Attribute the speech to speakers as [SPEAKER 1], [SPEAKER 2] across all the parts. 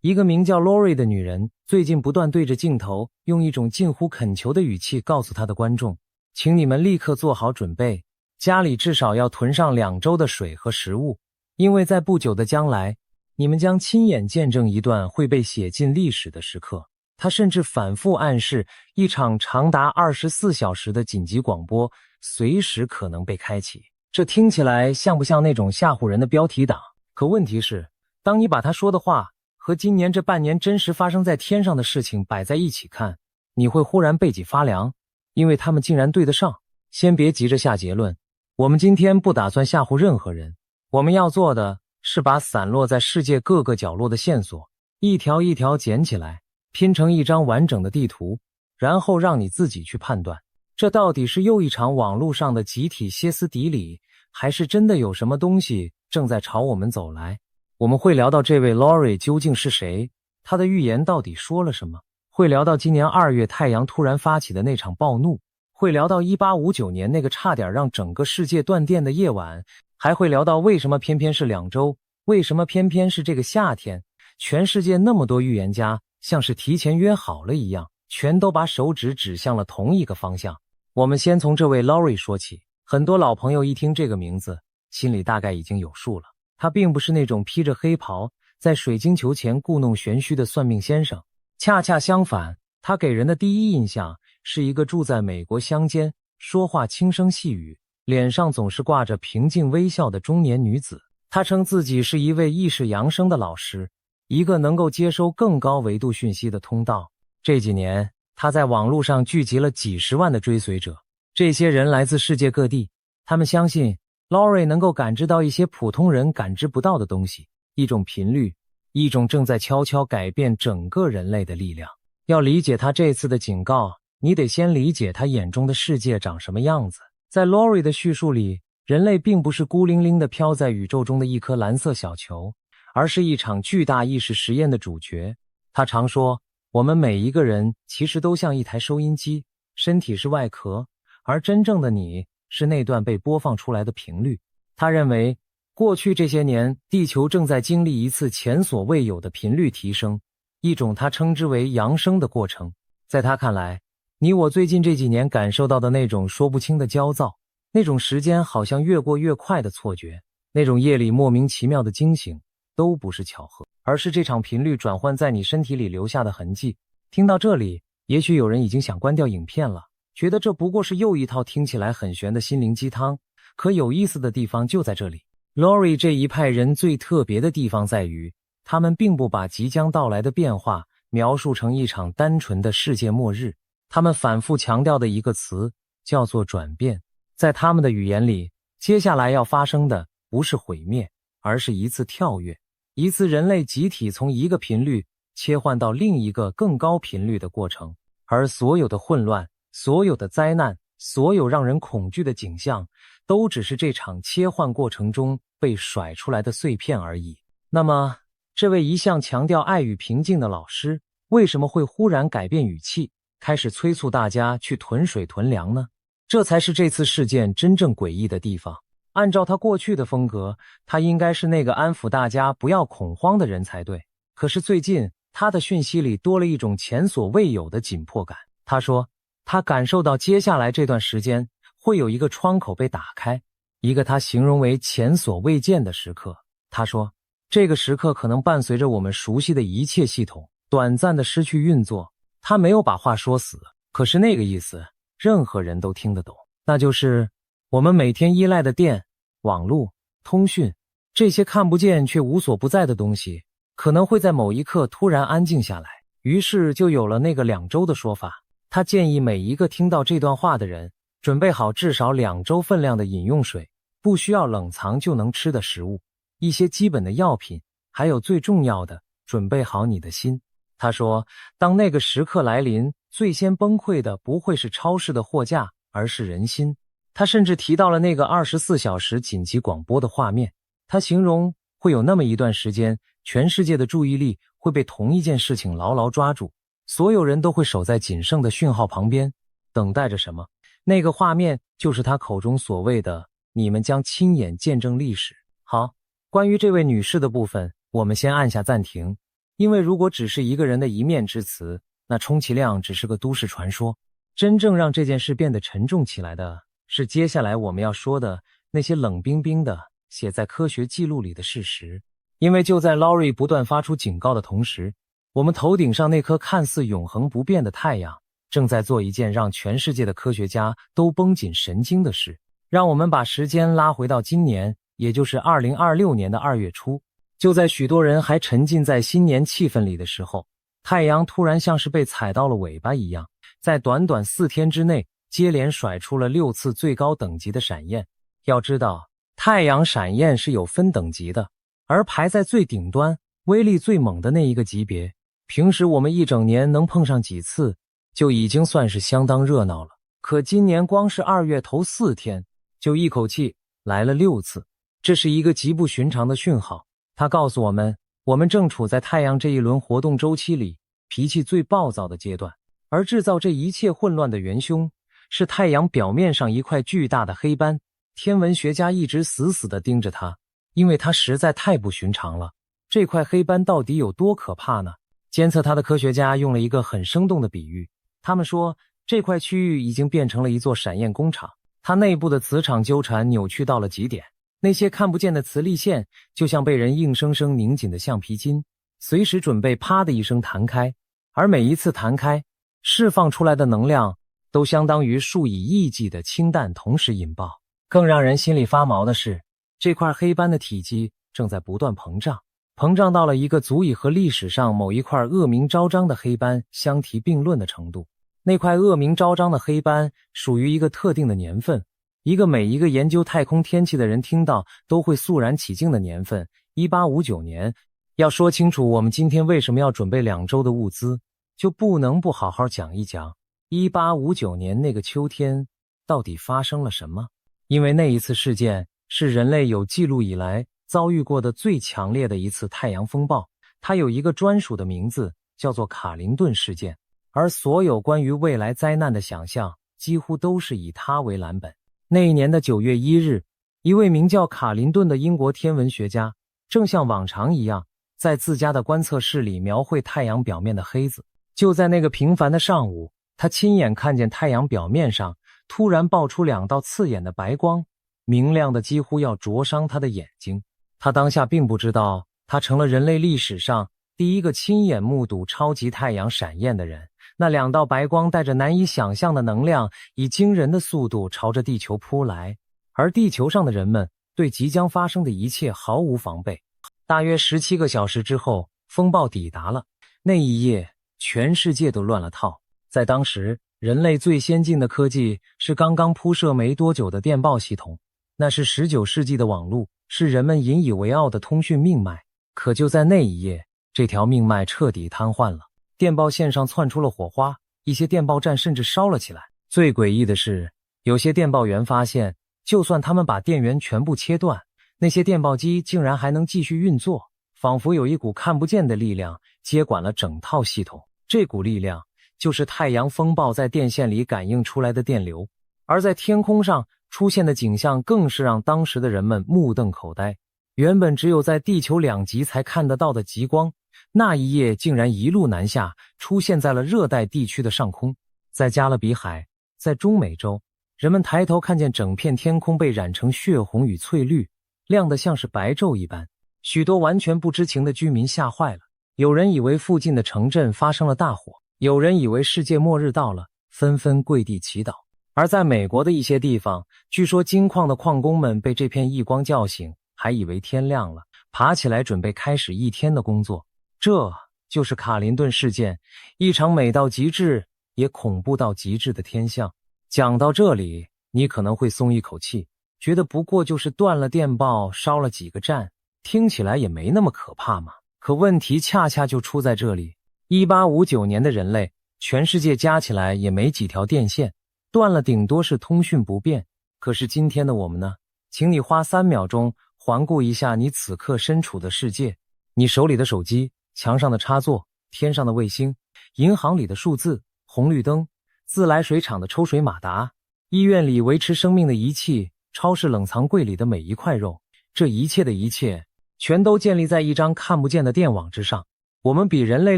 [SPEAKER 1] 一个名叫 Lori 的女人最近不断对着镜头，用一种近乎恳求的语气告诉她的观众，请你们立刻做好准备，家里至少要囤上2周的水和食物，因为在不久的将来，你们将亲眼见证一段会被写进历史的时刻。他甚至反复暗示，一场长达24小时的紧急广播随时可能被开启。这听起来像不像那种吓唬人的标题党？可问题是，当你把他说的话和今年这半年真实发生在天上的事情摆在一起看，你会忽然背脊发凉，因为他们竟然对得上。先别急着下结论，我们今天不打算吓唬任何人，我们要做的是把散落在世界各个角落的线索一条一条捡起来，拼成一张完整的地图，然后让你自己去判断，这到底是又一场网络上的集体歇斯底里，还是真的有什么东西正在朝我们走来。我们会聊到这位 Lori 究竟是谁，她的预言到底说了什么，会聊到今年2月太阳突然发起的那场暴怒，会聊到1859年那个差点让整个世界断电的夜晚，还会聊到为什么偏偏是2周，为什么偏偏是这个夏天。全世界那么多预言家像是提前约好了一样，全都把手指指向了同一个方向。我们先从这位 Lori 说起，很多老朋友一听这个名字，心里大概已经有数了。他并不是那种披着黑袍在水晶球前故弄玄虚的算命先生，恰恰相反，他给人的第一印象是一个住在美国乡间，说话轻声细语，脸上总是挂着平静微笑的中年女子。他称自己是一位意识扬升的老师，一个能够接收更高维度讯息的通道。这几年，他在网络上聚集了几十万的追随者，这些人来自世界各地，他们相信 Lori 能够感知到一些普通人感知不到的东西，一种频率，一种正在悄悄改变整个人类的力量。要理解他这次的警告，你得先理解他眼中的世界长什么样子。在 Lori 的叙述里，人类并不是孤零零地飘在宇宙中的一颗蓝色小球，而是一场巨大意识实验的主角。他常说，我们每一个人其实都像一台收音机，身体是外壳，而真正的你是那段被播放出来的频率。他认为，过去这些年，地球正在经历一次前所未有的频率提升，一种他称之为扬升的过程。在他看来，你我最近这几年感受到的那种说不清的焦躁，那种时间好像越过越快的错觉，那种夜里莫名其妙的惊醒，都不是巧合，而是这场频率转换在你身体里留下的痕迹。听到这里，也许有人已经想关掉影片了，觉得这不过是又一套听起来很玄的心灵鸡汤。可有意思的地方就在这里， Lori 这一派人最特别的地方在于，他们并不把即将到来的变化描述成一场单纯的世界末日，他们反复强调的一个词叫做转变。在他们的语言里，接下来要发生的不是毁灭，而是一次跳跃，一次人类集体从一个频率切换到另一个更高频率的过程。而所有的混乱，所有的灾难，所有让人恐惧的景象，都只是这场切换过程中被甩出来的碎片而已。那么，这位一向强调爱与平静的老师，为什么会忽然改变语气，开始催促大家去囤水囤粮呢？这才是这次事件真正诡异的地方。按照他过去的风格，他应该是那个安抚大家不要恐慌的人才对。可是最近，他的讯息里多了一种前所未有的紧迫感。他说，他感受到接下来这段时间会有一个窗口被打开，一个他形容为前所未见的时刻。他说，这个时刻可能伴随着我们熟悉的一切系统短暂的失去运作。他没有把话说死，可是那个意思任何人都听得懂，那就是我们每天依赖的电、网络、通讯，这些看不见却无所不在的东西，可能会在某一刻突然安静下来。于是就有了那个2周的说法。他建议每一个听到这段话的人，准备好至少2周分量的饮用水，不需要冷藏就能吃的食物，一些基本的药品，还有最重要的，准备好你的心。他说，当那个时刻来临，最先崩溃的不会是超市的货架，而是人心。他甚至提到了那个24小时紧急广播的画面。他形容会有那么一段时间，全世界的注意力会被同一件事情牢牢抓住，所有人都会守在仅剩的讯号旁边，等待着什么。那个画面就是他口中所谓的你们将亲眼见证历史。好，关于这位女士的部分，我们先按下暂停。因为如果只是一个人的一面之词，那充其量只是个都市传说。真正让这件事变得沉重起来的是接下来我们要说的那些冷冰冰的写在科学记录里的事实。因为就在 Laurie 不断发出警告的同时，我们头顶上那颗看似永恒不变的太阳正在做一件让全世界的科学家都绷紧神经的事。让我们把时间拉回到今年，也就是2026年的2月初。就在许多人还沉浸在新年气氛里的时候，太阳突然像是被踩到了尾巴一样，在短短4天之内接连甩出了6次最高等级的闪焰。要知道，太阳闪焰是有分等级的，而排在最顶端威力最猛的那一个级别，平时我们一整年能碰上几次就已经算是相当热闹了。可今年光是2月头4天就一口气来了6次，这是一个极不寻常的讯号。它告诉我们，我们正处在太阳这一轮活动周期里脾气最暴躁的阶段，而制造这一切混乱的元凶是太阳表面上一块巨大的黑斑。天文学家一直死死地盯着它，因为它实在太不寻常了。这块黑斑到底有多可怕呢？监测它的科学家用了一个很生动的比喻，他们说这块区域已经变成了一座闪焰工厂，它内部的磁场纠缠扭曲到了极点，那些看不见的磁力线就像被人硬生生拧紧的橡皮筋，随时准备啪的一声弹开，而每一次弹开释放出来的能量都相当于数以亿计的氢弹同时引爆。更让人心里发毛的是，这块黑斑的体积正在不断膨胀，膨胀到了一个足以和历史上某一块恶名昭彰的黑斑相提并论的程度。那块恶名昭彰的黑斑属于一个特定的年份，一个每一个研究太空天气的人听到都会肃然起敬的年份，1859年。要说清楚我们今天为什么要准备2周的物资，就不能不好好讲一讲1859年那个秋天到底发生了什么。因为那一次事件是人类有记录以来遭遇过的最强烈的一次太阳风暴，它有一个专属的名字，叫做卡林顿事件，而所有关于未来灾难的想象几乎都是以它为蓝本。那一年的9月1日，一位名叫卡林顿的英国天文学家正像往常一样在自家的观测室里描绘太阳表面的黑子。就在那个平凡的上午，他亲眼看见太阳表面上突然爆出2道刺眼的白光，明亮的几乎要灼伤他的眼睛。他当下并不知道，他成了人类历史上第一个亲眼目睹超级太阳闪焰的人。那2道白光带着难以想象的能量，以惊人的速度朝着地球扑来，而地球上的人们对即将发生的一切毫无防备。大约17个小时之后，风暴抵达了。那一夜，全世界都乱了套。在当时，人类最先进的科技是刚刚铺设没多久的电报系统，那是19世纪的网络，是人们引以为傲的通讯命脉。可就在那一夜，这条命脉彻底瘫痪了，电报线上窜出了火花，一些电报站甚至烧了起来。最诡异的是，有些电报员发现，就算他们把电源全部切断，那些电报机竟然还能继续运作，仿佛有一股看不见的力量接管了整套系统。这股力量就是太阳风暴在电线里感应出来的电流。而在天空上出现的景象更是让当时的人们目瞪口呆。原本只有在地球2极才看得到的极光，那一夜竟然一路南下，出现在了热带地区的上空。在加勒比海，在中美洲，人们抬头看见整片天空被染成血红与翠绿，亮得像是白昼一般。许多完全不知情的居民吓坏了，有人以为附近的城镇发生了大火，有人以为世界末日到了，纷纷跪地祈祷。而在美国的一些地方，据说金矿的矿工们被这片异光叫醒，还以为天亮了，爬起来准备开始一天的工作。这就是卡林顿事件，一场美到极致也恐怖到极致的天象。讲到这里，你可能会松一口气，觉得不过就是断了电报，烧了几个站，听起来也没那么可怕嘛。可问题恰恰就出在这里。1859年的人类，全世界加起来也没几条电线，断了顶多是通讯不便。可是今天的我们呢？请你花3秒钟环顾一下你此刻身处的世界，你手里的手机，墙上的插座，天上的卫星，银行里的数字，红绿灯，自来水厂的抽水马达，医院里维持生命的仪器，超市冷藏柜里的每一块肉，这一切的一切全都建立在一张看不见的电网之上。我们比人类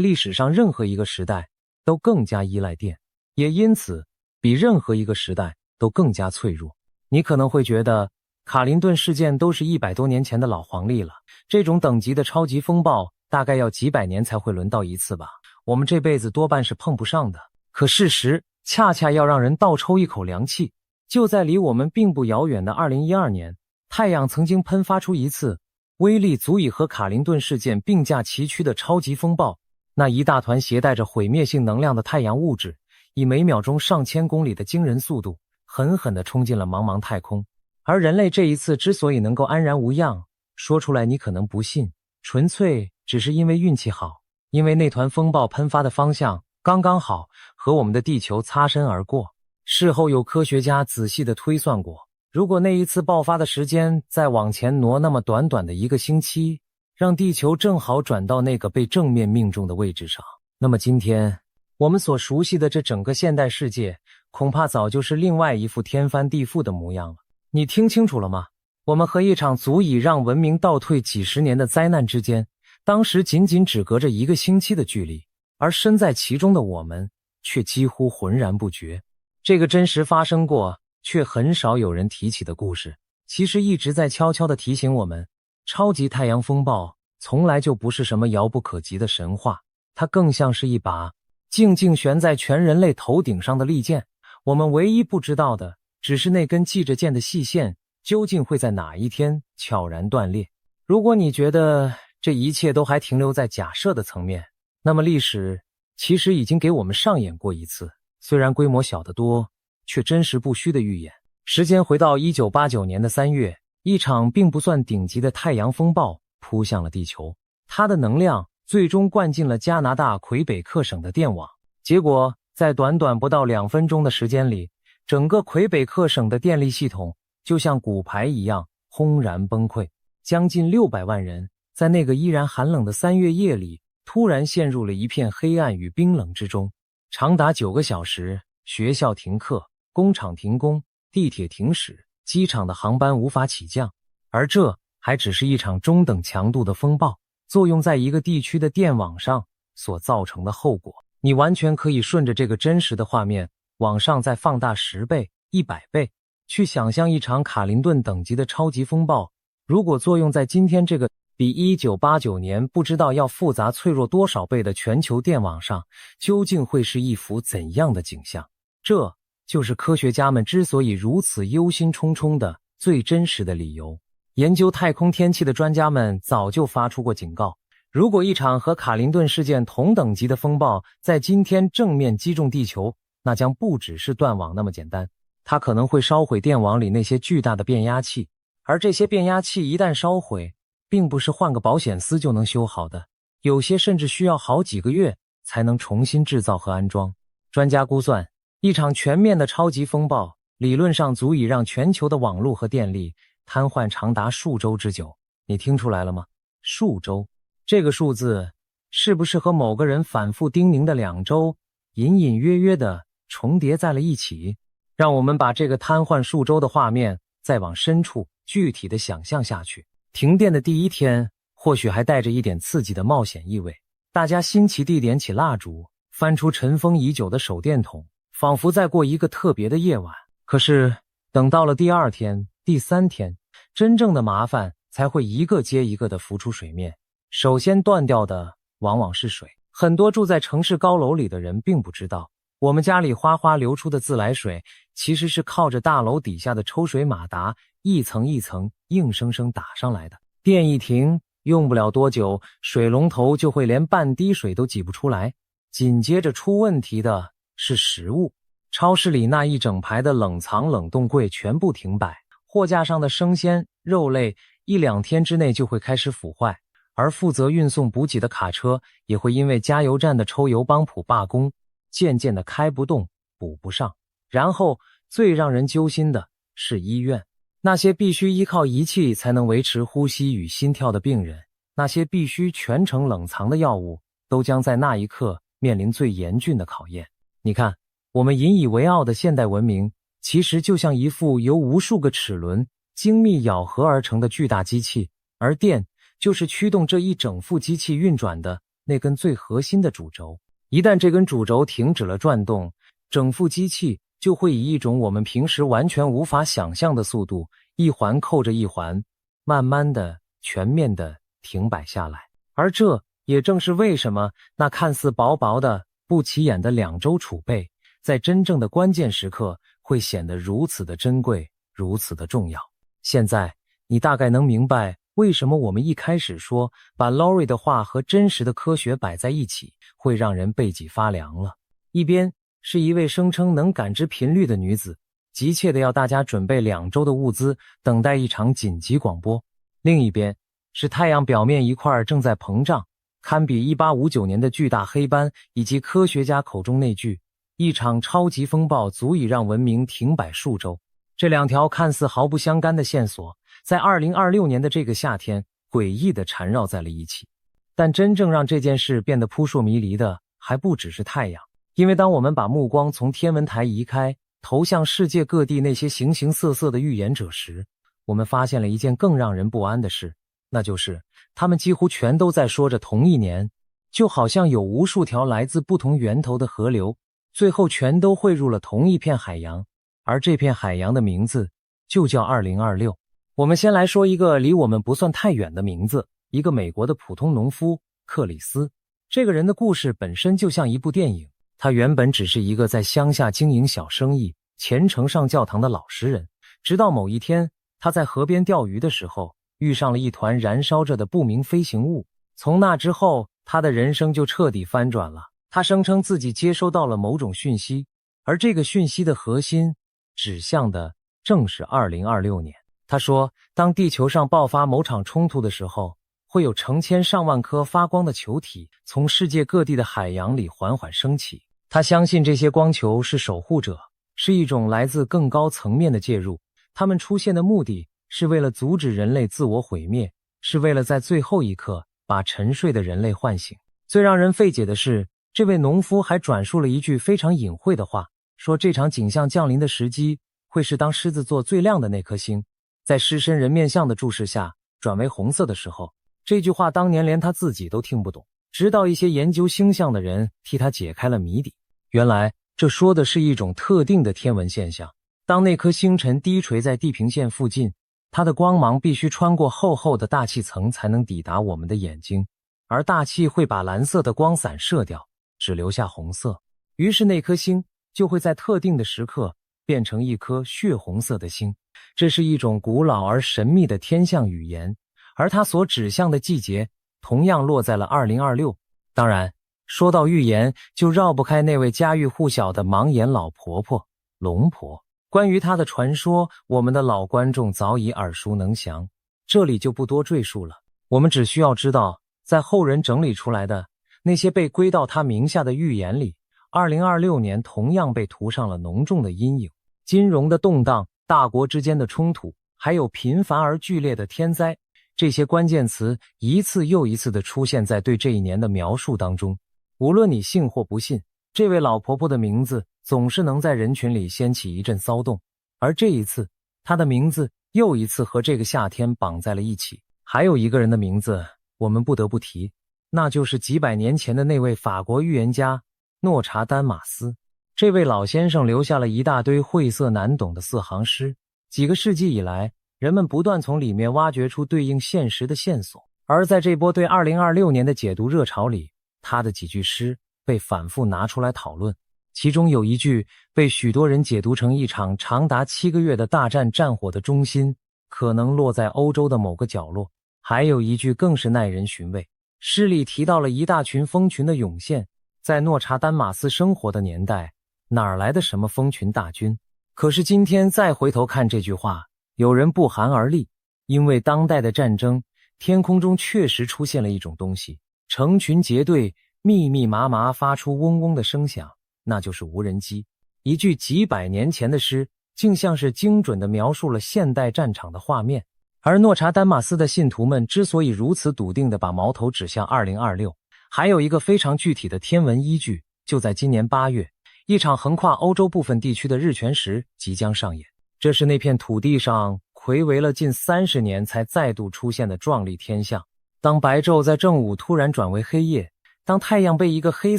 [SPEAKER 1] 历史上任何一个时代都更加依赖电，也因此比任何一个时代都更加脆弱。你可能会觉得卡林顿事件都是100多年前的老黄历了，这种等级的超级风暴大概要几百年才会轮到一次吧，我们这辈子多半是碰不上的。可事实恰恰要让人倒抽一口凉气，就在离我们并不遥远的2012年，太阳曾经喷发出一次威力足以和卡林顿事件并驾齐驱的超级风暴。那一大团携带着毁灭性能量的太阳物质，以每秒钟上千公里的惊人速度，狠狠地冲进了茫茫太空。而人类这一次之所以能够安然无恙，说出来你可能不信，纯粹只是因为运气好，因为那团风暴喷发的方向刚刚好和我们的地球擦身而过。事后有科学家仔细地推算过，如果那一次爆发的时间再往前挪那么短短的1个星期，让地球正好转到那个被正面命中的位置上，那么今天我们所熟悉的这整个现代世界恐怕早就是另外一副天翻地覆的模样了。你听清楚了吗？我们和一场足以让文明倒退几十年的灾难之间，当时仅仅只隔着1个星期的距离，而身在其中的我们却几乎浑然不觉。这个真实发生过却很少有人提起的故事，其实一直在悄悄地提醒我们，超级太阳风暴从来就不是什么遥不可及的神话，它更像是一把静静悬在全人类头顶上的利剑。我们唯一不知道的只是那根系着剑的细线究竟会在哪一天悄然断裂。如果你觉得这一切都还停留在假设的层面，那么历史其实已经给我们上演过一次，虽然规模小得多，却真实不虚的预演。时间回到1989年的3月，一场并不算顶级的太阳风暴扑向了地球，它的能量最终灌进了加拿大魁北克省的电网，结果在短短不到2分钟的时间里，整个魁北克省的电力系统就像骨牌一样轰然崩溃，将近600万人在那个依然寒冷的3月夜里突然陷入了一片黑暗与冰冷之中。长达9个小时，学校停课，工厂停工，地铁停驶，机场的航班无法起降。而这还只是一场中等强度的风暴作用在一个地区的电网上所造成的后果。你完全可以顺着这个真实的画面往上再放大10倍、100倍，去想象一场卡林顿等级的超级风暴如果作用在今天这个比1989年不知道要复杂脆弱多少倍的全球电网上，究竟会是一幅怎样的景象。这就是科学家们之所以如此忧心忡忡的最真实的理由。研究太空天气的专家们早就发出过警告，如果一场和卡林顿事件同等级的风暴在今天正面击中地球，那将不只是断网那么简单，它可能会烧毁电网里那些巨大的变压器，而这些变压器一旦烧毁，并不是换个保险丝就能修好的，有些甚至需要好几个月才能重新制造和安装。专家估算，一场全面的超级风暴理论上足以让全球的网络和电力瘫痪长达数周之久。你听出来了吗？数周，这个数字是不是和某个人反复叮咛的2周隐隐约约地重叠在了一起？让我们把这个瘫痪数周的画面再往深处具体地想象下去。停电的第一天或许还带着一点刺激的冒险意味，大家新奇地点起蜡烛，翻出尘封已久的手电筒，仿佛在过一个特别的夜晚。可是等到了第2天、第3天，真正的麻烦才会一个接一个地浮出水面。首先断掉的往往是水。很多住在城市高楼里的人并不知道，我们家里哗哗流出的自来水其实是靠着大楼底下的抽水马达一层一层硬生生打上来的。电一停，用不了多久，水龙头就会连半滴水都挤不出来。紧接着出问题的是食物，超市里那一整排的冷藏冷冻柜全部停摆，货架上的生鲜肉类1-2天之内就会开始腐坏，而负责运送补给的卡车也会因为加油站的抽油帮浦罢工，渐渐的开不动，补不上。然后最让人揪心的是医院，那些必须依靠仪器才能维持呼吸与心跳的病人，那些必须全程冷藏的药物，都将在那一刻面临最严峻的考验。你看，我们引以为傲的现代文明，其实就像一副由无数个齿轮精密咬合而成的巨大机器，而电就是驱动这一整副机器运转的那根最核心的主轴。一旦这根主轴停止了转动，整副机器就会以一种我们平时完全无法想象的速度，一环扣着一环，慢慢的、全面的停摆下来。而这也正是为什么那看似薄薄的、不起眼的2周储备，在真正的关键时刻会显得如此的珍贵，如此的重要。现在你大概能明白为什么我们一开始说把 Lori 的话和真实的科学摆在一起会让人背脊发凉了。一边是一位声称能感知频率的女子，急切地要大家准备2周的物资，等待一场紧急广播。另一边是太阳表面一块正在膨胀，堪比1859年的巨大黑斑，以及科学家口中那句一场超级风暴足以让文明停摆数周。这2条看似毫不相干的线索，在2026年的这个夏天诡异地缠绕在了一起。但真正让这件事变得扑朔迷离的还不只是太阳，因为当我们把目光从天文台移开，投向世界各地那些形形色色的预言者时，我们发现了一件更让人不安的事，那就是他们几乎全都在说着同一年，就好像有无数条来自不同源头的河流，最后全都汇入了同一片海洋，而这片海洋的名字就叫2026。我们先来说一个离我们不算太远的名字，一个美国的普通农夫克里斯。这个人的故事本身就像一部电影，他原本只是一个在乡下经营小生意、虔诚上教堂的老实人，直到某一天，他在河边钓鱼的时候，遇上了一团燃烧着的不明飞行物。从那之后，他的人生就彻底翻转了。他声称自己接收到了某种讯息，而这个讯息的核心指向的正是2026年。他说，当地球上爆发某场冲突的时候，会有成千上万颗发光的球体从世界各地的海洋里缓缓升起。他相信这些光球是守护者，是一种来自更高层面的介入。他们出现的目的是为了阻止人类自我毁灭，是为了在最后一刻把沉睡的人类唤醒。最让人费解的是，这位农夫还转述了一句非常隐晦的话，说这场景象降临的时机会是当狮子座最亮的那颗星在狮身人面像的注视下转为红色的时候。这句话当年连他自己都听不懂，直到一些研究星象的人替他解开了谜底。原来这说的是一种特定的天文现象，当那颗星辰低垂在地平线附近，它的光芒必须穿过厚厚的大气层才能抵达我们的眼睛，而大气会把蓝色的光散射掉，只留下红色。于是那颗星就会在特定的时刻变成一颗血红色的星。这是一种古老而神秘的天象语言，而它所指向的季节同样落在了2026。当然，说到预言，就绕不开那位家喻户晓的盲眼老婆婆龙婆。关于她的传说，我们的老观众早已耳熟能详，这里就不多赘述了。我们只需要知道，在后人整理出来的那些被归到她名下的预言里，2026年同样被涂上了浓重的阴影。金融的动荡、大国之间的冲突，还有频繁而剧烈的天灾，这些关键词一次又一次地出现在对这一年的描述当中。无论你信或不信，这位老婆婆的名字总是能在人群里掀起一阵骚动，而这一次，她的名字又一次和这个夏天绑在了一起。还有一个人的名字我们不得不提，那就是几百年前的那位法国预言家诺查丹马斯。这位老先生留下了一大堆晦涩难懂的4行诗，几个世纪以来，人们不断从里面挖掘出对应现实的线索。而在这波对2026年的解读热潮里，他的几句诗被反复拿出来讨论。其中有一句被许多人解读成一场长达7个月的大战战火的中心可能落在欧洲的某个角落，还有一句更是耐人寻味。诗里提到了一大群蜂群的涌现，在诺查丹马斯生活的年代，哪儿来的什么蜂群大军？可是今天再回头看这句话，有人不寒而栗，因为当代的战争，天空中确实出现了一种东西，成群结队，密密麻麻发出嗡嗡的声响，那就是无人机。一句几百年前的诗，竟像是精准地描述了现代战场的画面。而诺查丹马斯的信徒们之所以如此笃定地把矛头指向2026，还有一个非常具体的天文依据，就在今年8月，一场横跨欧洲部分地区的日全食即将上演。这是那片土地上睽违了近30年才再度出现的壮丽天象。当白昼在正午突然转为黑夜，当太阳被一个黑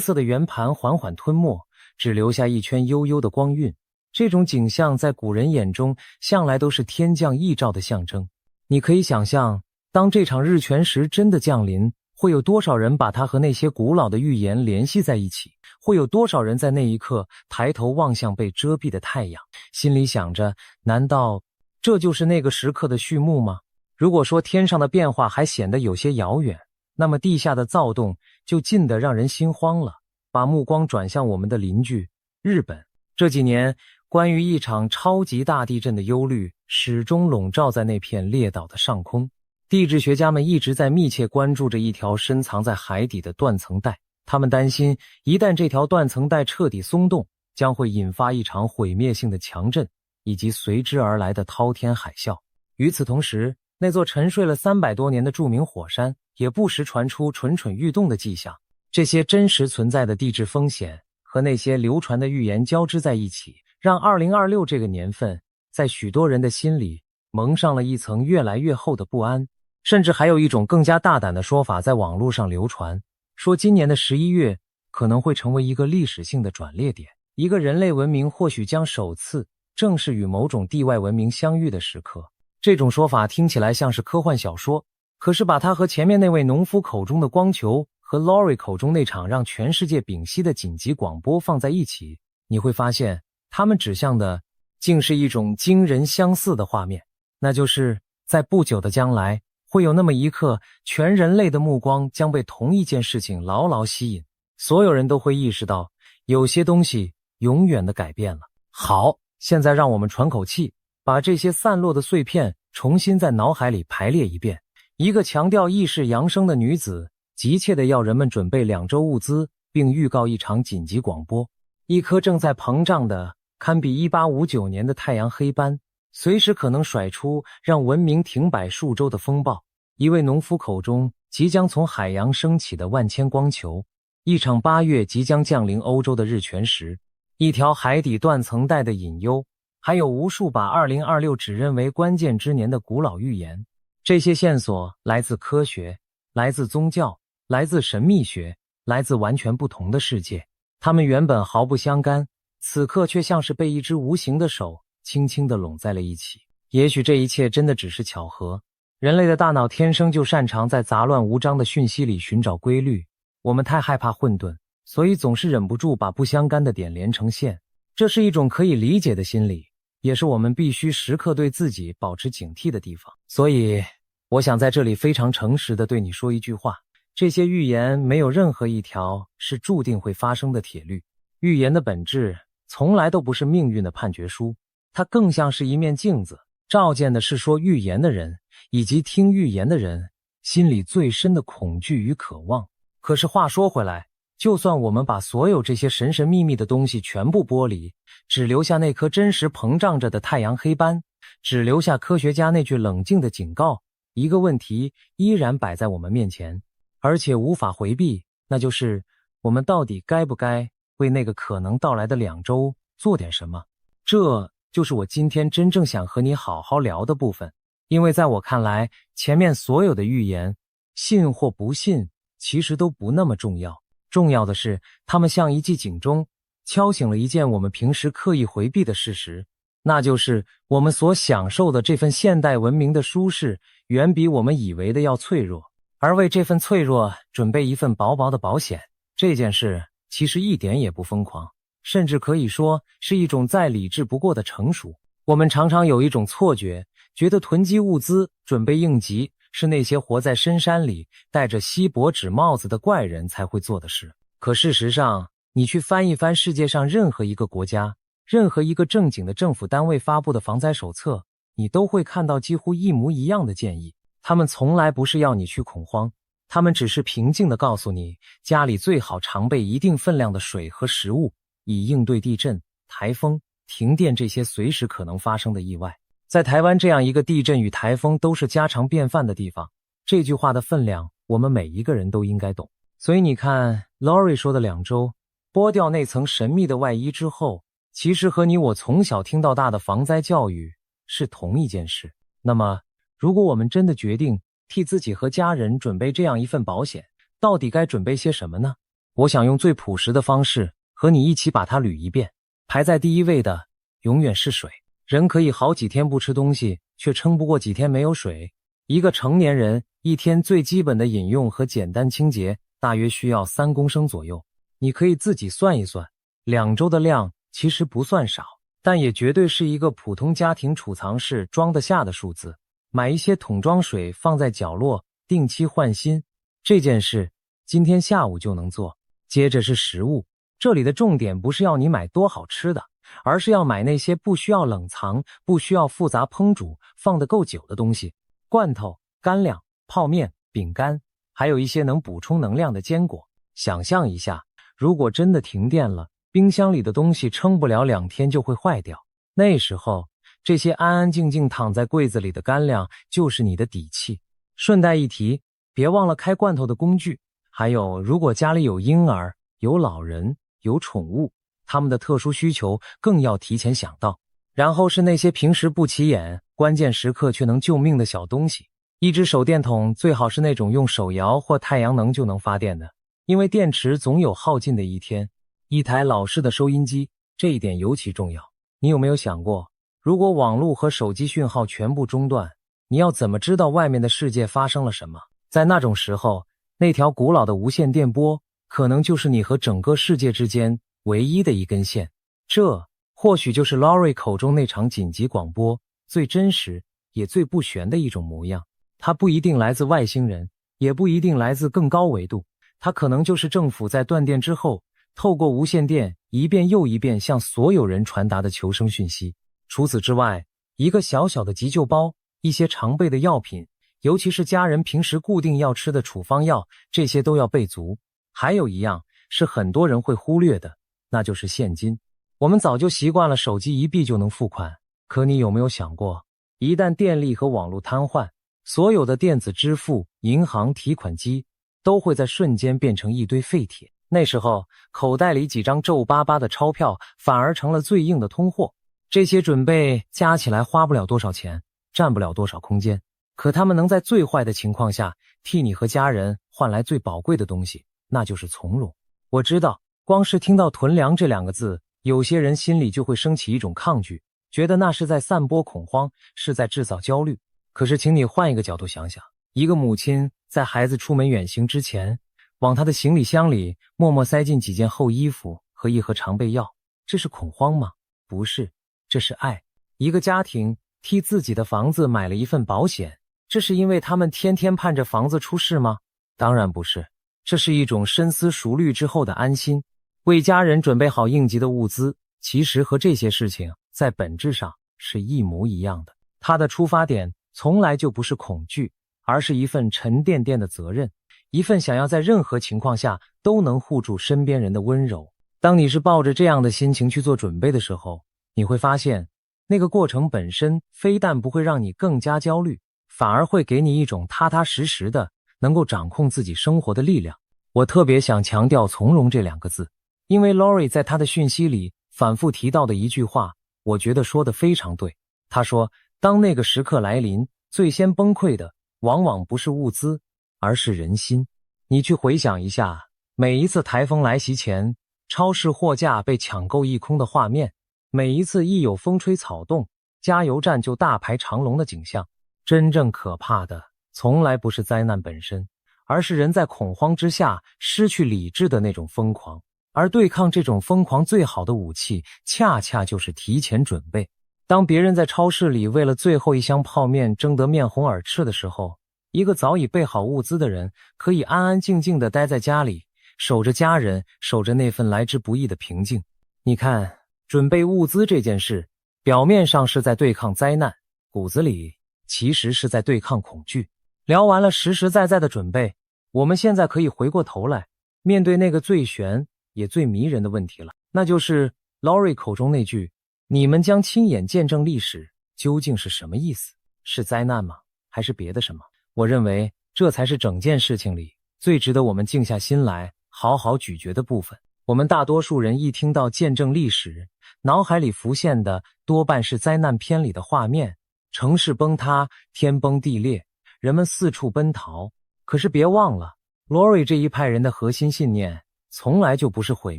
[SPEAKER 1] 色的圆盘缓缓吞没，只留下一圈幽幽的光晕，这种景象在古人眼中向来都是天降异兆的象征。你可以想象，当这场日全食真的降临，会有多少人把它和那些古老的预言联系在一起？会有多少人在那一刻抬头望向被遮蔽的太阳，心里想着，难道这就是那个时刻的序幕吗？如果说天上的变化还显得有些遥远，那么地下的躁动就近得让人心慌了。把目光转向我们的邻居日本，这几年关于一场超级大地震的忧虑始终笼罩在那片列岛的上空。地质学家们一直在密切关注着一条深藏在海底的断层带，他们担心一旦这条断层带彻底松动，将会引发一场毁灭性的强震以及随之而来的滔天海啸。与此同时，那座沉睡了300多年的著名火山也不时传出蠢蠢欲动的迹象。这些真实存在的地质风险和那些流传的预言交织在一起，让2026这个年份在许多人的心里蒙上了一层越来越厚的不安。甚至还有一种更加大胆的说法在网络上流传，说今年的11月可能会成为一个历史性的转捩点，一个人类文明或许将首次正式与某种地外文明相遇的时刻。这种说法听起来像是科幻小说，可是把它和前面那位农夫口中的光球和 Lori 口中那场让全世界屏息的紧急广播放在一起，你会发现它们指向的竟是一种惊人相似的画面，那就是在不久的将来，会有那么一刻，全人类的目光将被同一件事情牢牢吸引，所有人都会意识到，有些东西永远的改变了。好，现在让我们喘口气，把这些散落的碎片重新在脑海里排列一遍。一个强调意识扬升的女子，急切地要人们准备2周物资，并预告一场紧急广播。一颗正在膨胀的，堪比1859年的太阳黑斑，随时可能甩出让文明停摆数周的风暴。一位农夫口中即将从海洋升起的万千光球，一场8月即将降临欧洲的日全食，一条海底断层带的隐忧，还有无数把2026指认为关键之年的古老预言。这些线索来自科学，来自宗教，来自神秘学，来自完全不同的世界。它们原本毫不相干，此刻却像是被一只无形的手轻轻地拢在了一起。也许这一切真的只是巧合，人类的大脑天生就擅长在杂乱无章的讯息里寻找规律，我们太害怕混沌，所以总是忍不住把不相干的点连成线。这是一种可以理解的心理，也是我们必须时刻对自己保持警惕的地方。所以我想在这里非常诚实地对你说一句话，这些预言没有任何一条是注定会发生的铁律。预言的本质从来都不是命运的判决书，它更像是一面镜子，照见的是说预言的人以及听预言的人心里最深的恐惧与渴望。可是话说回来，就算我们把所有这些神神秘秘的东西全部剥离，只留下那颗真实膨胀着的太阳黑斑，只留下科学家那句冷静的警告，一个问题依然摆在我们面前，而且无法回避，那就是我们到底该不该为那个可能到来的2周做点什么。这就是我今天真正想和你好好聊的部分。因为在我看来，前面所有的预言，信或不信，其实都不那么重要。重要的是，它们像一记警钟，敲醒了一件我们平时刻意回避的事实，那就是我们所享受的这份现代文明的舒适，远比我们以为的要脆弱。而为这份脆弱准备一份薄薄的保险，这件事其实一点也不疯狂，甚至可以说是一种再理智不过的成熟。我们常常有一种错觉，觉得囤积物资、准备应急是那些活在深山里戴着锡箔纸帽子的怪人才会做的事。可事实上，你去翻一翻世界上任何一个国家，任何一个正经的政府单位发布的防灾手册，你都会看到几乎一模一样的建议。他们从来不是要你去恐慌，他们只是平静地告诉你，家里最好常备一定分量的水和食物，以应对地震、台风、停电这些随时可能发生的意外。在台湾这样一个地震与台风都是家常便饭的地方，这句话的分量我们每一个人都应该懂。所以你看 Lori 说的2周，剥掉那层神秘的外衣之后，其实和你我从小听到大的防灾教育是同一件事。那么如果我们真的决定替自己和家人准备这样一份保险，到底该准备些什么呢？我想用最朴实的方式和你一起把它捋一遍。排在第一位的永远是水。人可以好几天不吃东西，却撑不过几天没有水。一个成年人一天最基本的饮用和简单清洁大约需要3公升左右。你可以自己算一算，2周的量其实不算少，但也绝对是一个普通家庭储藏室装得下的数字。买一些桶装水放在角落，定期换新，这件事今天下午就能做。接着是食物，这里的重点不是要你买多好吃的，而是要买那些不需要冷藏、不需要复杂烹煮、放得够久的东西。罐头、干粮、泡面、饼干，还有一些能补充能量的坚果。想象一下，如果真的停电了，冰箱里的东西撑不了2天就会坏掉。那时候，这些安安静静躺在柜子里的干粮就是你的底气。顺带一提，别忘了开罐头的工具。还有，如果家里有婴儿、有老人、有宠物，他们的特殊需求更要提前想到。然后是那些平时不起眼，关键时刻却能救命的小东西。一只手电筒最好是那种用手摇或太阳能就能发电的，因为电池总有耗尽的一天。一台老式的收音机，这一点尤其重要。你有没有想过，如果网络和手机讯号全部中断，你要怎么知道外面的世界发生了什么？在那种时候，那条古老的无线电波可能就是你和整个世界之间唯一的一根线。这或许就是 Lori 口中那场紧急广播最真实也最不玄的一种模样。它不一定来自外星人，也不一定来自更高维度，它可能就是政府在断电之后透过无线电一遍又一遍向所有人传达的求生讯息。除此之外，一个小小的急救包，一些常备的药品，尤其是家人平时固定要吃的处方药，这些都要备足。还有一样是很多人会忽略的，那就是现金。我们早就习惯了手机一闭就能付款，可你有没有想过，一旦电力和网络瘫痪，所有的电子支付、银行提款机都会在瞬间变成一堆废铁。那时候，口袋里几张皱巴巴的钞票反而成了最硬的通货。这些准备加起来花不了多少钱，占不了多少空间，可他们能在最坏的情况下替你和家人换来最宝贵的东西，那就是从容。我知道，光是听到囤粮这2个字，有些人心里就会升起一种抗拒，觉得那是在散播恐慌，是在制造焦虑。可是请你换一个角度想想，一个母亲在孩子出门远行之前，往他的行李箱里默默塞进几件厚衣服和一盒常备药，这是恐慌吗？不是，这是爱。一个家庭替自己的房子买了一份保险，这是因为他们天天盼着房子出事吗？当然不是，这是一种深思熟虑之后的安心。为家人准备好应急的物资，其实和这些事情在本质上是一模一样的。它的出发点从来就不是恐惧，而是一份沉甸甸的责任，一份想要在任何情况下都能护住身边人的温柔。当你是抱着这样的心情去做准备的时候，你会发现，那个过程本身非但不会让你更加焦虑，反而会给你一种踏踏实实的能够掌控自己生活的力量。我特别想强调从容这2个字，因为 Lori 在她的讯息里反复提到的一句话，我觉得说得非常对。她说，当那个时刻来临，最先崩溃的往往不是物资，而是人心。你去回想一下，每一次台风来袭前，超市货架被抢购一空的画面，每一次一有风吹草动，加油站就大排长龙的景象。真正可怕的从来不是灾难本身，而是人在恐慌之下失去理智的那种疯狂。而对抗这种疯狂最好的武器，恰恰就是提前准备。当别人在超市里为了最后一箱泡面争得面红耳赤的时候，一个早已备好物资的人可以安安静静地待在家里，守着家人，守着那份来之不易的平静。你看，准备物资这件事，表面上是在对抗灾难，骨子里其实是在对抗恐惧。聊完了实实在在的准备，我们现在可以回过头来，面对那个最悬也最迷人的问题了，那就是 Lori 口中那句，你们将亲眼见证历史，究竟是什么意思？是灾难吗？还是别的什么？我认为这才是整件事情里最值得我们静下心来好好咀嚼的部分。我们大多数人一听到见证历史，脑海里浮现的多半是灾难片里的画面，城市崩塌，天崩地裂，人们四处奔逃。可是别忘了， Lori 这一派人的核心信念从来就不是毁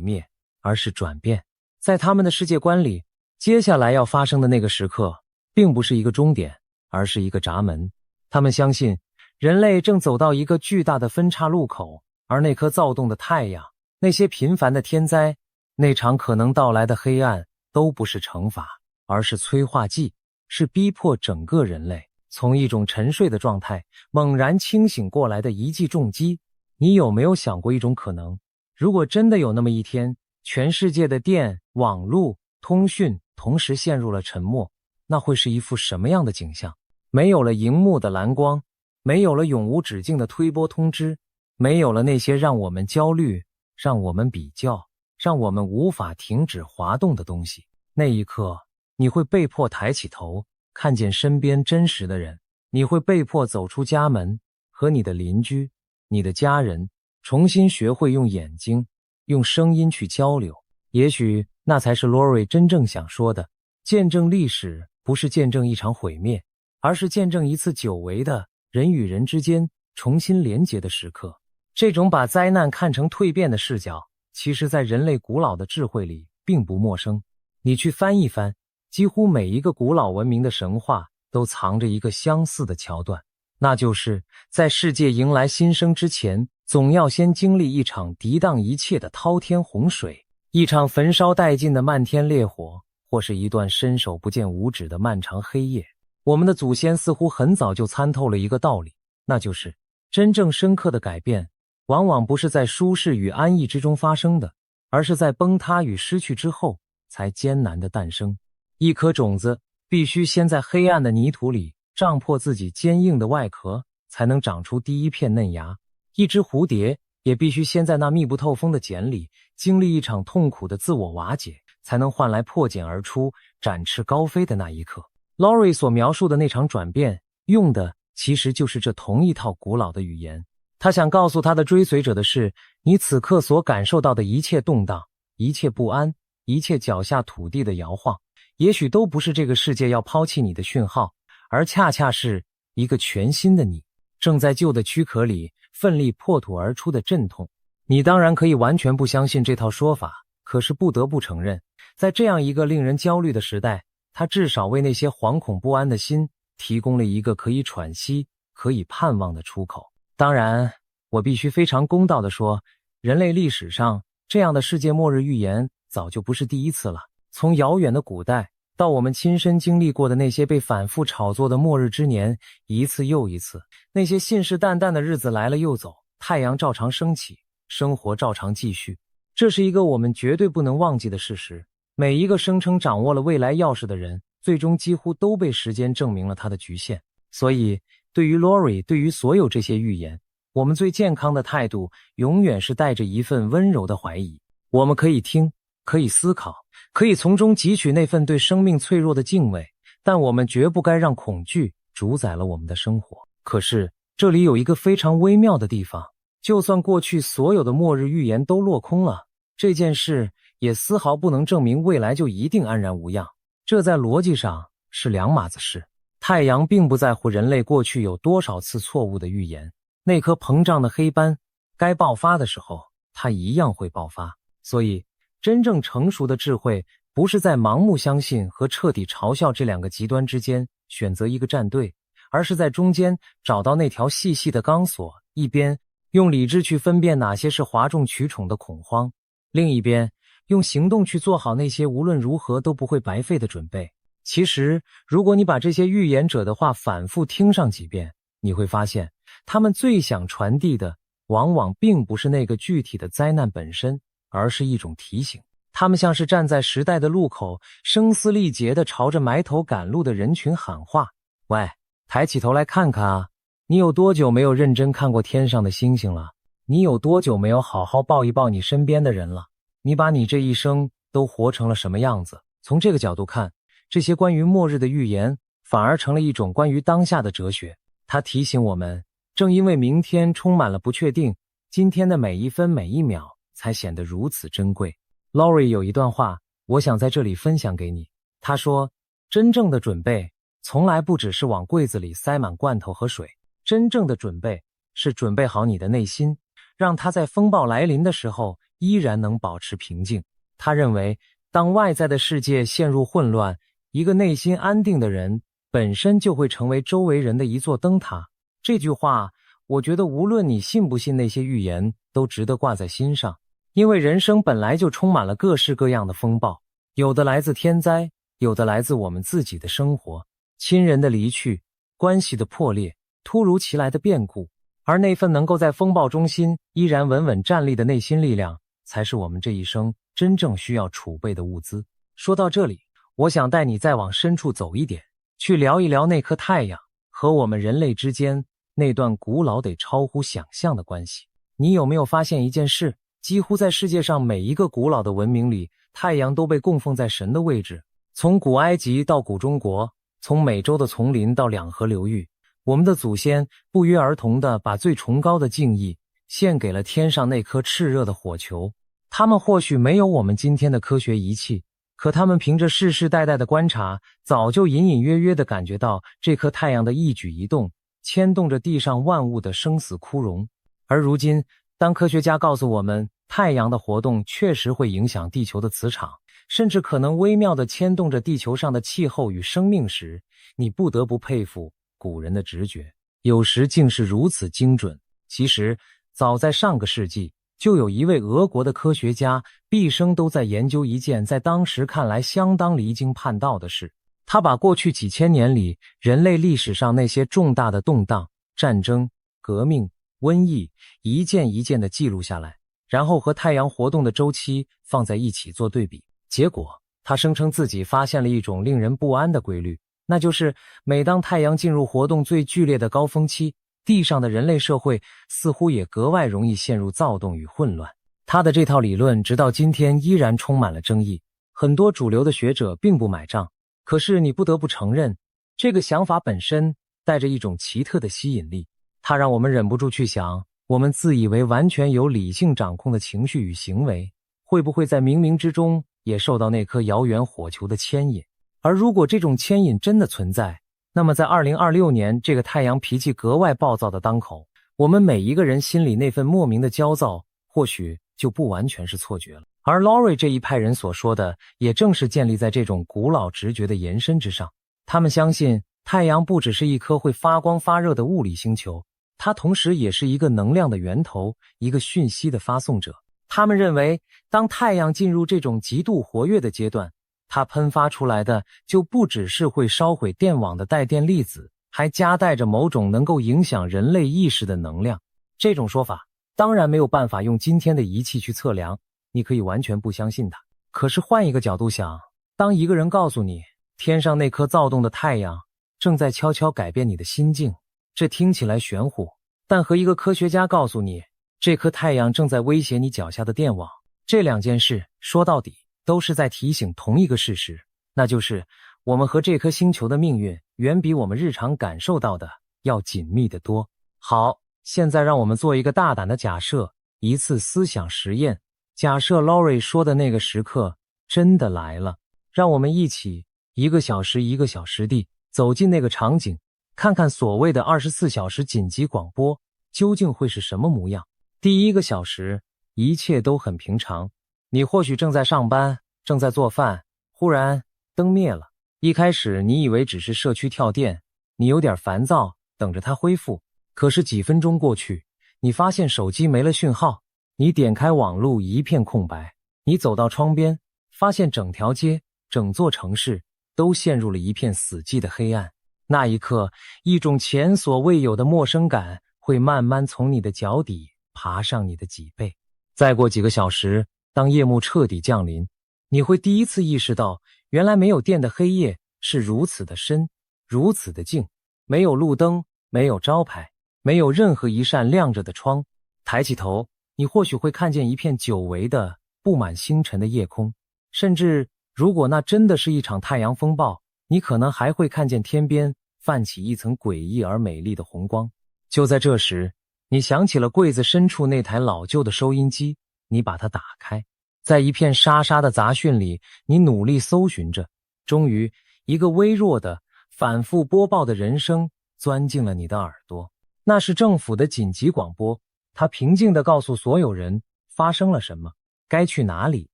[SPEAKER 1] 灭，而是转变。在他们的世界观里，接下来要发生的那个时刻，并不是一个终点，而是一个闸门。他们相信，人类正走到一个巨大的分岔路口，而那颗躁动的太阳，那些频繁的天灾，那场可能到来的黑暗，都不是惩罚，而是催化剂，是逼迫整个人类从一种沉睡的状态猛然清醒过来的一记重击。你有没有想过一种可能，如果真的有那么一天，全世界的电、网络、通讯同时陷入了沉默，那会是一幅什么样的景象？没有了荧幕的蓝光，没有了永无止境的推波通知，没有了那些让我们焦虑、让我们比较、让我们无法停止滑动的东西。那一刻，你会被迫抬起头，看见身边真实的人，你会被迫走出家门，和你的邻居、你的家人重新学会用眼睛、用声音去交流。也许那才是 Lori 真正想说的，见证历史不是见证一场毁灭，而是见证一次久违的人与人之间重新连结的时刻。这种把灾难看成蜕变的视角，其实在人类古老的智慧里并不陌生。你去翻一翻，几乎每一个古老文明的神话都藏着一个相似的桥段，那就是在世界迎来新生之前，总要先经历一场涤荡一切的滔天洪水，一场焚烧殆尽的漫天烈火，或是一段伸手不见五指的漫长黑夜。我们的祖先似乎很早就参透了一个道理，那就是真正深刻的改变往往不是在舒适与安逸之中发生的，而是在崩塌与失去之后才艰难的诞生。一颗种子必须先在黑暗的泥土里胀破自己坚硬的外壳，才能长出第一片嫩芽。一只蝴蝶也必须先在那密不透风的茧里经历一场痛苦的自我瓦解，才能换来破茧而出、展翅高飞的那一刻。Lori 所描述的那场转变，用的其实就是这同一套古老的语言。他想告诉他的追随者的是，你此刻所感受到的一切动荡、一切不安、一切脚下土地的摇晃，也许都不是这个世界要抛弃你的讯号，而恰恰是一个全新的你正在旧的躯壳里奋力破土而出的阵痛。你当然可以完全不相信这套说法，可是不得不承认，在这样一个令人焦虑的时代，它至少为那些惶恐不安的心提供了一个可以喘息、可以盼望的出口。当然，我必须非常公道地说，人类历史上这样的世界末日预言早就不是第一次了。从遥远的古代到我们亲身经历过的那些被反复炒作的末日之年，一次又一次，那些信誓旦旦的日子来了又走，太阳照常升起，生活照常继续。这是一个我们绝对不能忘记的事实。每一个声称掌握了未来钥匙的人，最终几乎都被时间证明了他的局限。所以对于 Lori， 对于所有这些预言，我们最健康的态度永远是带着一份温柔的怀疑。我们可以听，可以思考，可以从中汲取那份对生命脆弱的敬畏，但我们绝不该让恐惧主宰了我们的生活。可是这里有一个非常微妙的地方，就算过去所有的末日预言都落空了，这件事也丝毫不能证明未来就一定安然无恙。这在逻辑上是两码子事。太阳并不在乎人类过去有多少次错误的预言，那颗膨胀的黑斑该爆发的时候，它一样会爆发。所以真正成熟的智慧不是在盲目相信和彻底嘲笑这两个极端之间选择一个站队，而是在中间找到那条细细的钢索，一边用理智去分辨哪些是哗众取宠的恐慌，另一边用行动去做好那些无论如何都不会白费的准备。其实如果你把这些预言者的话反复听上几遍，你会发现他们最想传递的往往并不是那个具体的灾难本身，而是一种提醒。他们像是站在时代的路口，声嘶力竭地朝着埋头赶路的人群喊话：喂，抬起头来看看啊！你有多久没有认真看过天上的星星了？你有多久没有好好抱一抱你身边的人了？你把你这一生都活成了什么样子？从这个角度看，这些关于末日的预言反而成了一种关于当下的哲学。它提醒我们，正因为明天充满了不确定，今天的每一分每一秒才显得如此珍贵。Lori 有一段话，我想在这里分享给你。他说，真正的准备从来不只是往柜子里塞满罐头和水，真正的准备是准备好你的内心，让它在风暴来临的时候依然能保持平静。他认为，当外在的世界陷入混乱，一个内心安定的人本身就会成为周围人的一座灯塔。这句话，我觉得无论你信不信那些预言，都值得挂在心上。因为人生本来就充满了各式各样的风暴，有的来自天灾，有的来自我们自己的生活，亲人的离去，关系的破裂，突如其来的变故。而那份能够在风暴中心依然稳稳站立的内心力量，才是我们这一生真正需要储备的物资。说到这里，我想带你再往深处走一点，去聊一聊那颗太阳和我们人类之间那段古老得超乎想象的关系。你有没有发现一件事？几乎在世界上每一个古老的文明里，太阳都被供奉在神的位置。从古埃及到古中国，从美洲的丛林到两河流域，我们的祖先不约而同地把最崇高的敬意献给了天上那颗炽热的火球。他们或许没有我们今天的科学仪器，可他们凭着世世代代的观察，早就隐隐约约地感觉到这颗太阳的一举一动，牵动着地上万物的生死枯荣。而如今，当科学家告诉我们，太阳的活动确实会影响地球的磁场，甚至可能微妙地牵动着地球上的气候与生命时，你不得不佩服古人的直觉，有时竟是如此精准。其实，早在上个世纪，就有一位俄国的科学家，毕生都在研究一件在当时看来相当离经叛道的事。他把过去几千年里人类历史上那些重大的动荡、战争、革命、瘟疫一件一件地记录下来，然后和太阳活动的周期放在一起做对比。结果，他声称自己发现了一种令人不安的规律，那就是每当太阳进入活动最剧烈的高峰期，地上的人类社会似乎也格外容易陷入躁动与混乱。他的这套理论直到今天依然充满了争议，很多主流的学者并不买账。可是你不得不承认，这个想法本身带着一种奇特的吸引力，它让我们忍不住去想，我们自以为完全由理性掌控的情绪与行为，会不会在冥冥之中也受到那颗遥远火球的牵引？而如果这种牵引真的存在，那么在2026年这个太阳脾气格外暴躁的当口，我们每一个人心里那份莫名的焦躁，或许就不完全是错觉了。而 Laurie 这一派人所说的，也正是建立在这种古老直觉的延伸之上。他们相信，太阳不只是一颗会发光发热的物理星球，它同时也是一个能量的源头，一个讯息的发送者。他们认为，当太阳进入这种极度活跃的阶段，它喷发出来的就不只是会烧毁电网的带电粒子，还夹带着某种能够影响人类意识的能量。这种说法当然没有办法用今天的仪器去测量，你可以完全不相信它。可是换一个角度想，当一个人告诉你，天上那颗躁动的太阳正在悄悄改变你的心境，这听起来玄乎，但和一个科学家告诉你，这颗太阳正在威胁你脚下的电网，这两件事说到底都是在提醒同一个事实，那就是我们和这颗星球的命运远比我们日常感受到的要紧密得多。好，现在让我们做一个大胆的假设，一次思想实验。假设 Laurie 说的那个时刻真的来了，让我们一起一个小时一个小时地走进那个场景，看看所谓的24小时紧急广播究竟会是什么模样。第一个小时，一切都很平常，你或许正在上班，正在做饭，忽然灯灭了。一开始你以为只是社区跳电，你有点烦躁，等着它恢复。可是几分钟过去，你发现手机没了讯号，你点开网路一片空白，你走到窗边，发现整条街、整座城市都陷入了一片死寂的黑暗。那一刻，一种前所未有的陌生感会慢慢从你的脚底爬上你的脊背。再过几个小时，当夜幕彻底降临，你会第一次意识到，原来没有电的黑夜是如此的深，如此的静，没有路灯，没有招牌，没有任何一扇亮着的窗。抬起头，你或许会看见一片久违的布满星辰的夜空，甚至如果那真的是一场太阳风暴，你可能还会看见天边泛起一层诡异而美丽的红光。就在这时，你想起了柜子深处那台老旧的收音机，你把它打开，在一片沙沙的杂讯里，你努力搜寻着，终于一个微弱的反复播报的人声钻进了你的耳朵。那是政府的紧急广播，它平静地告诉所有人发生了什么。该去哪里，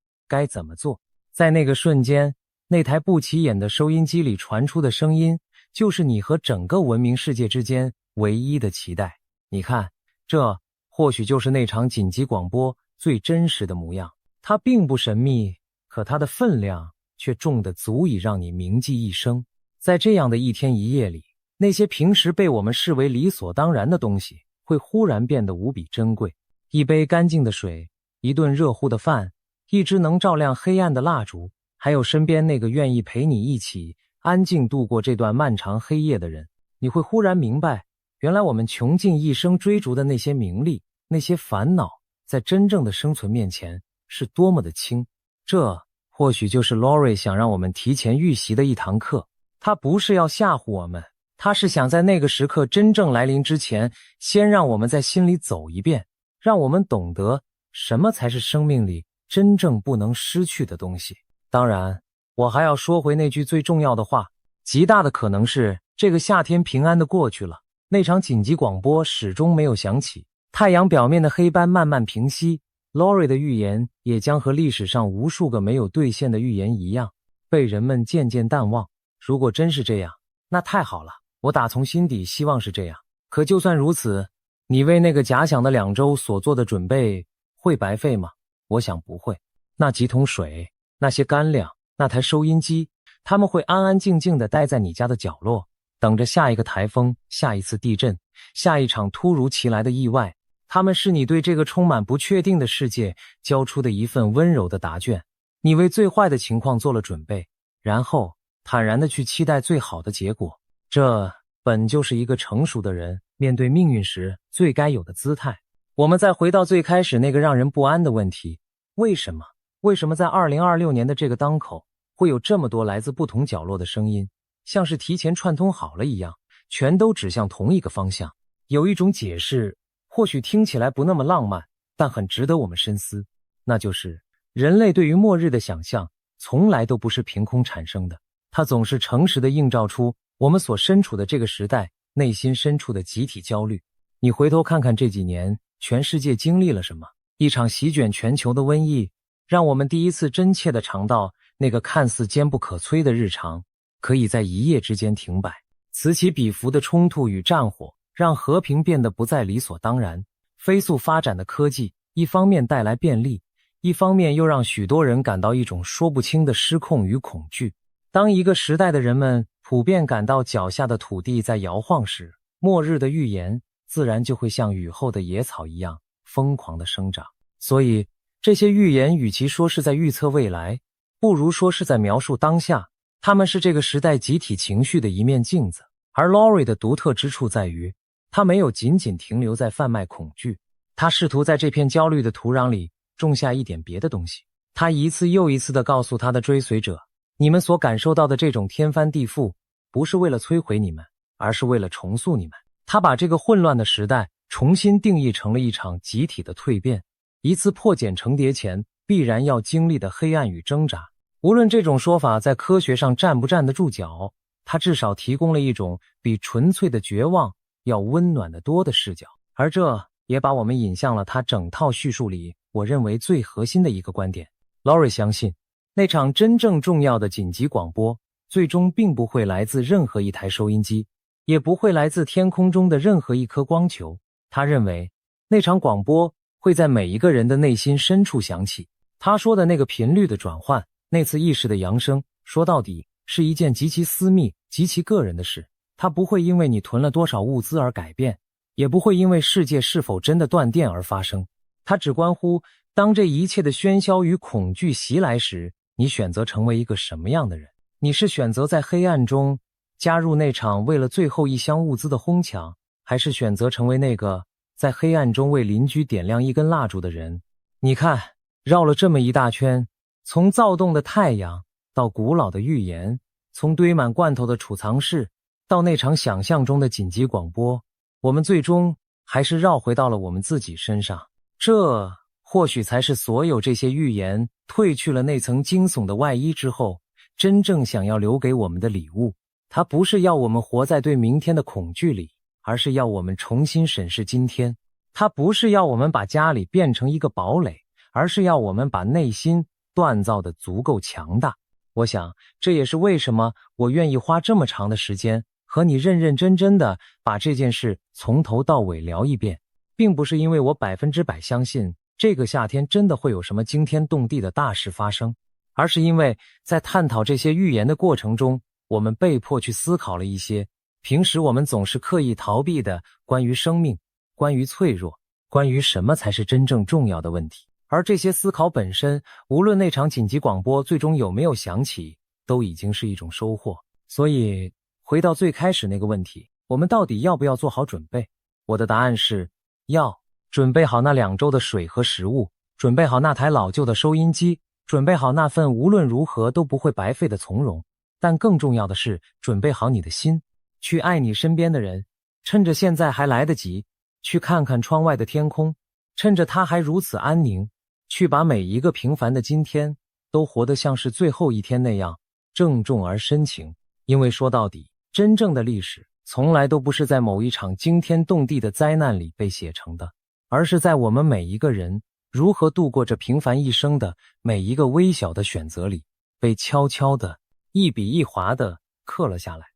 [SPEAKER 1] 该怎么做。在那个瞬间，那台不起眼的收音机里传出的声音，就是你和整个文明世界之间唯一的期待。你看，这或许就是那场紧急广播最真实的模样。它并不神秘，可它的分量却重得足以让你铭记一生。在这样的一天一夜里，那些平时被我们视为理所当然的东西，会忽然变得无比珍贵。一杯干净的水，一顿热乎的饭，一支能照亮黑暗的蜡烛，还有身边那个愿意陪你一起安静度过这段漫长黑夜的人，你会忽然明白，原来我们穷尽一生追逐的那些名利，那些烦恼，在真正的生存面前是多么的轻。这或许就是 Lori 想让我们提前预习的一堂课。他不是要吓唬我们，他是想在那个时刻真正来临之前，先让我们在心里走一遍，让我们懂得什么才是生命里真正不能失去的东西。当然，我还要说回那句最重要的话，极大的可能是这个夏天平安的过去了，那场紧急广播始终没有响起，太阳表面的黑斑慢慢平息， Lori 的预言也将和历史上无数个没有兑现的预言一样，被人们渐渐淡忘。如果真是这样，那太好了，我打从心底希望是这样。可就算如此，你为那个假想的2周所做的准备会白费吗？我想不会。那几桶水，那些干粮，那台收音机，他们会安安静静地待在你家的角落，等着下一个台风，下一次地震，下一场突如其来的意外。他们是你对这个充满不确定的世界交出的一份温柔的答卷。你为最坏的情况做了准备，然后坦然地去期待最好的结果。这本就是一个成熟的人面对命运时最该有的姿态。我们再回到最开始那个让人不安的问题，为什么在2026年的这个当口，会有这么多来自不同角落的声音，像是提前串通好了一样，全都指向同一个方向？有一种解释，或许听起来不那么浪漫，但很值得我们深思，那就是人类对于末日的想象从来都不是凭空产生的，它总是诚实地映照出我们所身处的这个时代内心深处的集体焦虑。你回头看看这几年全世界经历了什么？一场席卷全球的瘟疫，让我们第一次真切地尝到那个看似坚不可摧的日常可以在一夜之间停摆。此起彼伏的冲突与战火让和平变得不再理所当然。飞速发展的科技一方面带来便利，一方面又让许多人感到一种说不清的失控与恐惧。当一个时代的人们普遍感到脚下的土地在摇晃时，末日的预言自然就会像雨后的野草一样疯狂地生长。所以这些预言与其说是在预测未来，不如说是在描述当下。他们是这个时代集体情绪的一面镜子。而 Lori 的独特之处在于，他没有仅仅停留在贩卖恐惧，他试图在这片焦虑的土壤里种下一点别的东西。他一次又一次地告诉他的追随者，你们所感受到的这种天翻地覆，不是为了摧毁你们，而是为了重塑你们。他把这个混乱的时代重新定义成了一场集体的蜕变，一次破茧成蝶前必然要经历的黑暗与挣扎。无论这种说法在科学上站不站得住脚，它至少提供了一种比纯粹的绝望要温暖得多的视角，而这也把我们引向了他整套叙述里我认为最核心的一个观点。Lori 相信，那场真正重要的紧急广播最终并不会来自任何一台收音机，也不会来自天空中的任何一颗光球。他认为，那场广播会在每一个人的内心深处响起。他说的那个频率的转换，那次意识的扬升，说到底是一件极其私密、极其个人的事。它不会因为你囤了多少物资而改变，也不会因为世界是否真的断电而发生。它只关乎，当这一切的喧嚣与恐惧袭来时，你选择成为一个什么样的人？你是选择在黑暗中加入那场为了最后一箱物资的哄抢，还是选择成为那个在黑暗中为邻居点亮一根蜡烛的人？你看，绕了这么一大圈，从躁动的太阳到古老的预言，从堆满罐头的储藏室到那场想象中的紧急广播，我们最终还是绕回到了我们自己身上。这或许才是所有这些预言褪去了那层惊悚的外衣之后，真正想要留给我们的礼物。它不是要我们活在对明天的恐惧里，而是要我们重新审视今天。它不是要我们把家里变成一个堡垒，而是要我们把内心锻造得足够强大。我想，这也是为什么我愿意花这么长的时间和你认认真真的把这件事从头到尾聊一遍，并不是因为我100%相信这个夏天真的会有什么惊天动地的大事发生，而是因为在探讨这些预言的过程中，我们被迫去思考了一些平时我们总是刻意逃避的关于生命、关于脆弱、关于什么才是真正重要的问题。而这些思考本身，无论那场紧急广播最终有没有响起，都已经是一种收获。所以回到最开始那个问题，我们到底要不要做好准备？我的答案是要。准备好那2周的水和食物，准备好那台老旧的收音机，准备好那份无论如何都不会白费的从容。但更重要的是，准备好你的心，去爱你身边的人，趁着现在还来得及，去看看窗外的天空，趁着它还如此安宁，去把每一个平凡的今天都活得像是最后一天那样郑重而深情。因为说到底，真正的历史从来都不是在某一场惊天动地的灾难里被写成的，而是在我们每一个人如何度过这平凡一生的每一个微小的选择里，被悄悄地一笔一划地刻了下来。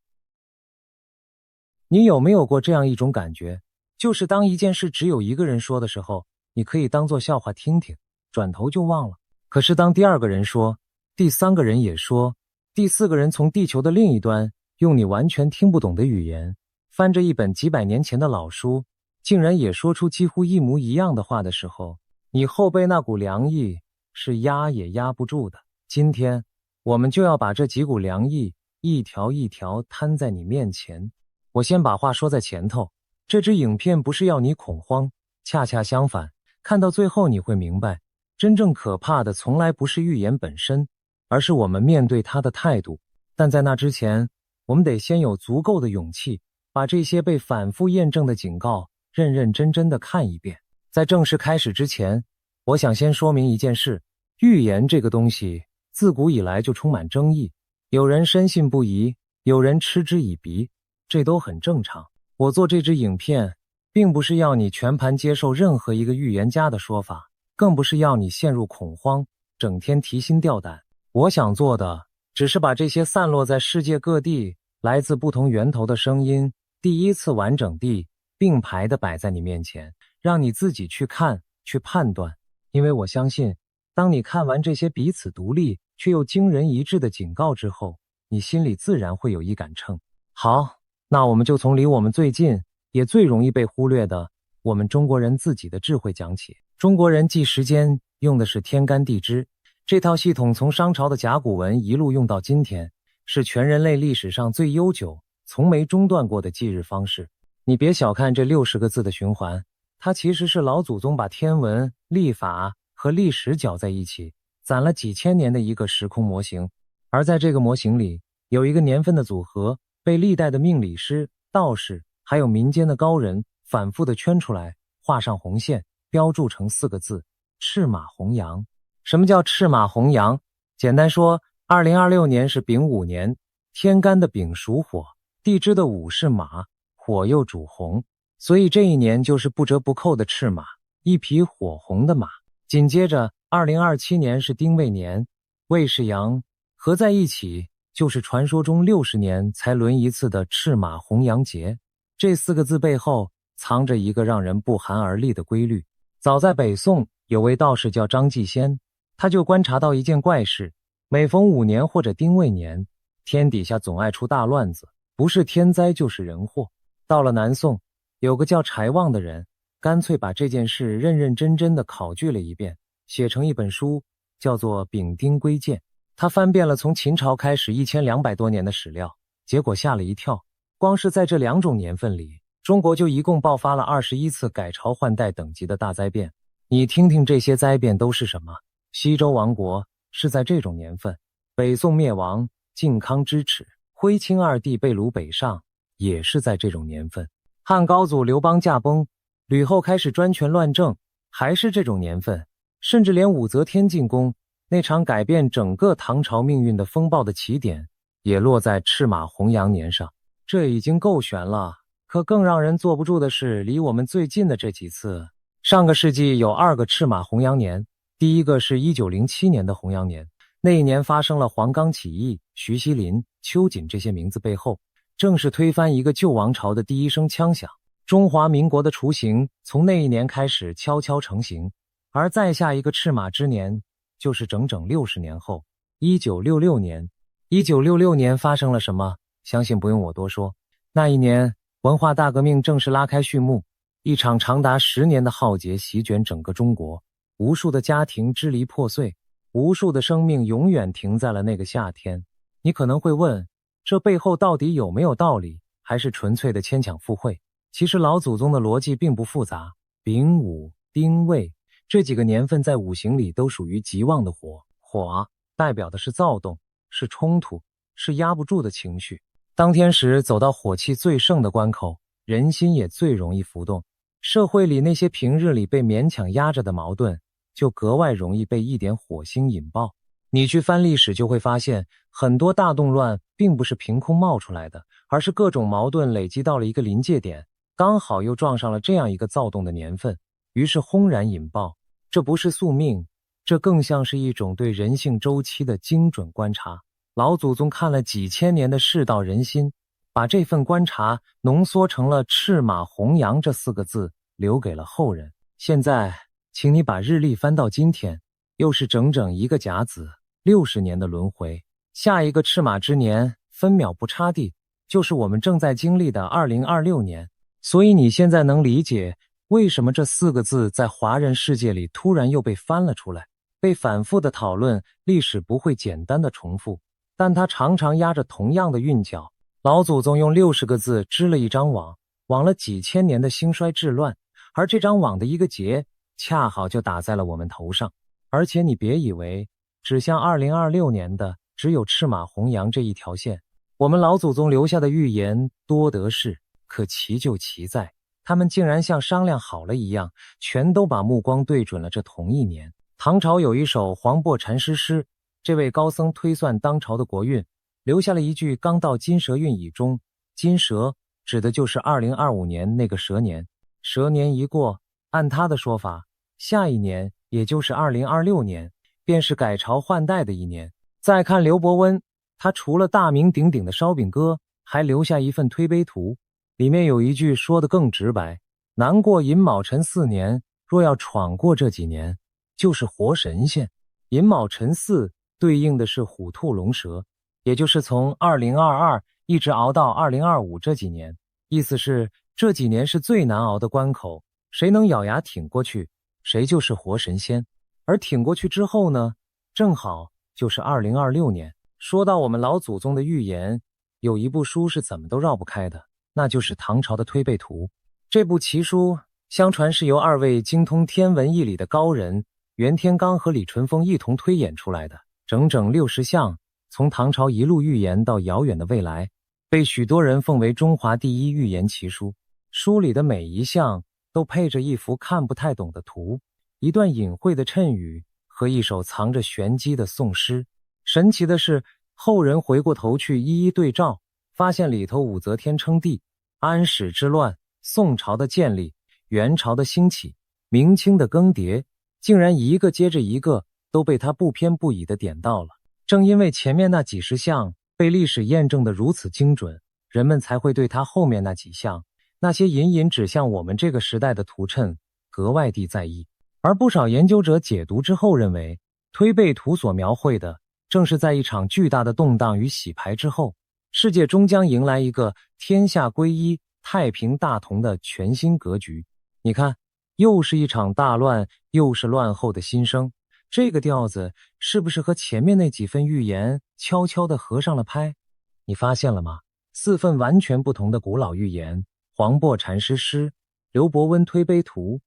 [SPEAKER 1] 你有没有过这样一种感觉，就是当一件事只有一个人说的时候，你可以当作笑话听听，转头就忘了。可是当第2个人说，第3个人也说，第4个人从地球的另一端用你完全听不懂的语言，翻着一本几百年前的老书，竟然也说出几乎一模一样的话的时候，你后背那股凉意是压也压不住的。今天我们就要把这几股凉意一条一条摊在你面前。我先把话说在前头，这支影片不是要你恐慌，恰恰相反，看到最后你会明白，真正可怕的从来不是预言本身，而是我们面对它的态度。但在那之前，我们得先有足够的勇气，把这些被反复验证的警告认认真真的看一遍。在正式开始之前，我想先说明一件事，预言这个东西自古以来就充满争议，有人深信不疑，有人嗤之以鼻，这都很正常。我做这支影片并不是要你全盘接受任何一个预言家的说法，更不是要你陷入恐慌，整天提心吊胆。我想做的只是把这些散落在世界各地来自不同源头的声音第一次完整地并排地摆在你面前，让你自己去看，去判断。因为我相信，当你看完这些彼此独立却又惊人一致的警告之后，你心里自然会有一杆秤。好，那我们就从离我们最近也最容易被忽略的我们中国人自己的智慧讲起。中国人记时间用的是天干地支，这套系统从商朝的甲骨文一路用到今天，是全人类历史上最悠久从没中断过的记日方式。你别小看这60个字的循环，它其实是老祖宗把天文、历法和历史搅在一起，攒了几千年的一个时空模型。而在这个模型里，有一个年份的组合，被历代的命理师、道士还有民间的高人反复的圈出来，画上红线，标注成4个字：赤马红羊。什么叫赤马红羊？简单说，2026年是丙午年，天干的丙属火，地支的午是马，火又主红，所以这一年就是不折不扣的赤马，一匹火红的马。紧接着2027年是丁未年，未是羊，合在一起就是传说中60年才轮一次的赤马红羊节。这4个字背后藏着一个让人不寒而栗的规律。早在北宋，有位道士叫张继先，他就观察到一件怪事，每逢午年或者丁未年，天底下总爱出大乱子，不是天灾就是人祸。到了南宋，有个叫柴望的人，干脆把这件事认认真真的考据了一遍，写成一本书，叫做《丙丁归鉴》。他翻遍了从秦朝开始1200多年的史料，结果吓了一跳，光是在这2种年份里，中国就一共爆发了21次改朝换代等级的大灾变。你听听这些灾变都是什么？西周亡国是在这种年份，北宋灭亡，靖康之耻，徽钦2帝被掳北上，也是在这种年份。汉高祖刘邦驾崩，吕后开始专权乱政，还是这种年份。甚至连武则天进宫，那场改变整个唐朝命运的风暴的起点，也落在赤马红羊年上。这已经够悬了，可更让人坐不住的是离我们最近的这几次。上个世纪有2个赤马红羊年，第一个是1907年的洪阳年，那一年发生了黄冈起义，徐锡麟、秋瑾这些名字背后，正是推翻一个旧王朝的第一声枪响。中华民国的雏形从那一年开始悄悄成型，而再下一个赤马之年，就是整整60年后，1966年。1966年发生了什么？相信不用我多说。那一年，文化大革命正式拉开序幕，一场长达10年的浩劫席卷整个中国，无数的家庭支离破碎，无数的生命永远停在了那个夏天。你可能会问，这背后到底有没有道理，还是纯粹的牵强附会？其实老祖宗的逻辑并不复杂，丙午、丁未这几个年份在五行里都属于极旺的火，火代表的是躁动，是冲突，是压不住的情绪。当天时走到火气最盛的关口，人心也最容易浮动，社会里那些平日里被勉强压着的矛盾，就格外容易被一点火星引爆。你去翻历史就会发现，很多大动乱并不是凭空冒出来的，而是各种矛盾累积到了一个临界点，刚好又撞上了这样一个躁动的年份，于是轰然引爆。这不是宿命，这更像是一种对人性周期的精准观察。老祖宗看了几千年的世道人心，把这份观察浓缩成了赤马红阳这4个字，留给了后人。现在请你把日历翻到今天，又是整整一个甲子，60年的轮回。下一个赤马之年，分秒不差地就是我们正在经历的2026年。所以你现在能理解为什么这4个字在华人世界里突然又被翻了出来，被反复的讨论。历史不会简单的重复，但它常常压着同样的韵脚。老祖宗用60个字织了一张网，网了几千年的兴衰治乱，而这张网的一个结恰好就打在了我们头上。而且你别以为指向2026年的只有赤马红阳这一条线，我们老祖宗留下的预言多得是，可奇就奇在他们竟然像商量好了一样，全都把目光对准了这同一年。唐朝有一首黄檗禅师诗，这位高僧推算当朝的国运，留下了一句刚到金蛇运已中。金蛇指的就是2025年那个蛇年，蛇年一过，按他的说法，下一年也就是2026年便是改朝换代的一年。再看刘伯温，他除了大名鼎鼎的烧饼歌，还留下一份推背图，里面有一句说得更直白，难过寅卯辰4年，若要闯过这几年，就是活神仙。寅卯辰巳对应的是虎兔龙蛇，也就是从2022一直熬到2025这几年。意思是这几年是最难熬的关口，谁能咬牙挺过去，谁就是活神仙。而挺过去之后呢，正好就是2026年。说到我们老祖宗的预言，有一部书是怎么都绕不开的，那就是唐朝的推背图。这部奇书相传是由2位精通天文易理的高人袁天罡和李淳风一同推演出来的，整整60项，从唐朝一路预言到遥远的未来，被许多人奉为中华第一预言奇书。书里的每一项都配着一幅看不太懂的图，一段隐晦的谶语和一首藏着玄机的宋诗。神奇的是，后人回过头去一一对照，发现里头武则天称帝、安史之乱、宋朝的建立、元朝的兴起、明清的更迭，竟然一个接着一个都被他不偏不倚地点到了。正因为前面那几十项被历史验证得如此精准，人们才会对他后面那几项，那些隐隐指向我们这个时代的图谶格外地在意。而不少研究者解读之后认为，推背图所描绘的正是在一场巨大的动荡与洗牌之后，世界终将迎来一个天下归一、太平大同的全新格局。你看，又是一场大乱，又是乱后的新生，这个调子是不是和前面那几份预言悄悄地合上了拍？你发现了吗？4份完全不同的古老预言，黄檗禅师诗、刘伯温推背图、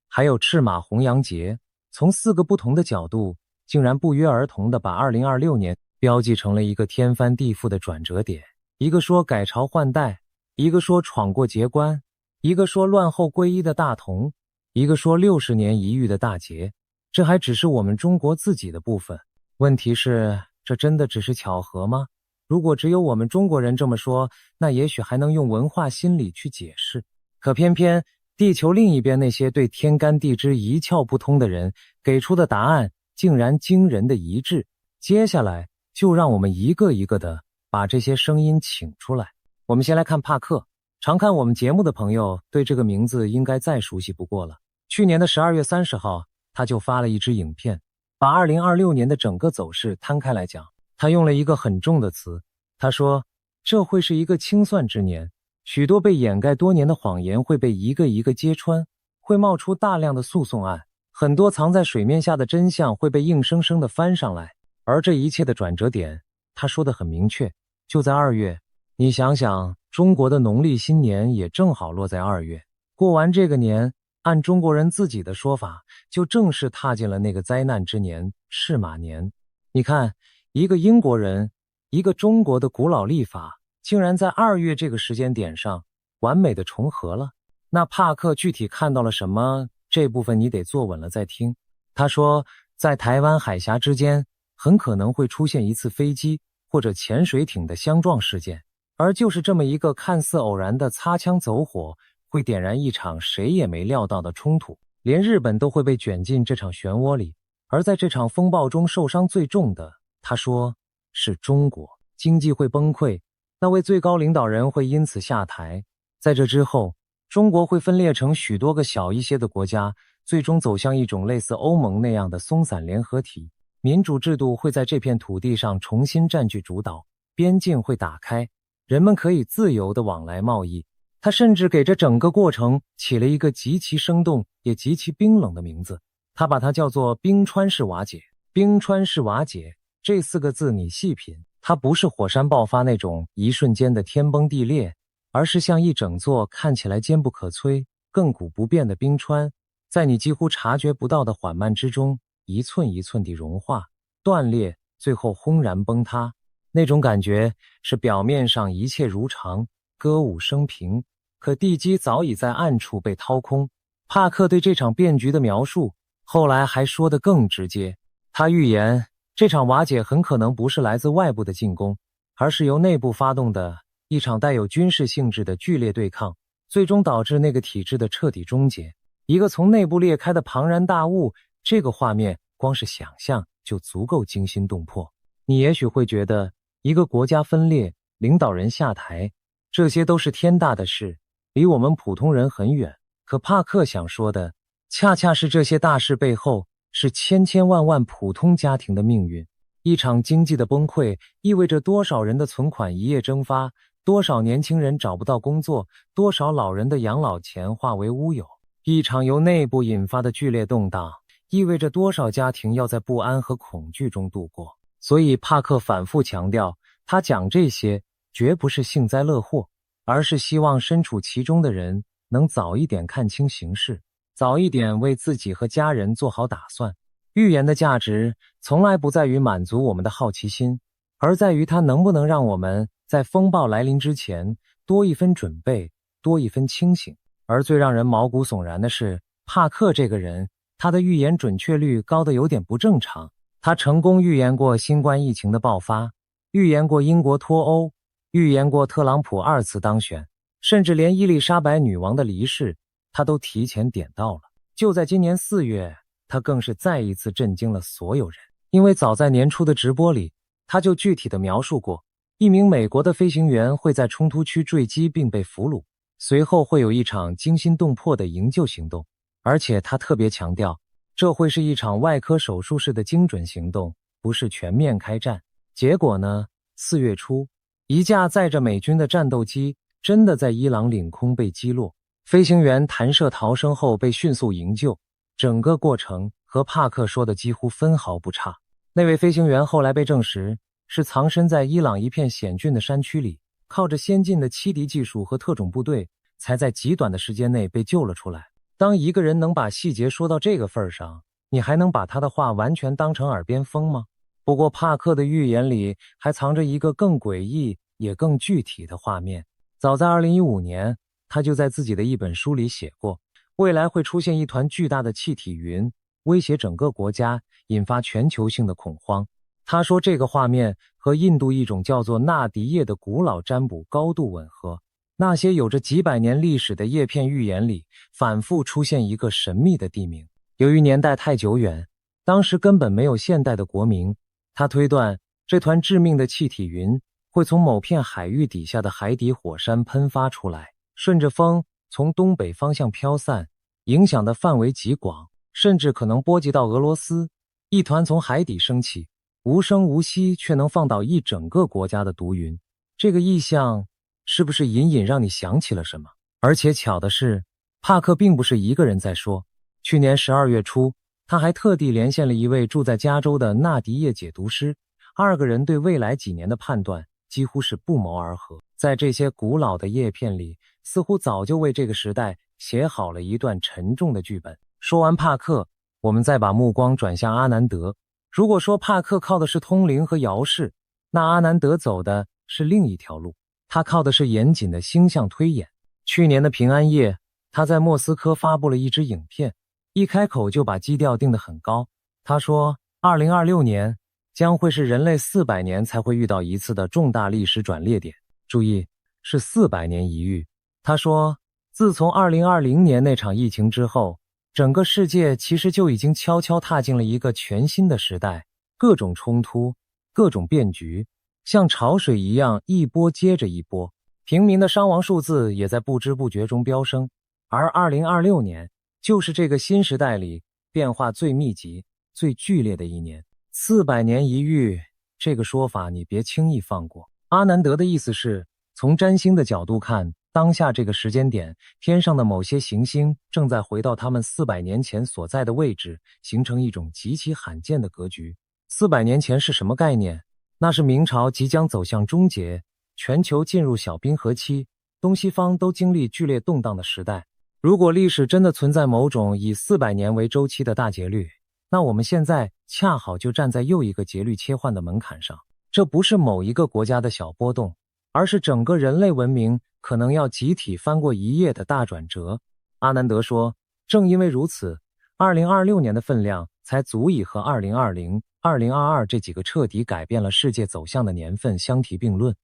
[SPEAKER 1] 还有赤马红阳节，从4个不同的角度，竟然不约而同地把2026年标记成了一个天翻地覆的转折点。一个说改朝换代，一个说闯过节关，一个说乱后归一的大同，一个说60年一遇的大劫。这还只是我们中国自己的部分。问题是，这真的只是巧合吗？如果只有我们中国人这么说，那也许还能用文化心理去解释。可偏偏地球另一边那些对天干地支一窍不通的人给出的答案竟然惊人的一致。接下来就让我们一个一个的把这些声音请出来。我们先来看帕克。常看我们节目的朋友对这个名字应该再熟悉不过了。去年的12月30号，他就发了一支影片，把2026年的整个走势摊开来讲。他用了一个很重的词，他说这会是一个清算之年，许多被掩盖多年的谎言会被一个一个揭穿，会冒出大量的诉讼案，很多藏在水面下的真相会被硬生生的翻上来。而这一切的转折点，他说得很明确，就在2月。你想想，中国的农历新年也正好落在2月，过完这个年，按中国人自己的说法，就正式踏进了那个灾难之年，赤马年。你看，一个英国人，一个中国的古老历法，竟然在2月这个时间点上完美的重合了。那帕克具体看到了什么？这部分你得坐稳了再听。他说，在台湾海峡之间，很可能会出现一次飞机或者潜水艇的相撞事件。而就是这么一个看似偶然的擦枪走火，会点燃一场谁也没料到的冲突，连日本都会被卷进这场漩涡里。而在这场风暴中受伤最重的，他说是中国，经济会崩溃，那位最高领导人会因此下台。在这之后，中国会分裂成许多个小一些的国家，最终走向一种类似欧盟那样的松散联合体。民主制度会在这片土地上重新占据主导，边境会打开，人们可以自由地往来贸易。他甚至给这整个过程起了一个极其生动也极其冰冷的名字，他把它叫做冰川式瓦解。冰川式瓦解这4个字你细品，它不是火山爆发那种一瞬间的天崩地裂，而是像一整座看起来坚不可摧、亘古不变的冰川，在你几乎察觉不到的缓慢之中，一寸一寸地融化、断裂，最后轰然崩塌。那种感觉是表面上一切如常，歌舞升平，可地基早已在暗处被掏空。帕克对这场变局的描述，后来还说得更直接。他预言，这场瓦解很可能不是来自外部的进攻，而是由内部发动的一场带有军事性质的剧烈对抗，最终导致那个体制的彻底终结。一个从内部裂开的庞然大物，这个画面光是想象就足够惊心动魄。你也许会觉得，一个国家分裂，领导人下台，这些都是天大的事，离我们普通人很远。可帕克想说的，恰恰是这些大事背后是千千万万普通家庭的命运。一场经济的崩溃，意味着多少人的存款一夜蒸发，多少年轻人找不到工作，多少老人的养老钱化为乌有。一场由内部引发的剧烈动荡，意味着多少家庭要在不安和恐惧中度过。所以帕克反复强调，他讲这些绝不是幸灾乐祸，而是希望身处其中的人能早一点看清形势，早一点为自己和家人做好打算。预言的价值从来不在于满足我们的好奇心，而在于它能不能让我们在风暴来临之前多一分准备，多一分清醒。而最让人毛骨悚然的是，帕克这个人，他的预言准确率高得有点不正常。他成功预言过新冠疫情的爆发，预言过英国脱欧，预言过特朗普2次当选，甚至连伊丽莎白女王的离世，他都提前点到了。就在今年4月，他更是再一次震惊了所有人，因为早在年初的直播里，他就具体的描述过，一名美国的飞行员会在冲突区坠机并被俘虏，随后会有一场惊心动魄的营救行动，而且他特别强调，这会是一场外科手术式的精准行动，不是全面开战。结果呢，4月初，一架载着美军的战斗机真的在伊朗领空被击落，飞行员弹射逃生后被迅速营救，整个过程和帕克说的几乎分毫不差。那位飞行员后来被证实是藏身在伊朗一片险峻的山区里，靠着先进的欺敌技术和特种部队，才在极短的时间内被救了出来。当一个人能把细节说到这个份上，你还能把他的话完全当成耳边风吗？不过帕克的预言里还藏着一个更诡异也更具体的画面。早在2015年，他就在自己的一本书里写过，未来会出现一团巨大的气体云，威胁整个国家，引发全球性的恐慌。他说这个画面和印度一种叫做纳迪叶的古老占卜高度吻合。那些有着几百年历史的叶片预言里，反复出现一个神秘的地名。由于年代太久远，当时根本没有现代的国名，他推断这团致命的气体云会从某片海域底下的海底火山喷发出来，顺着风从东北方向飘散，影响的范围极广，甚至可能波及到俄罗斯。一团从海底升起，无声无息却能放倒一整个国家的毒云，这个意象是不是隐隐让你想起了什么？而且巧的是，帕克并不是一个人在说。去年12月初，他还特地连线了一位住在加州的纳迪叶解读师，2个人对未来几年的判断几乎是不谋而合。在这些古老的叶片里，似乎早就为这个时代写好了一段沉重的剧本。说完帕克，我们再把目光转向阿南德。如果说帕克靠的是通灵和遥视，那阿南德走的是另一条路，他靠的是严谨的星象推演。去年的平安夜，他在莫斯科发布了一支影片，一开口就把基调定得很高。他说2026年将会是人类400年才会遇到一次的重大历史转捩点，注意，是400年一遇。他说，自从2020年那场疫情之后，整个世界其实就已经悄悄踏进了一个全新的时代，各种冲突，各种变局，像潮水一样一波接着一波，平民的伤亡数字也在不知不觉中飙升。而2026年就是这个新时代里变化最密集、最剧烈的一年。400年一遇，这个说法你别轻易放过。阿南德的意思是，从占星的角度看，当下这个时间点，天上的某些行星正在回到他们400年前所在的位置，形成一种极其罕见的格局。400年前是什么概念？那是明朝即将走向终结，全球进入小冰河期，东西方都经历剧烈动荡的时代。如果历史真的存在某种以400年为周期的大节律，那我们现在恰好就站在又一个节律切换的门槛上。这不是某一个国家的小波动，而是整个人类文明可能要集体翻过一页的大转折。阿南德说，正因为如此，2026年的分量才足以和2020、2022这几个彻底改变了世界走向的年份相提并论。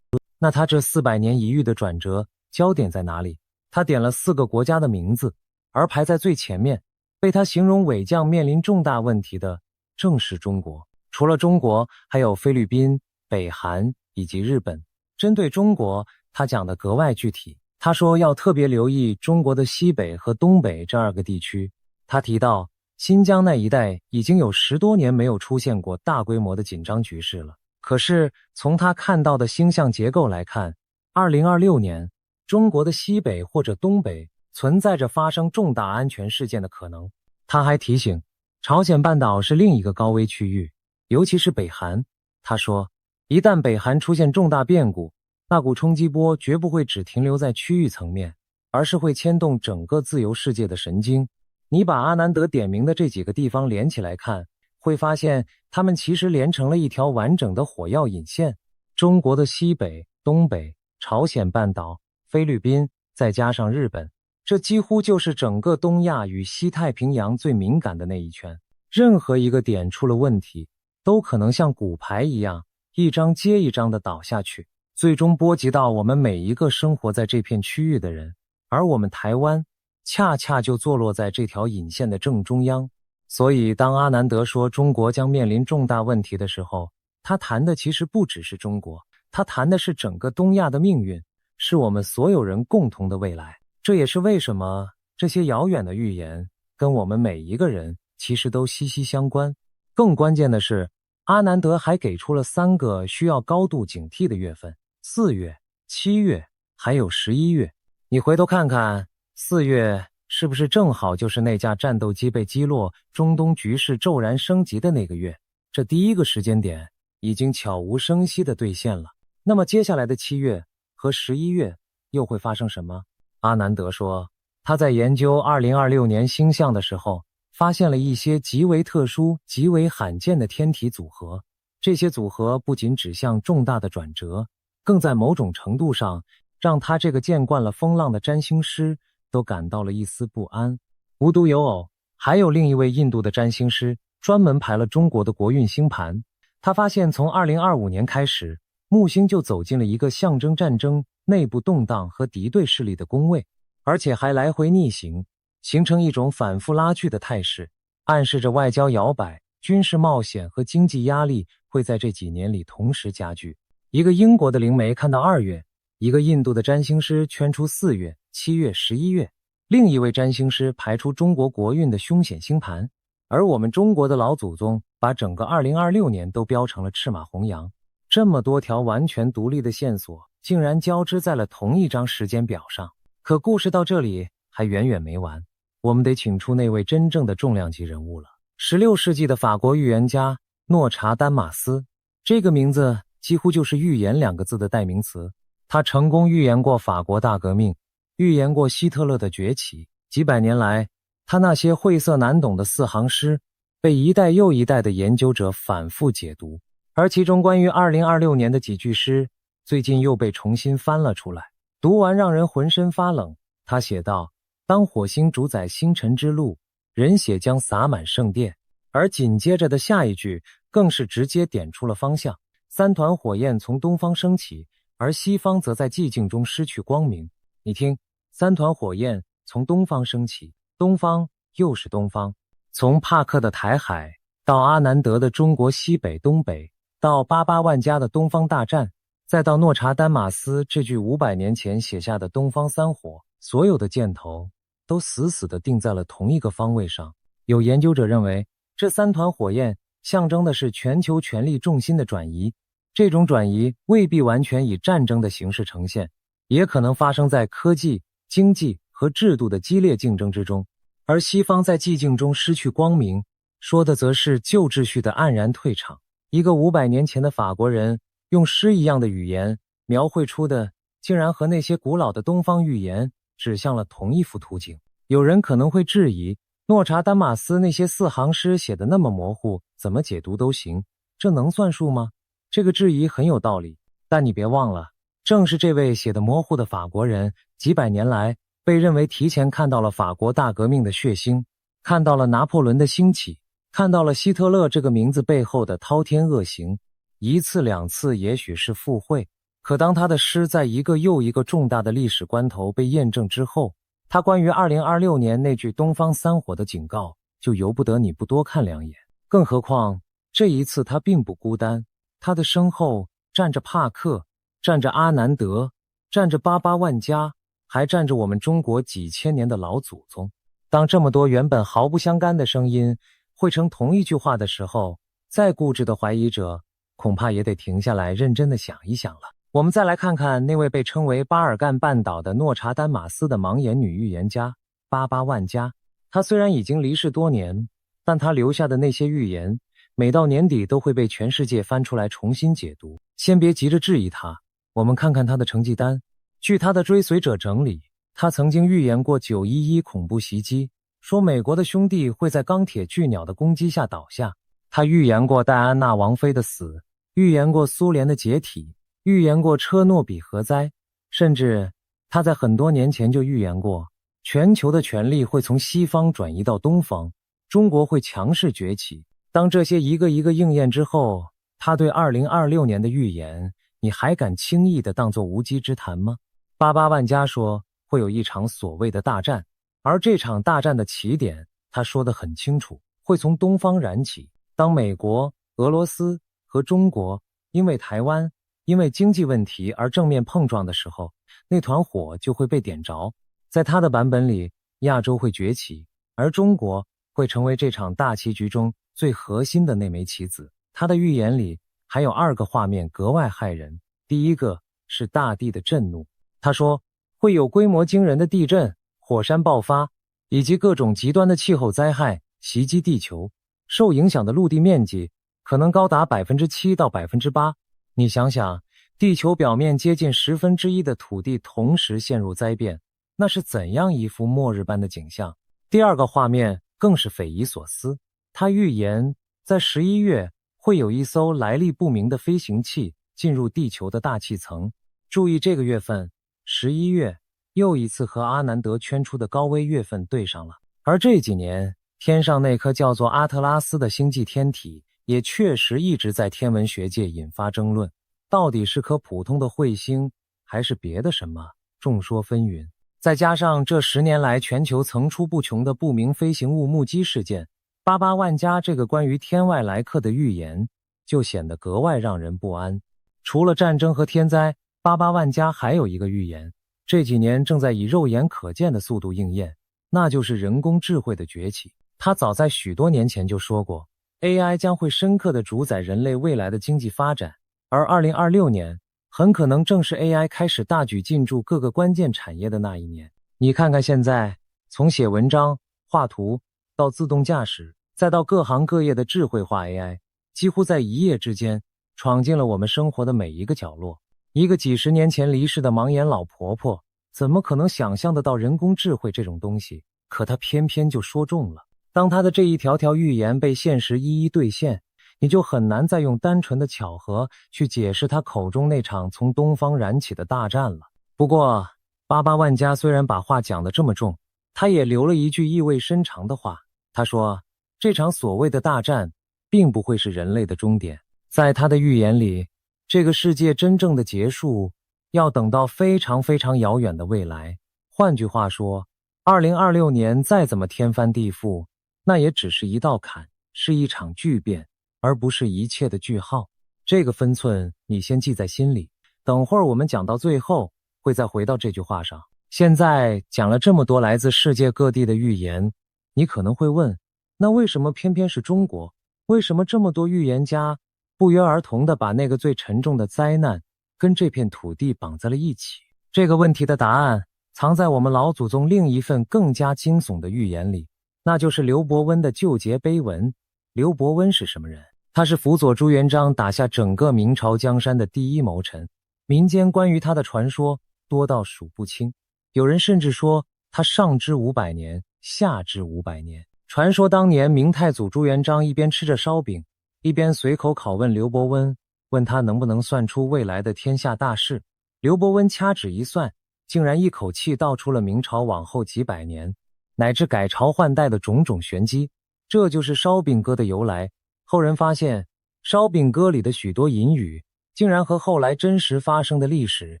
[SPEAKER 1] 那他这400年一遇的转折焦点在哪里？他点了4个国家的名字，而排在最前面，被他形容伪将面临重大问题的正是中国。除了中国，还有菲律宾、北韩以及日本。针对中国，他讲得格外具体。他说要特别留意中国的西北和东北这2个地区。他提到，新疆那一带已经有10多年没有出现过大规模的紧张局势了。可是从他看到的星象结构来看，2026年中国的西北或者东北存在着发生重大安全事件的可能。他还提醒，朝鲜半岛是另一个高危区域，尤其是北韩。他说，一旦北韩出现重大变故，那股冲击波绝不会只停留在区域层面，而是会牵动整个自由世界的神经。你把阿南德点名的这几个地方连起来看，会发现它们其实连成了一条完整的火药引线。中国的西北、东北、朝鲜半岛、菲律宾，再加上日本，这几乎就是整个东亚与西太平洋最敏感的那一圈。任何一个点出了问题，都可能像骨牌一样，一张接一张的倒下去，最终波及到我们每一个生活在这片区域的人。而我们台湾恰恰就坐落在这条引线的正中央。所以当阿南德说中国将面临重大问题的时候，他谈的其实不只是中国，他谈的是整个东亚的命运，是我们所有人共同的未来。这也是为什么这些遥远的预言跟我们每一个人其实都息息相关。更关键的是，阿南德还给出了3个需要高度警惕的月份：4月、7月，还有11月。你回头看看，4月是不是正好就是那架战斗机被击落，中东局势骤然升级的那个月？这第一个时间点已经悄无声息地兑现了。那么接下来的7月和11月又会发生什么？阿南德说，他在研究2026年星象的时候，发现了一些极为特殊、极为罕见的天体组合。这些组合不仅指向重大的转折，更在某种程度上让他这个见惯了风浪的占星师都感到了一丝不安。无独有偶，还有另一位印度的占星师专门排了中国的国运星盘。他发现从2025年开始，木星就走进了一个象征战争内部动荡和敌对势力的宫位，而且还来回逆行，形成一种反复拉锯的态势，暗示着外交摇摆、军事冒险和经济压力会在这几年里同时加剧。一个英国的灵媒看到2月，一个印度的占星师圈出4月、7月、11月，另一位占星师排出中国国运的凶险星盘，而我们中国的老祖宗把整个2026年都标成了赤马红羊。这么多条完全独立的线索竟然交织在了同一张时间表上。可故事到这里还远远没完，我们得请出那位真正的重量级人物了。16世纪的法国预言家诺查丹马斯，这个名字几乎就是预言2个字的代名词。他成功预言过法国大革命，预言过希特勒的崛起。几百年来，他那些晦涩难懂的4行诗被一代又一代的研究者反复解读，而其中关于2026年的几句诗最近又被重新翻了出来，读完让人浑身发冷。他写道：当火星主宰星辰之路，人血将洒满圣殿。而紧接着的下一句更是直接点出了方向：3团火焰从东方升起，而西方则在寂静中失去光明。你听，3团火焰从东方升起，东方又是东方，从帕克的台海到阿南德的中国西北东北，到88万家的东方大战，再到诺查丹马斯这句500年前写下的东方3火，所有的箭头都死死地定在了同一个方位上。有研究者认为，这3团火焰象征的是全球权力重心的转移，这种转移未必完全以战争的形式呈现，也可能发生在科技、经济和制度的激烈竞争之中。而西方在寂静中失去光明，说的则是旧秩序的黯然退场。一个500年前的法国人用诗一样的语言描绘出的，竟然和那些古老的东方预言指向了同一幅图景。有人可能会质疑，诺查丹马斯那些4行诗写得那么模糊，怎么解读都行，这能算数吗？这个质疑很有道理，但你别忘了，正是这位写得模糊的法国人，几百年来被认为提前看到了法国大革命的血腥，看到了拿破仑的兴起，看到了希特勒这个名字背后的滔天恶行。1次2次也许是附会，可当他的诗在一个又一个重大的历史关头被验证之后，他关于2026年那句东方3火的警告就由不得你不多看2眼。更何况这一次他并不孤单，他的身后站着帕克，站着阿南德，站着88万家，还站着我们中国几千年的老祖宗。当这么多原本毫不相干的声音汇成同一句话的时候，再固执的怀疑者恐怕也得停下来认真的想一想了。我们再来看看那位被称为巴尔干半岛的诺查丹马斯的盲眼女预言家88万家。她虽然已经离世多年，但她留下的那些预言每到年底都会被全世界翻出来重新解读。先别急着质疑她，我们看看她的成绩单。据她的追随者整理，她曾经预言过911恐怖袭击，说美国的兄弟会在钢铁巨鸟的攻击下倒下。她预言过戴安娜王妃的死，预言过苏联的解体，预言过车诺比核灾，甚至他在很多年前就预言过全球的权力会从西方转移到东方，中国会强势崛起。当这些一个一个应验之后，他对2026年的预言，你还敢轻易地当作无稽之谈吗？88万家说会有一场所谓的大战，而这场大战的起点，他说得很清楚，会从东方燃起。当美国、俄罗斯和中国因为台湾因为经济问题而正面碰撞的时候，那团火就会被点着。在他的版本里，亚洲会崛起，而中国会成为这场大棋局中最核心的那枚棋子。他的预言里还有2个画面格外骇人。第一个是大地的震怒，他说会有规模惊人的地震、火山爆发，以及各种极端的气候灾害袭击地球，受影响的陆地面积可能高达 7% 到 8%。你想想，地球表面接近1/10的土地同时陷入灾变，那是怎样一幅末日般的景象？第2个画面更是匪夷所思，他预言在11月会有一艘来历不明的飞行器进入地球的大气层。注意这个月份11月又一次和阿南德圈出的高危月份对上了。而这几年天上那颗叫做阿特拉斯的星际天体也确实一直在天文学界引发争论，到底是颗普通的彗星，还是别的什么，众说纷纭。再加上这10年来全球层出不穷的不明飞行物目击事件，88万家这个关于天外来客的预言就显得格外让人不安。除了战争和天灾，88万家还有一个预言，这几年正在以肉眼可见的速度应验，那就是人工智慧的崛起。他早在许多年前就说过， AI 将会深刻地主宰人类未来的经济发展，而2026年很可能正是 AI 开始大举进驻各个关键产业的那一年。你看看现在，从写文章、画图到自动驾驶，再到各行各业的智慧化 AI， 几乎在一夜之间闯进了我们生活的每一个角落。一个几十年前离世的盲眼老婆婆，怎么可能想象得到人工智慧这种东西？可她偏偏就说中了。当她的这一条条预言被现实一一兑现，你就很难再用单纯的巧合去解释她口中那场从东方燃起的大战了。不过88万家虽然把话讲得这么重，他也留了一句意味深长的话。他说，这场所谓的大战并不会是人类的终点，在他的预言里，这个世界真正的结束要等到非常非常遥远的未来。换句话说，2026年再怎么天翻地覆，那也只是一道坎，是一场巨变，而不是一切的句号。这个分寸你先记在心里，等会儿我们讲到最后会再回到这句话上。现在讲了这么多来自世界各地的预言，你可能会问，那为什么偏偏是中国？为什么这么多预言家不约而同地把那个最沉重的灾难跟这片土地绑在了一起？这个问题的答案藏在我们老祖宗另一份更加惊悚的预言里，那就是刘伯温的救劫碑文。刘伯温是什么人？他是辅佐朱元璋打下整个明朝江山的第一谋臣，民间关于他的传说多到数不清，有人甚至说他上知500年，下知500年。传说当年明太祖朱元璋一边吃着烧饼，一边随口拷问刘伯温，问他能不能算出未来的天下大事。刘伯温掐指一算，竟然一口气道出了明朝往后几百年乃至改朝换代的种种玄机。这就是烧饼歌的由来。后人发现，烧饼歌里的许多隐语竟然和后来真实发生的历史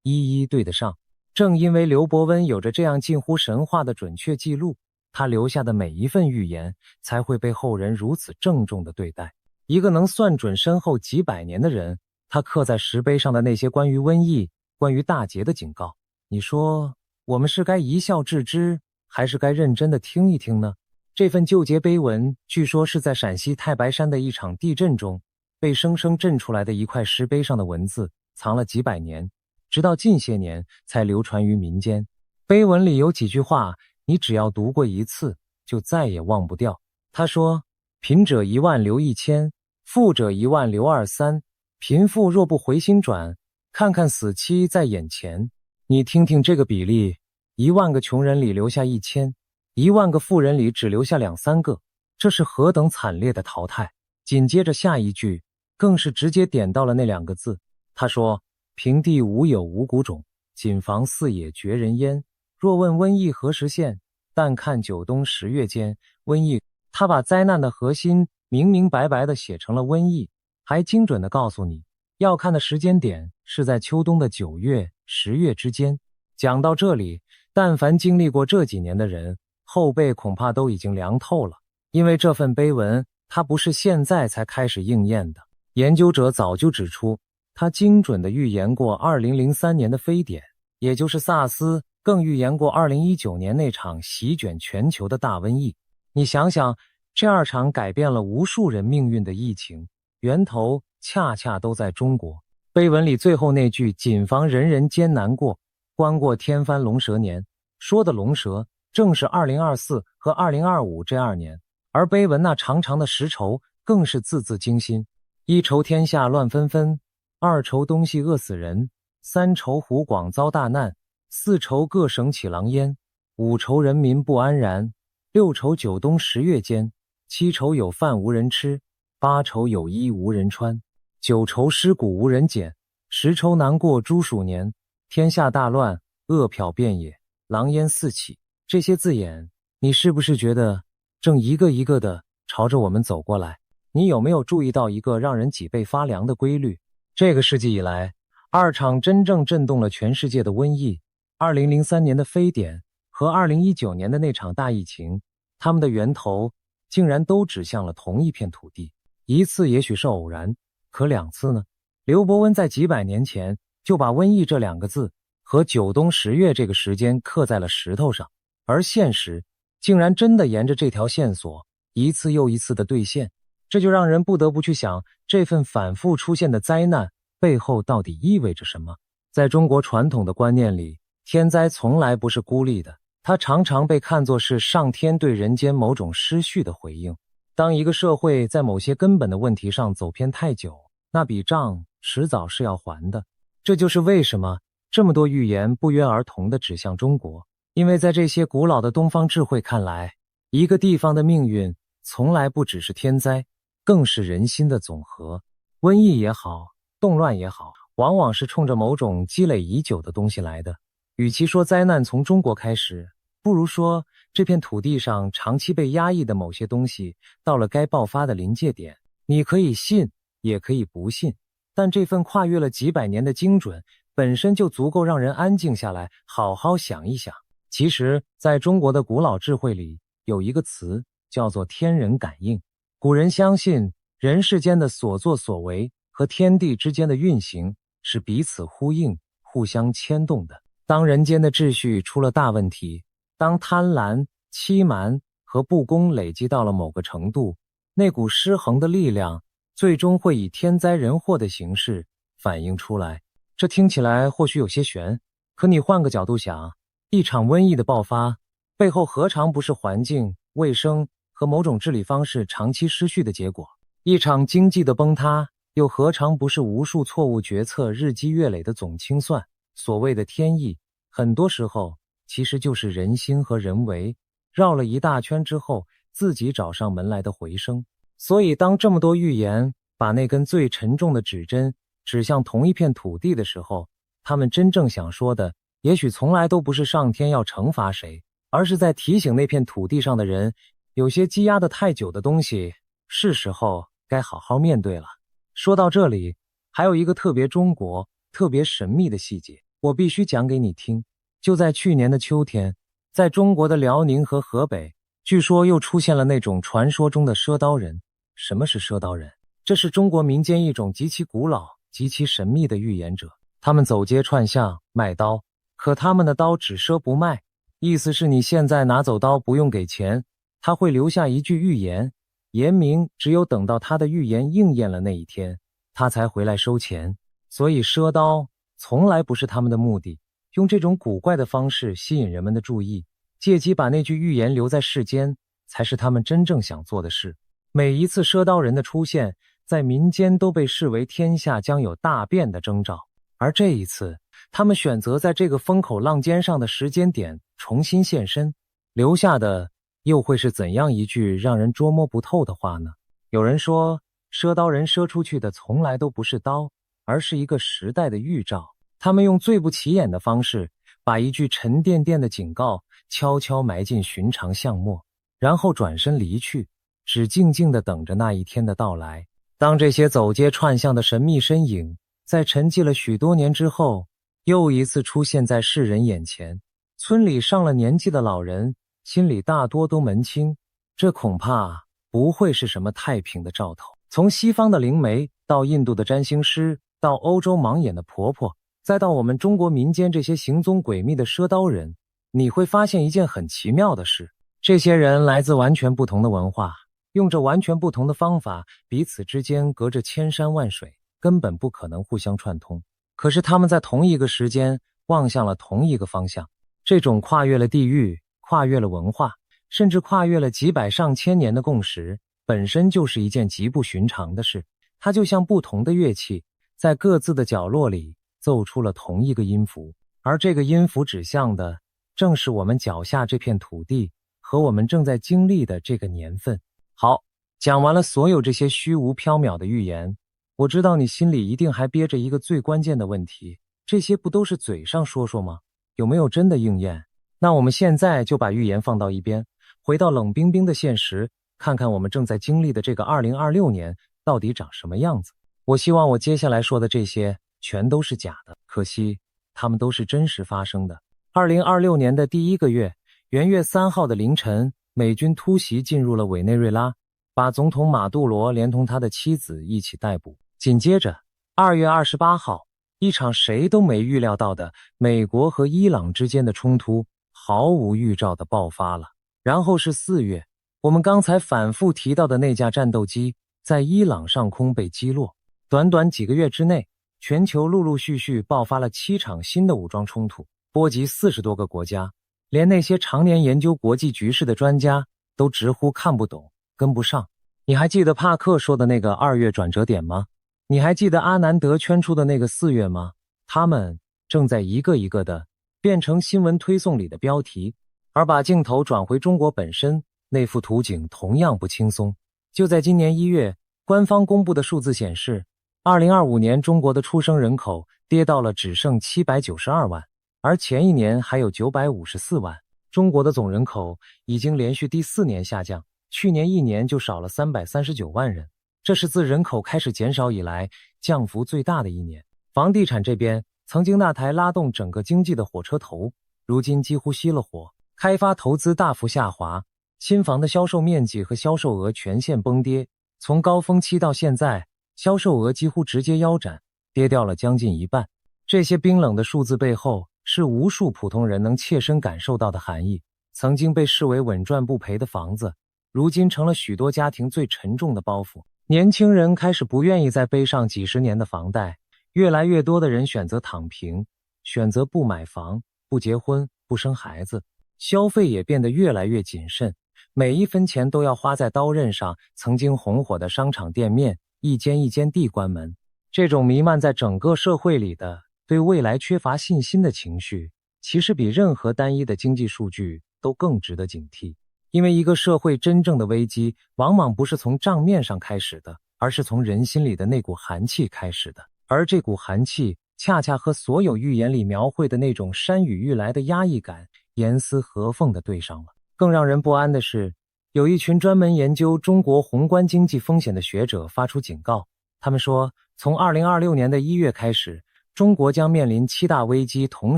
[SPEAKER 1] 一一对得上。正因为刘伯温有着这样近乎神话的准确记录，他留下的每一份预言才会被后人如此郑重地对待。一个能算准身后几百年的人，他刻在石碑上的那些关于瘟疫、关于大劫的警告，你说我们是该一笑置之，还是该认真地听一听呢？这份救劫碑文据说是在陕西太白山的一场地震中被生生震出来的一块石碑上的文字，藏了几百年，直到近些年才流传于民间。碑文里有几句话，你只要读过一次，就再也忘不掉。他说，贫者1万留1000，富者1万留23，贫富若不回心转，看看死期在眼前。你听听这个比例，1万个穷人里留下1000，1万个富人里只留下2、3个，这是何等惨烈的淘汰。紧接着下一句更是直接点到了那2个字。他说，平地无有五谷种，谨防四野绝人烟。若问瘟疫何时现，但看9冬10月间。瘟疫，他把灾难的核心明明白白地写成了瘟疫，还精准地告诉你，要看的时间点是在秋冬的9月、10月之间。讲到这里，但凡经历过这几年的人，后背恐怕都已经凉透了，因为这份碑文它不是现在才开始应验的。研究者早就指出，他精准地预言过2003年的非典，也就是萨斯，更预言过2019年那场席卷全球的大瘟疫。你想想，这2场改变了无数人命运的疫情，源头恰恰都在中国。碑文里最后那句谨防人人艰难过，关过天翻龙蛇年，说的龙蛇正是2024和2025这2年，而碑文那长长的10愁更是字字惊心。1愁天下乱纷纷，2愁东西饿死人，3愁湖广遭大难，4愁各省起狼烟，5愁人民不安然，6愁9冬10月间，7愁有饭无人吃，8愁有衣无人穿，9愁尸骨无人捡，10愁难过诸鼠年，天下大乱，恶殍遍野，狼烟四起。这些字眼，你是不是觉得正一个一个的朝着我们走过来？你有没有注意到一个让人脊背发凉的规律？这个世纪以来二场真正震动了全世界的瘟疫，2003年的非典和2019年的那场大疫情，它们的源头竟然都指向了同一片土地。一次也许是偶然，可两次呢？刘伯温在几百年前就把瘟疫这2个字和9冬10月这个时间刻在了石头上，而现实竟然真的沿着这条线索一次又一次的兑现，这就让人不得不去想，这份反复出现的灾难背后到底意味着什么。在中国传统的观念里，天灾从来不是孤立的，它常常被看作是上天对人间某种失序的回应。当一个社会在某些根本的问题上走偏太久，那笔账迟早是要还的。这就是为什么这么多预言不约而同地指向中国，因为在这些古老的东方智慧看来，一个地方的命运从来不只是天灾，更是人心的总和。瘟疫也好，动乱也好，往往是冲着某种积累已久的东西来的。与其说灾难从中国开始，不如说这片土地上长期被压抑的某些东西到了该爆发的临界点。你可以信，也可以不信，但这份跨越了几百年的精准本身就足够让人安静下来，好好想一想。其实在中国的古老智慧里，有一个词叫做天人感应。古人相信人世间的所作所为和天地之间的运行是彼此呼应、互相牵动的。当人间的秩序出了大问题，当贪婪、欺瞒和不公累积到了某个程度，那股失衡的力量最终会以天灾人祸的形式反映出来。这听起来或许有些悬，可你换个角度想，一场瘟疫的爆发背后何尝不是环境、卫生和某种治理方式长期失序的结果？一场经济的崩塌又何尝不是无数错误决策日积月累的总清算？所谓的天意，很多时候其实就是人心和人为绕了一大圈之后自己找上门来的回声。所以当这么多预言把那根最沉重的指针指向同一片土地的时候，他们真正想说的也许从来都不是上天要惩罚谁，而是在提醒那片土地上的人，有些积压的太久的东西是时候该好好面对了。说到这里，还有一个特别中国、特别神秘的细节，我必须讲给你听。就在去年的秋天，在中国的辽宁和河北，据说又出现了那种传说中的赊刀人。什么是赊刀人？这是中国民间一种极其古老、极其神秘的预言者。他们走街串巷卖刀，可他们的刀只赊不卖，意思是你现在拿走刀不用给钱，他会留下一句预言，言明只有等到他的预言应验了那一天，他才回来收钱。所以赊刀从来不是他们的目的，用这种古怪的方式吸引人们的注意，借机把那句预言留在世间，才是他们真正想做的事。每一次赊刀人的出现，在民间都被视为天下将有大变的征兆，而这一次，他们选择在这个风口浪尖上的时间点重新现身，留下的又会是怎样一句让人捉摸不透的话呢？有人说，赊刀人赊出去的从来都不是刀，而是一个时代的预兆。他们用最不起眼的方式，把一句沉甸甸的警告悄悄埋进寻常巷陌，然后转身离去，只静静地等着那一天的到来。当这些走街串巷的神秘身影在沉寂了许多年之后，又一次出现在世人眼前，村里上了年纪的老人心里大多都门清，这恐怕不会是什么太平的兆头。从西方的灵媒，到印度的占星师，到欧洲盲眼的婆婆，再到我们中国民间这些行踪诡秘的赊刀人，你会发现一件很奇妙的事，这些人来自完全不同的文化，用着完全不同的方法，彼此之间隔着千山万水，根本不可能互相串通。可是他们在同一个时间望向了同一个方向。这种跨越了地域、跨越了文化，甚至跨越了几百上千年的共识，本身就是一件极不寻常的事。它就像不同的乐器，在各自的角落里奏出了同一个音符，而这个音符指向的正是我们脚下这片土地和我们正在经历的这个年份。好，讲完了所有这些虚无缥缈的预言，我知道你心里一定还憋着一个最关键的问题，这些不都是嘴上说说吗？有没有真的应验？那我们现在就把预言放到一边，回到冷冰冰的现实，看看我们正在经历的这个2026年到底长什么样子。我希望我接下来说的这些全都是假的。可惜，它们都是真实发生的。2026年的第1个月，元月3号的凌晨，美军突袭进入了委内瑞拉，把总统马杜罗连同他的妻子一起逮捕。紧接着，2月28号，一场谁都没预料到的美国和伊朗之间的冲突毫无预兆地爆发了。然后是4月，我们刚才反复提到的那架战斗机在伊朗上空被击落。短短几个月之内，全球陆陆续续爆发了7场新的武装冲突，波及40多个国家，连那些常年研究国际局势的专家都直呼看不懂，跟不上。你还记得帕克说的那个2月转折点吗？你还记得阿南德圈出的那个4月吗？他们正在一个一个的变成新闻推送里的标题，而把镜头转回中国本身，那幅图景同样不轻松。就在今年1月，官方公布的数字显示，2025年中国的出生人口跌到了只剩792万，而前一年还有954万。中国的总人口已经连续第4年下降，去年1年就少了339万人。这是自人口开始减少以来降幅最大的一年。房地产这边，曾经那台拉动整个经济的火车头，如今几乎熄了火，开发投资大幅下滑，新房的销售面积和销售额全线崩跌。从高峰期到现在，销售额几乎直接腰斩，跌掉了将近一半。这些冰冷的数字背后，是无数普通人能切身感受到的含义。曾经被视为稳赚不赔的房子，如今成了许多家庭最沉重的包袱。年轻人开始不愿意再背上几十年的房贷，越来越多的人选择躺平，选择不买房、不结婚、不生孩子，消费也变得越来越谨慎，每一分钱都要花在刀刃上。曾经红火的商场店面，一间一间地关门。这种弥漫在整个社会里的对未来缺乏信心的情绪，其实比任何单一的经济数据都更值得警惕。因为一个社会真正的危机，往往不是从账面上开始的，而是从人心里的那股寒气开始的。而这股寒气，恰恰和所有预言里描绘的那种山雨欲来的压抑感严丝合缝地对上了。更让人不安的是，有一群专门研究中国宏观经济风险的学者发出警告，他们说，从2026年的1月开始，中国将面临7大危机同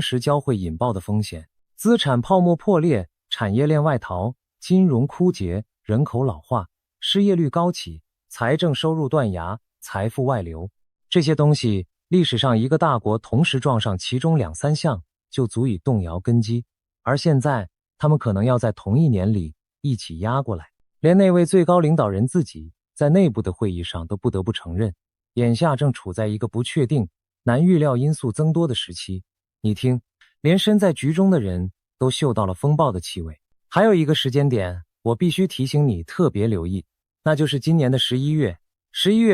[SPEAKER 1] 时交汇引爆的风险：资产泡沫破裂、产业链外逃、金融枯竭、人口老化、失业率高企、财政收入断崖、财富外流。这些东西，历史上一个大国同时撞上其中2、3项，就足以动摇根基。而现在，他们可能要在同一年里一起压过来。连那位最高领导人自己，在内部的会议上都不得不承认，眼下正处在一个不确定、难预料因素增多的时期。你听，连身在局中的人都嗅到了风暴的气味。还有一个时间点，我必须提醒你特别留意，那就是今年的11月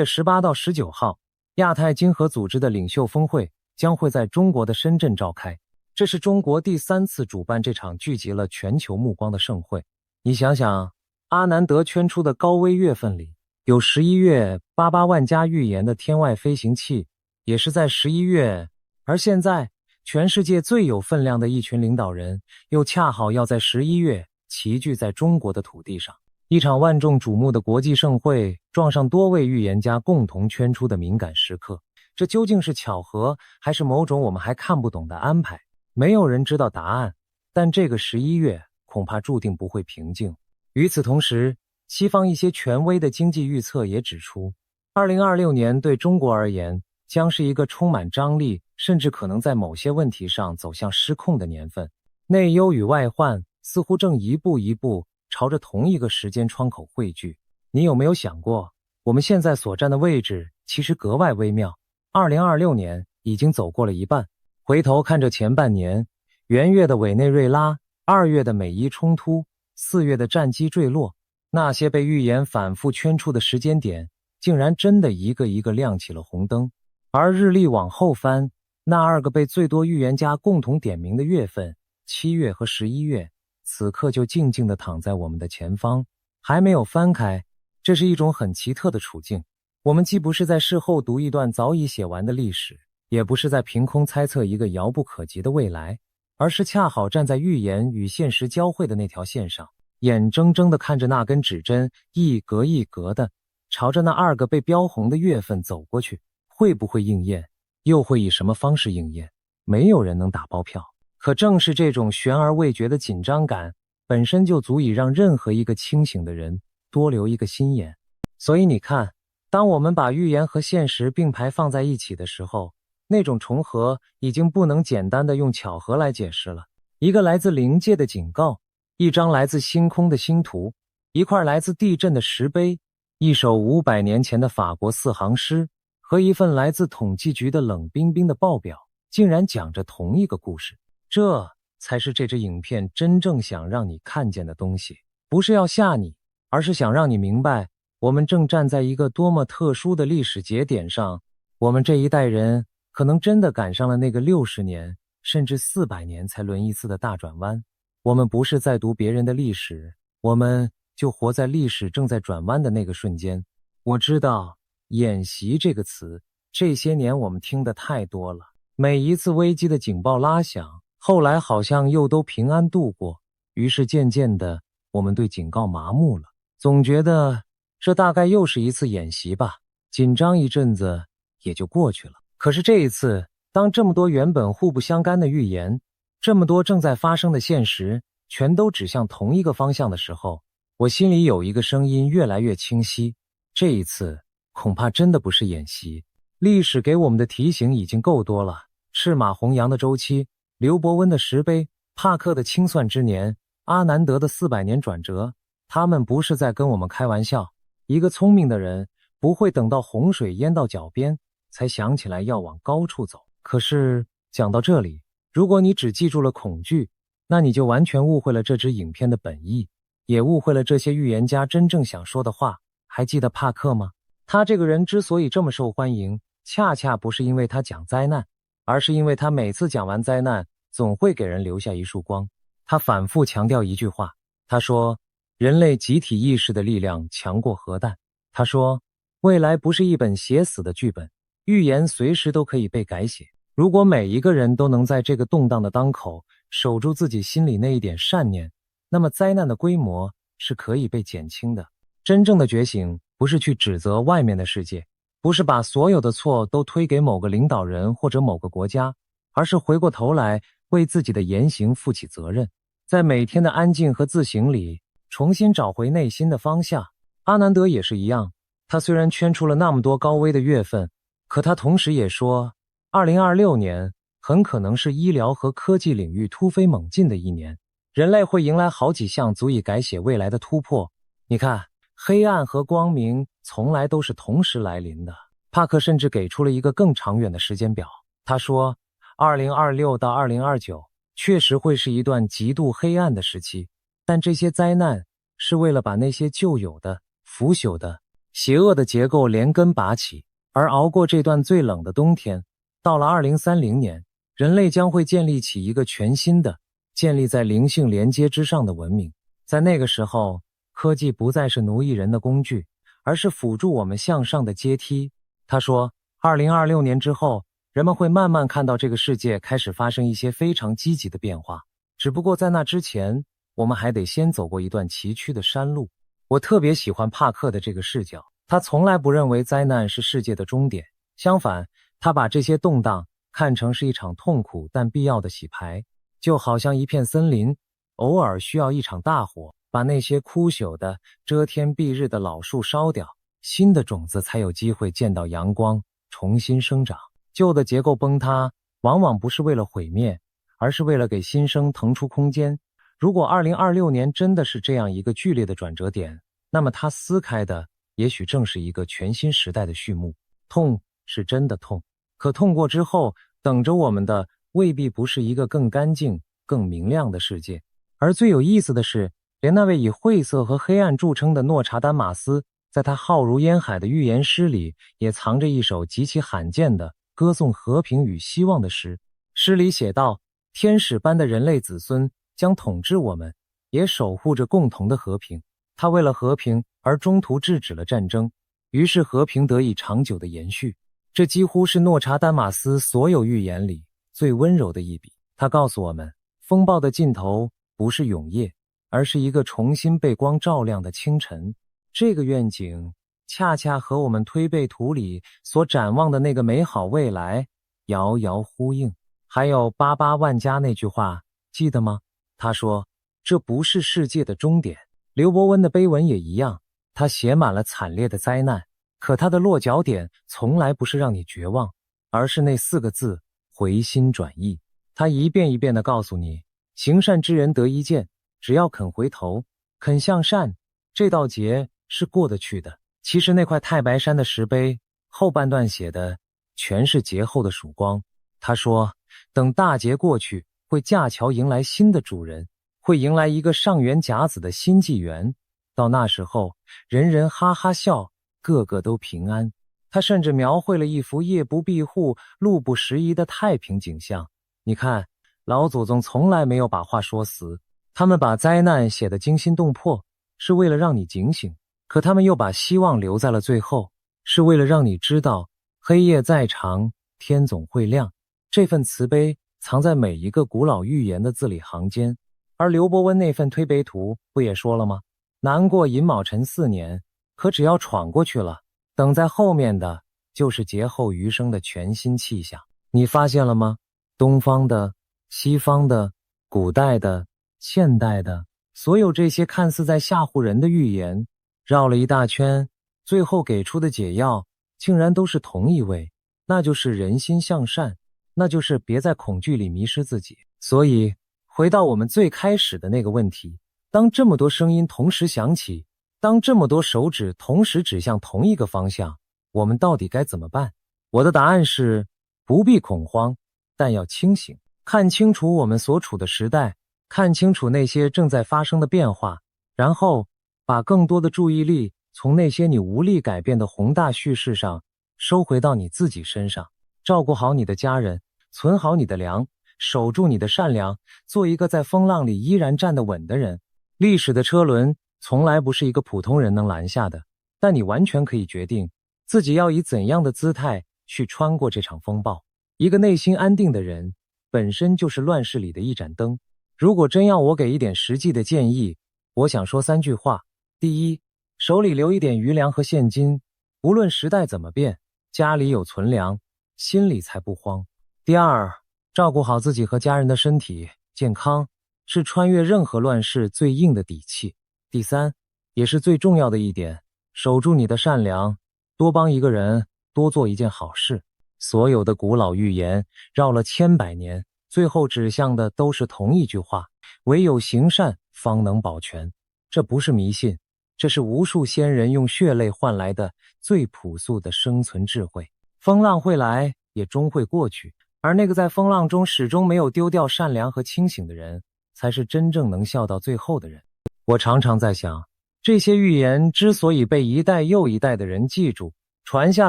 [SPEAKER 1] 18到19号，亚太经合组织的领袖峰会将会在中国的深圳召开。这是中国第3次主办这场聚集了全球目光的盛会。你想想，阿南德圈出的高危月份里，有11月88万家预言的天外飞行器，也是在11月。而现在，全世界最有分量的一群领导人，又恰好要在11月齐聚在中国的土地上。一场万众瞩目的国际盛会，撞上多位预言家共同圈出的敏感时刻。这究竟是巧合，还是某种我们还看不懂的安排？没有人知道答案，但这个11月恐怕注定不会平静。与此同时，西方一些权威的经济预测也指出，2026年对中国而言，将是一个充满张力，甚至可能在某些问题上走向失控的年份。内忧与外患似乎正一步一步朝着同一个时间窗口汇聚。你有没有想过，我们现在所站的位置其实格外微妙。2026年已经走过了一半，回头看着前半年，元月的委内瑞拉，2月的美伊冲突，4月的战机坠落，那些被预言反复圈出的时间点，竟然真的一个一个亮起了红灯。而日历往后翻，那2个被最多预言家共同点名的月份，7月和11月，此刻就静静地躺在我们的前方，还没有翻开。这是一种很奇特的处境。我们既不是在事后读一段早已写完的历史，也不是在凭空猜测一个遥不可及的未来，而是恰好站在预言与现实交汇的那条线上，眼睁睁地看着那根指针一格一格的朝着那2个被标红的月份走过去。会不会应验？又会以什么方式应验？没有人能打包票。可正是这种悬而未决的紧张感，本身就足以让任何一个清醒的人多留一个心眼。所以你看，当我们把预言和现实并排放在一起的时候，那种重合已经不能简单的用巧合来解释了。一个来自灵界的警告，一张来自星空的星图，一块来自地震的石碑，一首500年前的法国4行诗，和一份来自统计局的冷冰冰的报表，竟然讲着同一个故事。这才是这支影片真正想让你看见的东西，不是要吓你，而是想让你明白，我们正站在一个多么特殊的历史节点上。我们这一代人可能真的赶上了那个60年甚至400年才轮一次的大转弯。我们不是在读别人的历史，我们就活在历史正在转弯的那个瞬间。我知道演习这个词这些年我们听得太多了，每一次危机的警报拉响，后来好像又都平安度过，于是渐渐的我们对警告麻木了，总觉得这大概又是一次演习吧，紧张一阵子也就过去了。可是这一次，当这么多原本互不相干的预言，这么多正在发生的现实全都指向同一个方向的时候，我心里有一个声音越来越清晰，这一次恐怕真的不是演习。历史给我们的提醒已经够多了，赤马红羊的周期，刘伯温的石碑，帕克的清算之年，阿南德的400年转折，他们不是在跟我们开玩笑。一个聪明的人不会等到洪水淹到脚边才想起来要往高处走。可是讲到这里，如果你只记住了恐惧，那你就完全误会了这支影片的本意，也误会了这些预言家真正想说的话。还记得帕克吗？他这个人之所以这么受欢迎，恰恰不是因为他讲灾难，而是因为他每次讲完灾难总会给人留下一束光。他反复强调一句话，他说人类集体意识的力量强过核弹。他说未来不是一本写死的剧本，预言随时都可以被改写。如果每一个人都能在这个动荡的当口守住自己心里那一点善念，那么灾难的规模是可以被减轻的。真正的觉醒不是去指责外面的世界，不是把所有的错都推给某个领导人或者某个国家，而是回过头来为自己的言行负起责任，在每天的安静和自省里重新找回内心的方向。阿南德也是一样，他虽然圈出了那么多高危的月份，可他同时也说2026年很可能是医疗和科技领域突飞猛进的一年，人类会迎来好几项足以改写未来的突破。你看，黑暗和光明从来都是同时来临的。帕克甚至给出了一个更长远的时间表，他说2026到2029确实会是一段极度黑暗的时期，但这些灾难是为了把那些旧有的、腐朽的、邪恶的结构连根拔起，而熬过这段最冷的冬天。到了2030年，人类将会建立起一个全新的、建立在灵性连接之上的文明。在那个时候，科技不再是奴役人的工具，而是辅助我们向上的阶梯。他说2026年之后，人们会慢慢看到这个世界开始发生一些非常积极的变化，只不过在那之前，我们还得先走过一段崎岖的山路。我特别喜欢帕克的这个视角，他从来不认为灾难是世界的终点，相反，他把这些动荡看成是一场痛苦但必要的洗牌，就好像一片森林，偶尔需要一场大火，把那些枯朽的、遮天蔽日的老树烧掉，新的种子才有机会见到阳光，重新生长。旧的结构崩塌，往往不是为了毁灭，而是为了给新生腾出空间。如果2026年真的是这样一个剧烈的转折点，那么它撕开的也许正是一个全新时代的序幕。痛是真的痛，可痛过之后，等着我们的未必不是一个更干净、更明亮的世界。而最有意思的是，连那位以晦涩和黑暗著称的诺查丹马斯，在他浩如烟海的预言诗里，也藏着一首极其罕见的歌颂和平与希望的诗。诗里写道，天使般的人类子孙将统治我们，也守护着共同的和平。他为了和平而中途制止了战争，于是和平得以长久的延续。这几乎是诺查丹马斯所有预言里最温柔的一笔。他告诉我们，风暴的尽头不是永夜，而是一个重新被光照亮的清晨。这个愿景恰恰和我们推背图里所展望的那个美好未来遥遥呼应。还有88万家那句话，记得吗？他说，这不是世界的终点。刘伯温的碑文也一样，他写满了惨烈的灾难，可他的落脚点从来不是让你绝望，而是那4个字：回心转意。他一遍一遍地告诉你，行善之人得一见，只要肯回头，肯向善，这道劫是过得去的。其实那块太白山的石碑后半段写的全是劫后的曙光。他说，等大劫过去，会架桥迎来新的主人，会迎来一个上元甲子的新纪元。到那时候，人人哈哈笑，个个都平安。他甚至描绘了一幅夜不闭户、路不拾遗的太平景象。你看，老祖宗从来没有把话说死，他们把灾难写得惊心动魄，是为了让你警醒，可他们又把希望留在了最后，是为了让你知道，黑夜再长，天总会亮。这份慈悲藏在每一个古老预言的字里行间。而刘伯温那份推背图不也说了吗？难过寅卯辰4年，可只要闯过去了，等在后面的就是劫后余生的全新气象。你发现了吗？东方的、西方的、古代的、现代的，所有这些看似在吓唬人的预言，绕了一大圈，最后给出的解药竟然都是同一位，那就是人心向善，那就是别在恐惧里迷失自己。所以回到我们最开始的那个问题，当这么多声音同时响起，当这么多手指同时指向同一个方向，我们到底该怎么办？我的答案是，不必恐慌，但要清醒，看清楚我们所处的时代，看清楚那些正在发生的变化，然后把更多的注意力从那些你无力改变的宏大叙事上收回到你自己身上，照顾好你的家人，存好你的粮，守住你的善良，做一个在风浪里依然站得稳的人。历史的车轮从来不是一个普通人能拦下的，但你完全可以决定自己要以怎样的姿态去穿过这场风暴。一个内心安定的人本身就是乱世里的一盏灯。如果真要我给一点实际的建议，我想说3句话。第一，手里留一点余粮和现金，无论时代怎么变，家里有存粮，心里才不慌。第二，照顾好自己和家人的身体健康，是穿越任何乱世最硬的底气。第三，也是最重要的一点，守住你的善良，多帮一个人，多做一件好事。所有的古老预言绕了千百年，最后指向的都是同一句话，唯有行善方能保全。这不是迷信，这是无数先人用血泪换来的最朴素的生存智慧。风浪会来，也终会过去，而那个在风浪中始终没有丢掉善良和清醒的人，才是真正能笑到最后的人。我常常在想，这些预言之所以被一代又一代的人记住，传下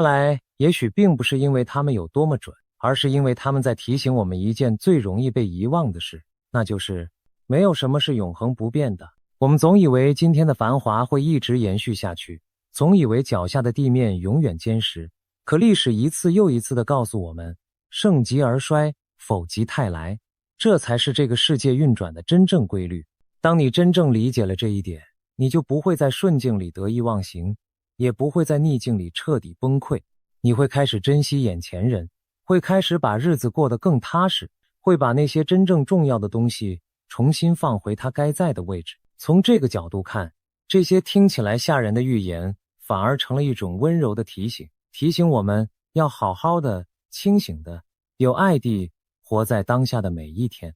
[SPEAKER 1] 来，也许并不是因为他们有多么准，而是因为他们在提醒我们一件最容易被遗忘的事，那就是没有什么是永恒不变的。我们总以为今天的繁华会一直延续下去，总以为脚下的地面永远坚实，可历史一次又一次地告诉我们，盛极而衰，否极泰来，这才是这个世界运转的真正规律。当你真正理解了这一点，你就不会在顺境里得意忘形，也不会在逆境里彻底崩溃。你会开始珍惜眼前人，会开始把日子过得更踏实，会把那些真正重要的东西重新放回它该在的位置。从这个角度看，这些听起来吓人的预言反而成了一种温柔的提醒，提醒我们要好好的、清醒的、有爱地活在当下的每一天。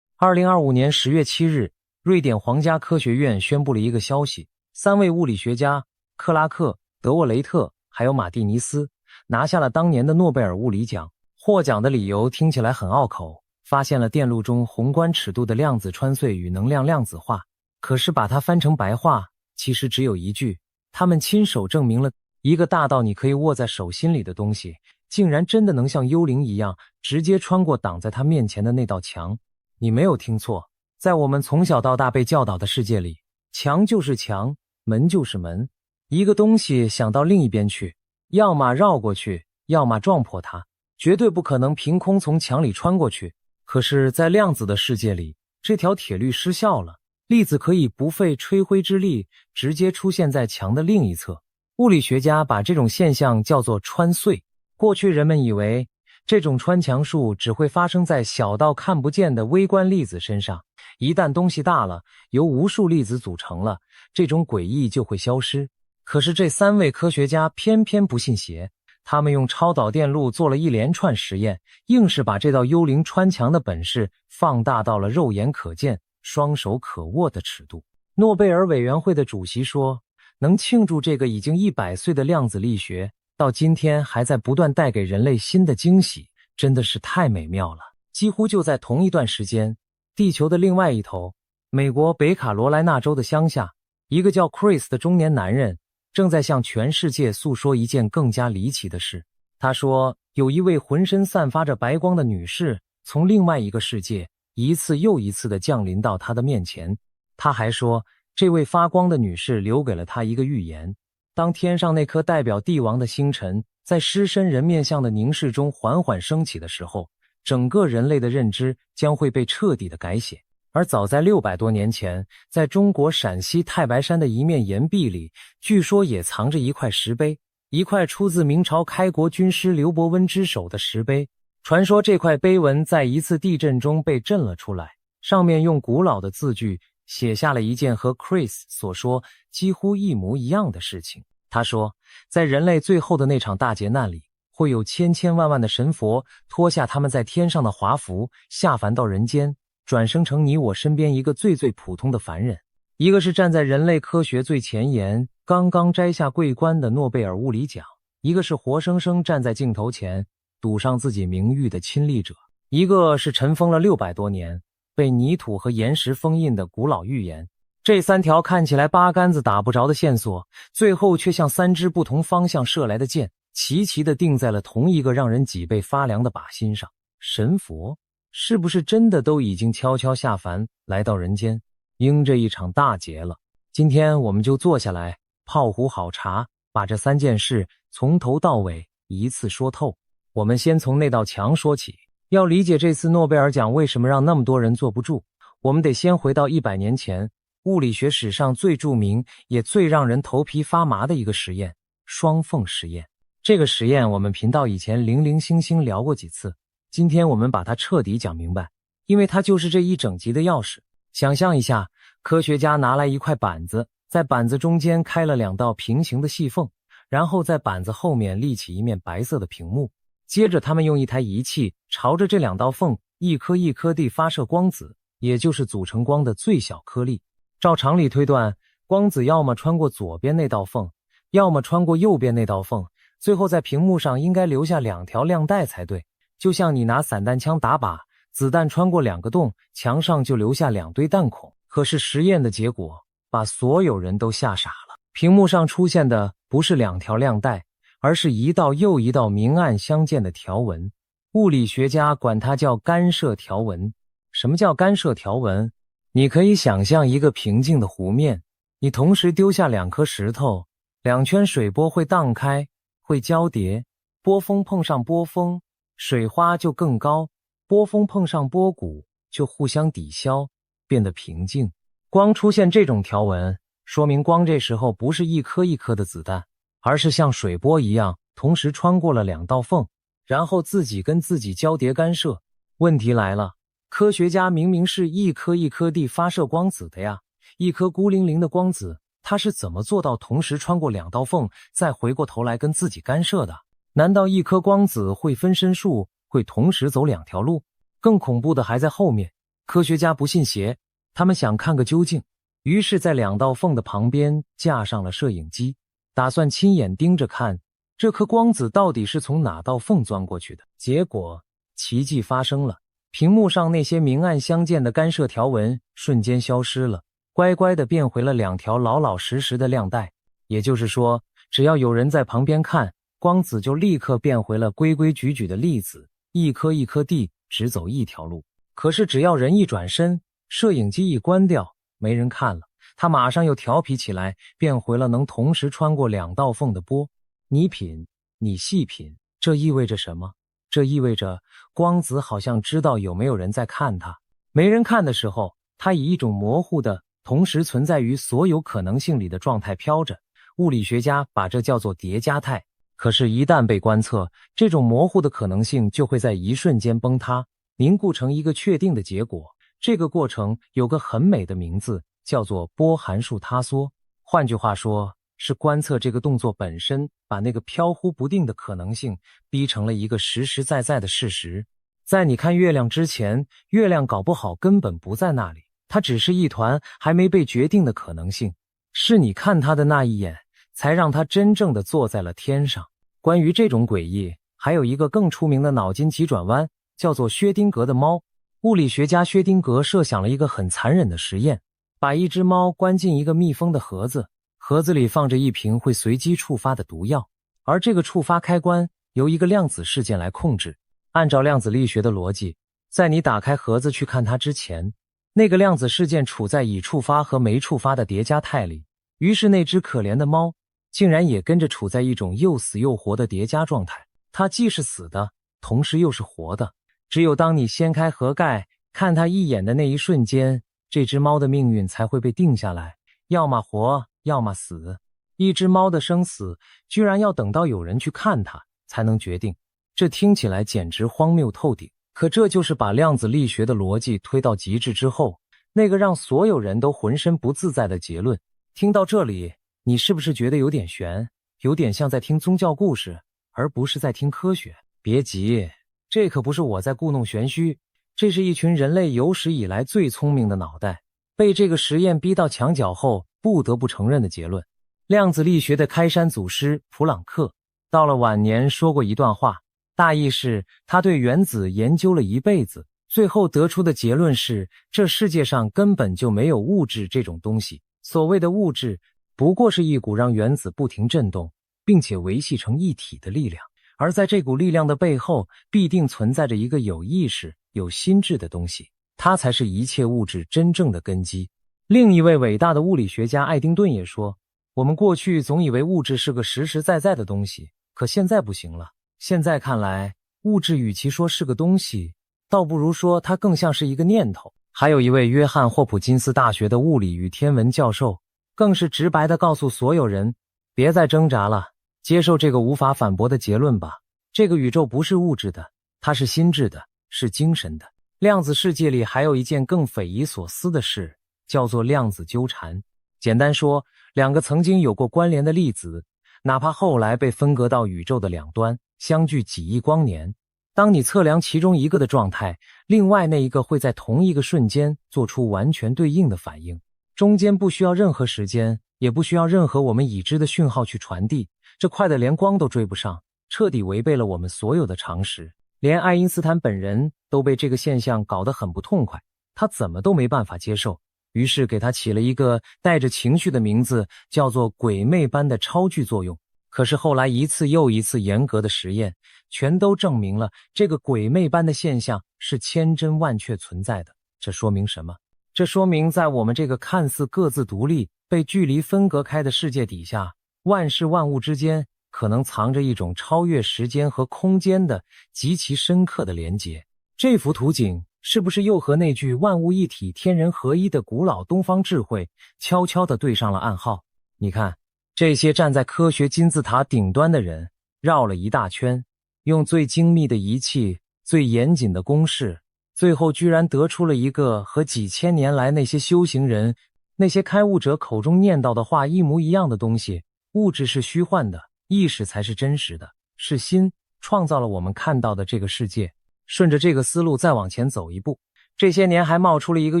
[SPEAKER 1] 2025年10月7日，瑞典皇家科学院宣布了一个消息，3位物理学家克拉克、德沃雷特还有马蒂尼斯拿下了当年的诺贝尔物理奖。获奖的理由听起来很拗口，发现了电路中宏观尺度的量子穿碎与能量量子化，可是把它翻成白话，其实只有一句，他们亲手证明了一个大到你可以握在手心里的东西，竟然真的能像幽灵一样直接穿过挡在他面前的那道墙。你没有听错，在我们从小到大被教导的世界里，墙就是墙，门就是门，一个东西想到另一边去，要么绕过去，要么撞破它，绝对不可能凭空从墙里穿过去。可是在量子的世界里，这条铁律失效了，粒子可以不费吹灰之力直接出现在墙的另一侧。物理学家把这种现象叫做穿碎。过去人们以为这种穿墙术只会发生在小到看不见的微观粒子身上，一旦东西大了，由无数粒子组成了，这种诡异就会消失。可是这3位科学家偏偏不信邪，他们用超导电路做了一连串实验，硬是把这道幽灵穿墙的本事放大到了肉眼可见、双手可握的尺度。诺贝尔委员会的主席说，能庆祝这个已经100岁的量子力学到今天还在不断带给人类新的惊喜，真的是太美妙了。几乎就在同一段时间，地球的另外一头，美国北卡罗来纳州的乡下，一个叫 Chris 的中年男人正在向全世界诉说一件更加离奇的事。他说，有一位浑身散发着白光的女士从另外一个世界一次又一次地降临到他的面前。他还说，这位发光的女士留给了他一个预言，当天上那颗代表帝王的星辰在狮身人面像的凝视中缓缓升起的时候，整个人类的认知将会被彻底的改写。而早在600多年前，在中国陕西太白山的一面岩壁里，据说也藏着一块石碑，一块出自明朝开国军师刘伯温之手的石碑。传说这块碑文在一次地震中被震了出来，上面用古老的字句写下了一件和 Chris 所说几乎一模一样的事情。他说，在人类最后的那场大劫难里，会有千千万万的神佛脱下他们在天上的华服，下凡到人间，转生成你我身边一个最普通的凡人。一个是站在人类科学最前沿，刚刚摘下桂冠的诺贝尔物理奖，一个是活生生站在镜头前赌上自己名誉的亲历者，一个是尘封了600多年，被泥土和岩石封印的古老预言。这3条看起来八竿子打不着的线索，最后却像3支不同方向射来的箭，齐齐地定在了同一个让人脊背发凉的靶心上。神佛是不是真的都已经悄悄下凡来到人间，迎这一场大劫了？今天我们就坐下来泡壶好茶，把这3件事从头到尾一次说透。我们先从那道墙说起。要理解这次诺贝尔奖为什么让那么多人坐不住，我们得先回到100年前，物理学史上最著名也最让人头皮发麻的一个实验——双缝实验。这个实验我们频道以前零零星星聊过几次，今天我们把它彻底讲明白，因为它就是这一整集的钥匙。想象一下，科学家拿来一块板子，在板子中间开了2道平行的细缝，然后在板子后面立起一面白色的屏幕，接着他们用一台仪器朝着这2道缝一颗一颗地发射光子，也就是组成光的最小颗粒。照常理推断，光子要么穿过左边那道缝，要么穿过右边那道缝，最后在屏幕上应该留下2条亮带才对。就像你拿散弹枪打靶，子弹穿过2个洞，墙上就留下2堆弹孔。可是实验的结果把所有人都吓傻了，屏幕上出现的不是2条亮带，而是一道又一道明暗相间的条纹。物理学家管它叫干涉条纹。什么叫干涉条纹？你可以想象一个平静的湖面，你同时丢下2颗石头，2圈水波会荡开，会交叠，波峰碰上波峰，水花就更高，波峰碰上波谷就互相抵消，变得平静。光出现这种条纹，说明光这时候不是一颗一颗的子弹，而是像水波一样同时穿过了2道缝，然后自己跟自己交叠干涉。问题来了，科学家明明是一颗一颗地发射光子的呀，一颗孤零零的光子，它是怎么做到同时穿过2道缝，再回过头来跟自己干涉的？难道一颗光子会分身术，会同时走2条路？更恐怖的还在后面。科学家不信邪，他们想看个究竟，于是在2道缝的旁边架上了摄影机，打算亲眼盯着看这颗光子到底是从哪道缝钻过去的。结果奇迹发生了，屏幕上那些明暗相间的干涉条纹瞬间消失了，乖乖地变回了2条老老实实的亮带。也就是说，只要有人在旁边看，光子就立刻变回了规规矩矩的粒子，一颗一颗地只走一条路。可是只要人一转身，摄影机一关掉，没人看了，它马上又调皮起来，变回了能同时穿过2道缝的波。你品，你细品，这意味着什么？这意味着光子好像知道有没有人在看它，没人看的时候，它以一种模糊的同时存在于所有可能性里的状态飘着。物理学家把这叫做叠加态。可是，一旦被观测，这种模糊的可能性就会在一瞬间崩塌，凝固成一个确定的结果。这个过程有个很美的名字，叫做波函数塌缩。换句话说，是观测这个动作本身，把那个飘忽不定的可能性逼成了一个实实在在的事实。在你看月亮之前，月亮搞不好根本不在那里，它只是一团还没被决定的可能性，是你看它的那一眼，才让它真正的坐在了天上。关于这种诡异，还有一个更出名的脑筋急转弯，叫做薛丁格的猫。物理学家薛丁格设想了一个很残忍的实验，把一只猫关进一个密封的盒子，盒子里放着一瓶会随机触发的毒药，而这个触发开关由一个量子事件来控制。按照量子力学的逻辑，在你打开盒子去看它之前，那个量子事件处在已触发和没触发的叠加态里，于是那只可怜的猫竟然也跟着处在一种又死又活的叠加状态。它既是死的，同时又是活的。只有当你掀开盒盖，看它一眼的那一瞬间，这只猫的命运才会被定下来，要么活，要么死。一只猫的生死，居然要等到有人去看它才能决定，这听起来简直荒谬透顶。可这就是把量子力学的逻辑推到极致之后，那个让所有人都浑身不自在的结论。听到这里，你是不是觉得有点悬，有点像在听宗教故事，而不是在听科学？别急，这可不是我在故弄玄虚，这是一群人类有史以来最聪明的脑袋被这个实验逼到墙角后不得不承认的结论。量子力学的开山祖师普朗克到了晚年说过一段话，大意是他对原子研究了一辈子，最后得出的结论是这世界上根本就没有物质这种东西，所谓的物质不过是一股让原子不停振动并且维系成一体的力量，而在这股力量的背后必定存在着一个有意识有心智的东西，它才是一切物质真正的根基。另一位伟大的物理学家爱丁顿也说，我们过去总以为物质是个实实在在的东西，可现在不行了。现在看来，物质与其说是个东西，倒不如说它更像是一个念头。还有一位约翰霍普金斯大学的物理与天文教授，更是直白地告诉所有人，别再挣扎了，接受这个无法反驳的结论吧。这个宇宙不是物质的，它是心智的，是精神的。量子世界里还有一件更匪夷所思的事，叫做量子纠缠。简单说，两个曾经有过关联的粒子，哪怕后来被分隔到宇宙的两端，相距几亿光年，当你测量其中一个的状态，另外那一个会在同一个瞬间做出完全对应的反应，中间不需要任何时间，也不需要任何我们已知的讯号去传递，这快得连光都追不上，彻底违背了我们所有的常识。连爱因斯坦本人都被这个现象搞得很不痛快，他怎么都没办法接受，于是给他起了一个带着情绪的名字，叫做鬼魅般的超距作用。可是后来一次又一次严格的实验，全都证明了这个鬼魅般的现象是千真万确存在的。这说明什么？这说明在我们这个看似各自独立、被距离分隔开的世界底下，万事万物之间可能藏着一种超越时间和空间的极其深刻的连结。这幅图景是不是又和那句万物一体、天人合一的古老东方智慧悄悄地对上了暗号？你看，这些站在科学金字塔顶端的人绕了一大圈，用最精密的仪器、最严谨的公式，最后居然得出了一个和几千年来那些修行人、那些开悟者口中念叨的话一模一样的东西：物质是虚幻的，意识才是真实的，是心创造了我们看到的这个世界。顺着这个思路再往前走一步，这些年还冒出了一个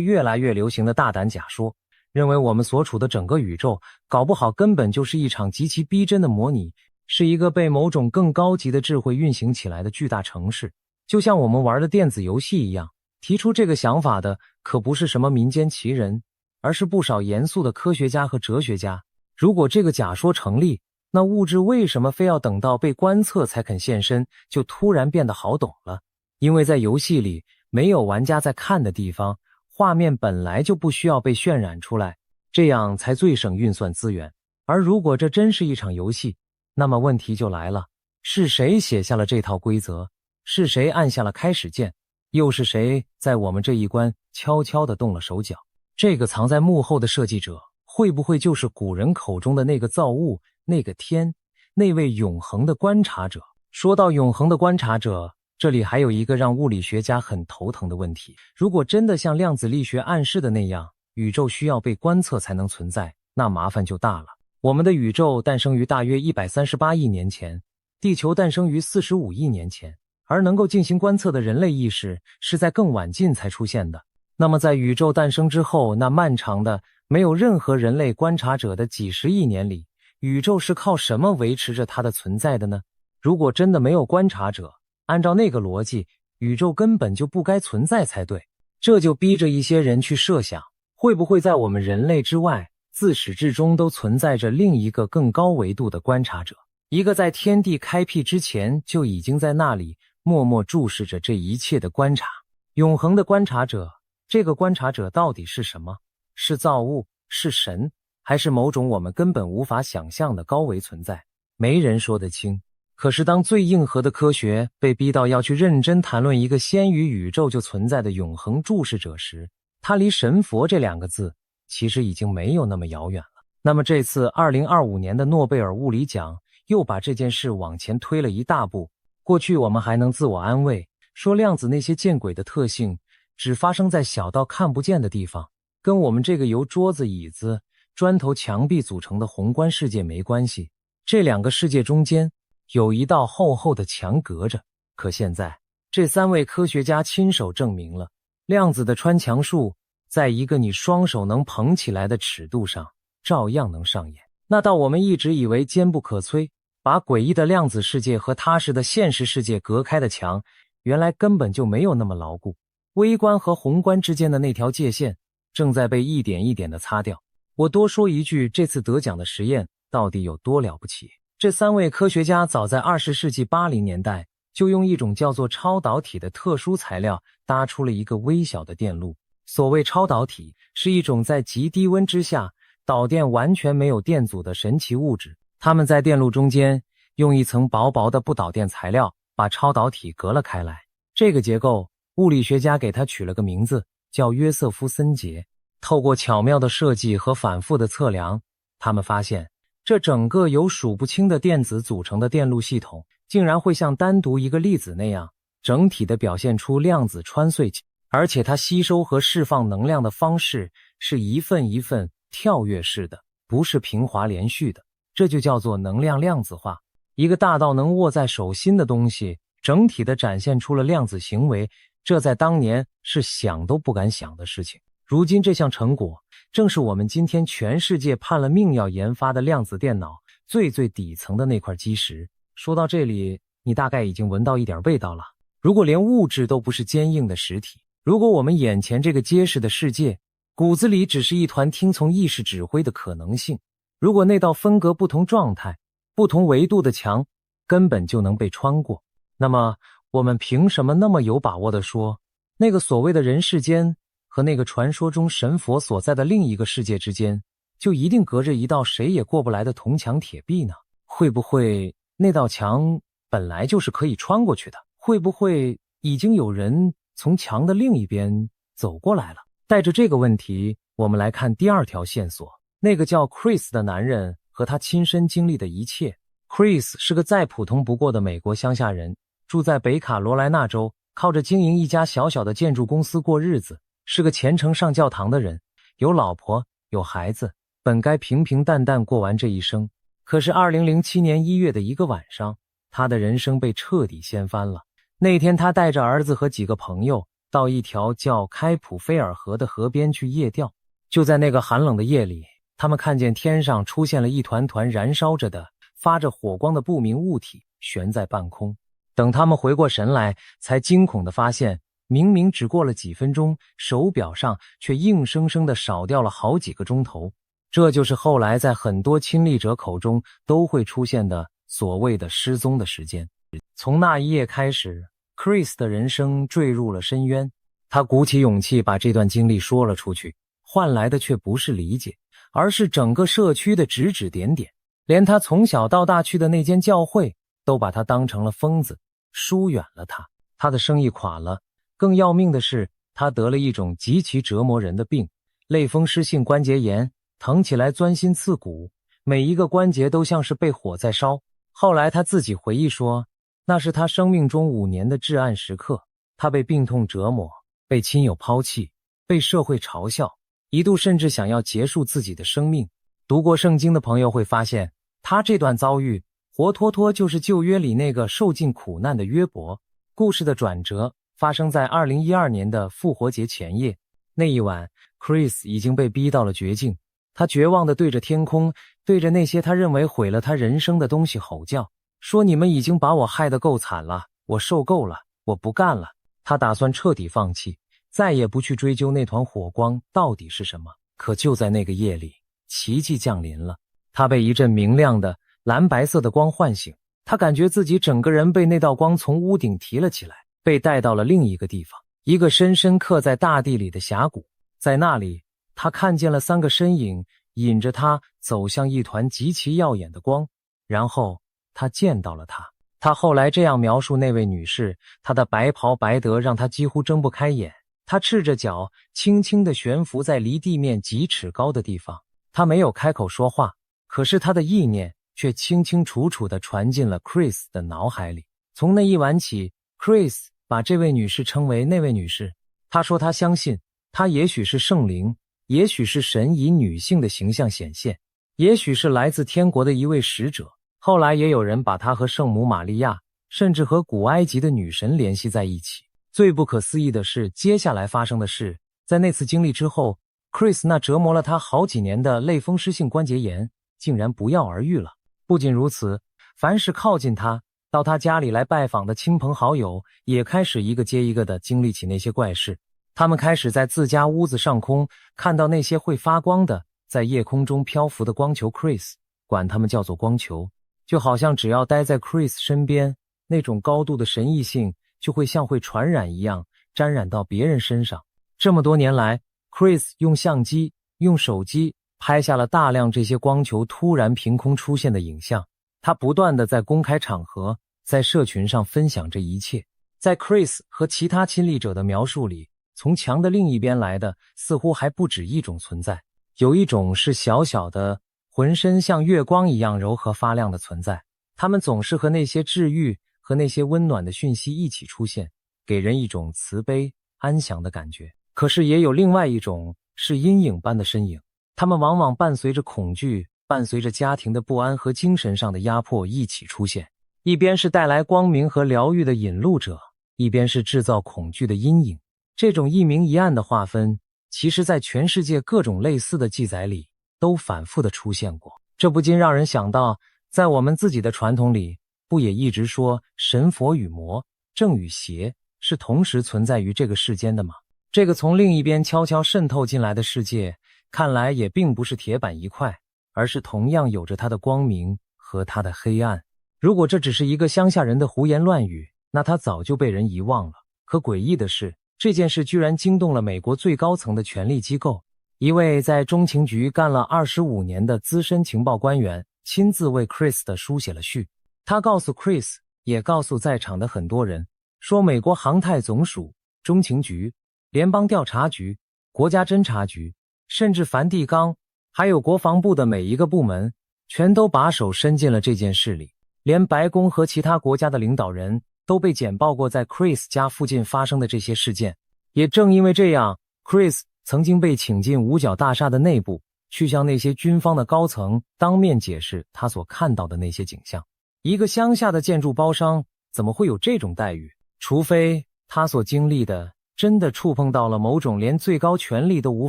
[SPEAKER 1] 越来越流行的大胆假说，认为我们所处的整个宇宙搞不好根本就是一场极其逼真的模拟，是一个被某种更高级的智慧运行起来的巨大城市，就像我们玩的电子游戏一样。提出这个想法的可不是什么民间奇人，而是不少严肃的科学家和哲学家。如果这个假说成立，那物质为什么非要等到被观测才肯现身，就突然变得好懂了。因为在游戏里，没有玩家在看的地方，画面本来就不需要被渲染出来，这样才最省运算资源。而如果这真是一场游戏，那么问题就来了，是谁写下了这套规则？是谁按下了开始键？又是谁在我们这一关悄悄地动了手脚？这个藏在幕后的设计者，会不会就是古人口中的那个造物、那个天、那位永恒的观察者。说到永恒的观察者，这里还有一个让物理学家很头疼的问题。如果真的像量子力学暗示的那样，宇宙需要被观测才能存在，那麻烦就大了。我们的宇宙诞生于大约138亿年前，地球诞生于45亿年前，而能够进行观测的人类意识是在更晚近才出现的。那么在宇宙诞生之后，那漫长的没有任何人类观察者的几十亿年里，宇宙是靠什么维持着它的存在的呢？如果真的没有观察者，按照那个逻辑，宇宙根本就不该存在才对。这就逼着一些人去设想，会不会在我们人类之外，自始至终都存在着另一个更高维度的观察者，一个在天地开辟之前就已经在那里默默注视着这一切的观察。永恒的观察者，这个观察者到底是什么？是造物？是神？还是某种我们根本无法想象的高维存在？没人说得清。可是当最硬核的科学被逼到要去认真谈论一个先于宇宙就存在的永恒注视者时，它离神佛这两个字其实已经没有那么遥远了。那么这次2025年的诺贝尔物理奖又把这件事往前推了一大步。过去我们还能自我安慰，说量子那些见鬼的特性只发生在小到看不见的地方，跟我们这个由桌子、椅子、砖头、墙壁组成的宏观世界没关系。这两个世界中间有一道厚厚的墙隔着。可现在这三位科学家亲手证明了，量子的穿墙术在一个你双手能捧起来的尺度上照样能上演。那道我们一直以为坚不可摧，把诡异的量子世界和踏实的现实世界隔开的墙，原来根本就没有那么牢固。微观和宏观之间的那条界限正在被一点一点地擦掉。我多说一句，这次得奖的实验到底有多了不起？这三位科学家早在20世纪80年代就用一种叫做超导体的特殊材料搭出了一个微小的电路。所谓超导体，是一种在极低温之下导电完全没有电阻的神奇物质。它们在电路中间用一层薄薄的不导电材料把超导体隔了开来。这个结构，物理学家给它取了个名字，叫约瑟夫森结。透过巧妙的设计和反复的测量，他们发现这整个由数不清的电子组成的电路系统，竟然会像单独一个粒子那样，整体的表现出量子穿隧器，而且它吸收和释放能量的方式是一份一份跳跃式的，不是平滑连续的。这就叫做能量量子化。一个大到能握在手心的东西，整体的展现出了量子行为，这在当年是想都不敢想的事情。如今这项成果正是我们今天全世界盼了命要研发的量子电脑最底层的那块基石。说到这里，你大概已经闻到一点味道了。如果连物质都不是坚硬的实体，如果我们眼前这个结实的世界骨子里只是一团听从意识指挥的可能性，如果那道分隔不同状态、不同维度的墙根本就能被穿过，那么我们凭什么那么有把握地说，那个所谓的人世间和那个传说中神佛所在的另一个世界之间，就一定隔着一道谁也过不来的铜墙铁壁呢？会不会那道墙本来就是可以穿过去的？会不会已经有人从墙的另一边走过来了？带着这个问题，我们来看第二条线索，那个叫 Chris 的男人和他亲身经历的一切。Chris 是个再普通不过的美国乡下人，住在北卡罗来纳州，靠着经营一家小小的建筑公司过日子，是个虔诚上教堂的人，有老婆有孩子，本该平平淡淡过完这一生。可是2007年1月的一个晚上，他的人生被彻底掀翻了。那天他带着儿子和几个朋友到一条叫开普菲尔河的河边去夜钓。就在那个寒冷的夜里，他们看见天上出现了一团团燃烧着的发着火光的不明物体悬在半空。等他们回过神来，才惊恐地发现，明明只过了几分钟，手表上却硬生生地少掉了好几个钟头。这就是后来在很多亲历者口中都会出现的所谓的失踪的时间。从那一夜开始， Chris 的人生坠入了深渊。他鼓起勇气把这段经历说了出去，换来的却不是理解，而是整个社区的指指点点。连他从小到大去的那间教会都把他当成了疯子，疏远了他。他的生意垮了，更要命的是，他得了一种极其折磨人的病——类风湿性关节炎，疼起来钻心刺骨，每一个关节都像是被火在烧，后来他自己回忆说，那是他生命中5年的至暗时刻，他被病痛折磨，被亲友抛弃，被社会嘲笑，一度甚至想要结束自己的生命。读过圣经的朋友会发现，他这段遭遇活脱脱就是旧约里那个受尽苦难的约伯。故事的转折发生在2012年的复活节前夜。那一晚 Chris 已经被逼到了绝境，他绝望地对着天空，对着那些他认为毁了他人生的东西吼叫，说你们已经把我害得够惨了，我受够了，我不干了。他打算彻底放弃，再也不去追究那团火光到底是什么。可就在那个夜里，奇迹降临了。他被一阵明亮的蓝白色的光唤醒，他感觉自己整个人被那道光从屋顶提了起来，被带到了另一个地方，一个深深刻在大地里的峡谷。在那里，他看见了3个身影，引着他走向一团极其耀眼的光。然后他见到了她。他后来这样描述那位女士，她的白袍白得让他几乎睁不开眼，她赤着脚轻轻地悬浮在离地面几尺高的地方。他没有开口说话，可是他的意念却清清楚楚地传进了 Chris 的脑海里。从那一晚起， Chris 把这位女士称为那位女士。他说他相信，她也许是圣灵，也许是神以女性的形象显现，也许是来自天国的一位使者。后来也有人把她和圣母玛利亚，甚至和古埃及的女神联系在一起。最不可思议的是接下来发生的事。在那次经历之后， Chris 那折磨了他好几年的类风湿性关节炎竟然不药而愈了。不仅如此，凡是靠近他，到他家里来拜访的亲朋好友也开始一个接一个的经历起那些怪事。他们开始在自家屋子上空看到那些会发光的在夜空中漂浮的光球。 Chris 管它们叫做光球，就好像只要待在 Chris 身边，那种高度的神异性就会像会传染一样沾染到别人身上。这么多年来， Chris 用相机用手机拍下了大量这些光球突然凭空出现的影像。他不断地在公开场合在社群上分享这一切。在 Chris 和其他亲历者的描述里，从墙的另一边来的似乎还不止一种存在。有一种是小小的，浑身像月光一样柔和发亮的存在，他们总是和那些治愈和那些温暖的讯息一起出现，给人一种慈悲安详的感觉。可是也有另外一种是阴影般的身影，他们往往伴随着恐惧，伴随着家庭的不安和精神上的压迫一起出现。一边是带来光明和疗愈的引路者，一边是制造恐惧的阴影。这种一明一暗的划分，其实在全世界各种类似的记载里都反复的出现过。这不禁让人想到，在我们自己的传统里，不也一直说神佛与魔，正与邪是同时存在于这个世间的吗？这个从另一边悄悄渗透进来的世界，看来也并不是铁板一块，而是同样有着它的光明和它的黑暗。如果这只是一个乡下人的胡言乱语，那它早就被人遗忘了。可诡异的是，这件事居然惊动了美国最高层的权力机构。一位在中情局干了25年的资深情报官员亲自为 Chris 的书写了序。他告诉 Chris， 也告诉在场的很多人，说美国航太总署、中情局、联邦调查局、国家侦察局，甚至梵蒂冈，还有国防部的每一个部门，全都把手伸进了这件事里。连白宫和其他国家的领导人都被简报过在 Chris 家附近发生的这些事件。也正因为这样， Chris 曾经被请进五角大厦的内部，去向那些军方的高层当面解释他所看到的那些景象。一个乡下的建筑包商怎么会有这种待遇？除非他所经历的真的触碰到了某种连最高权力都无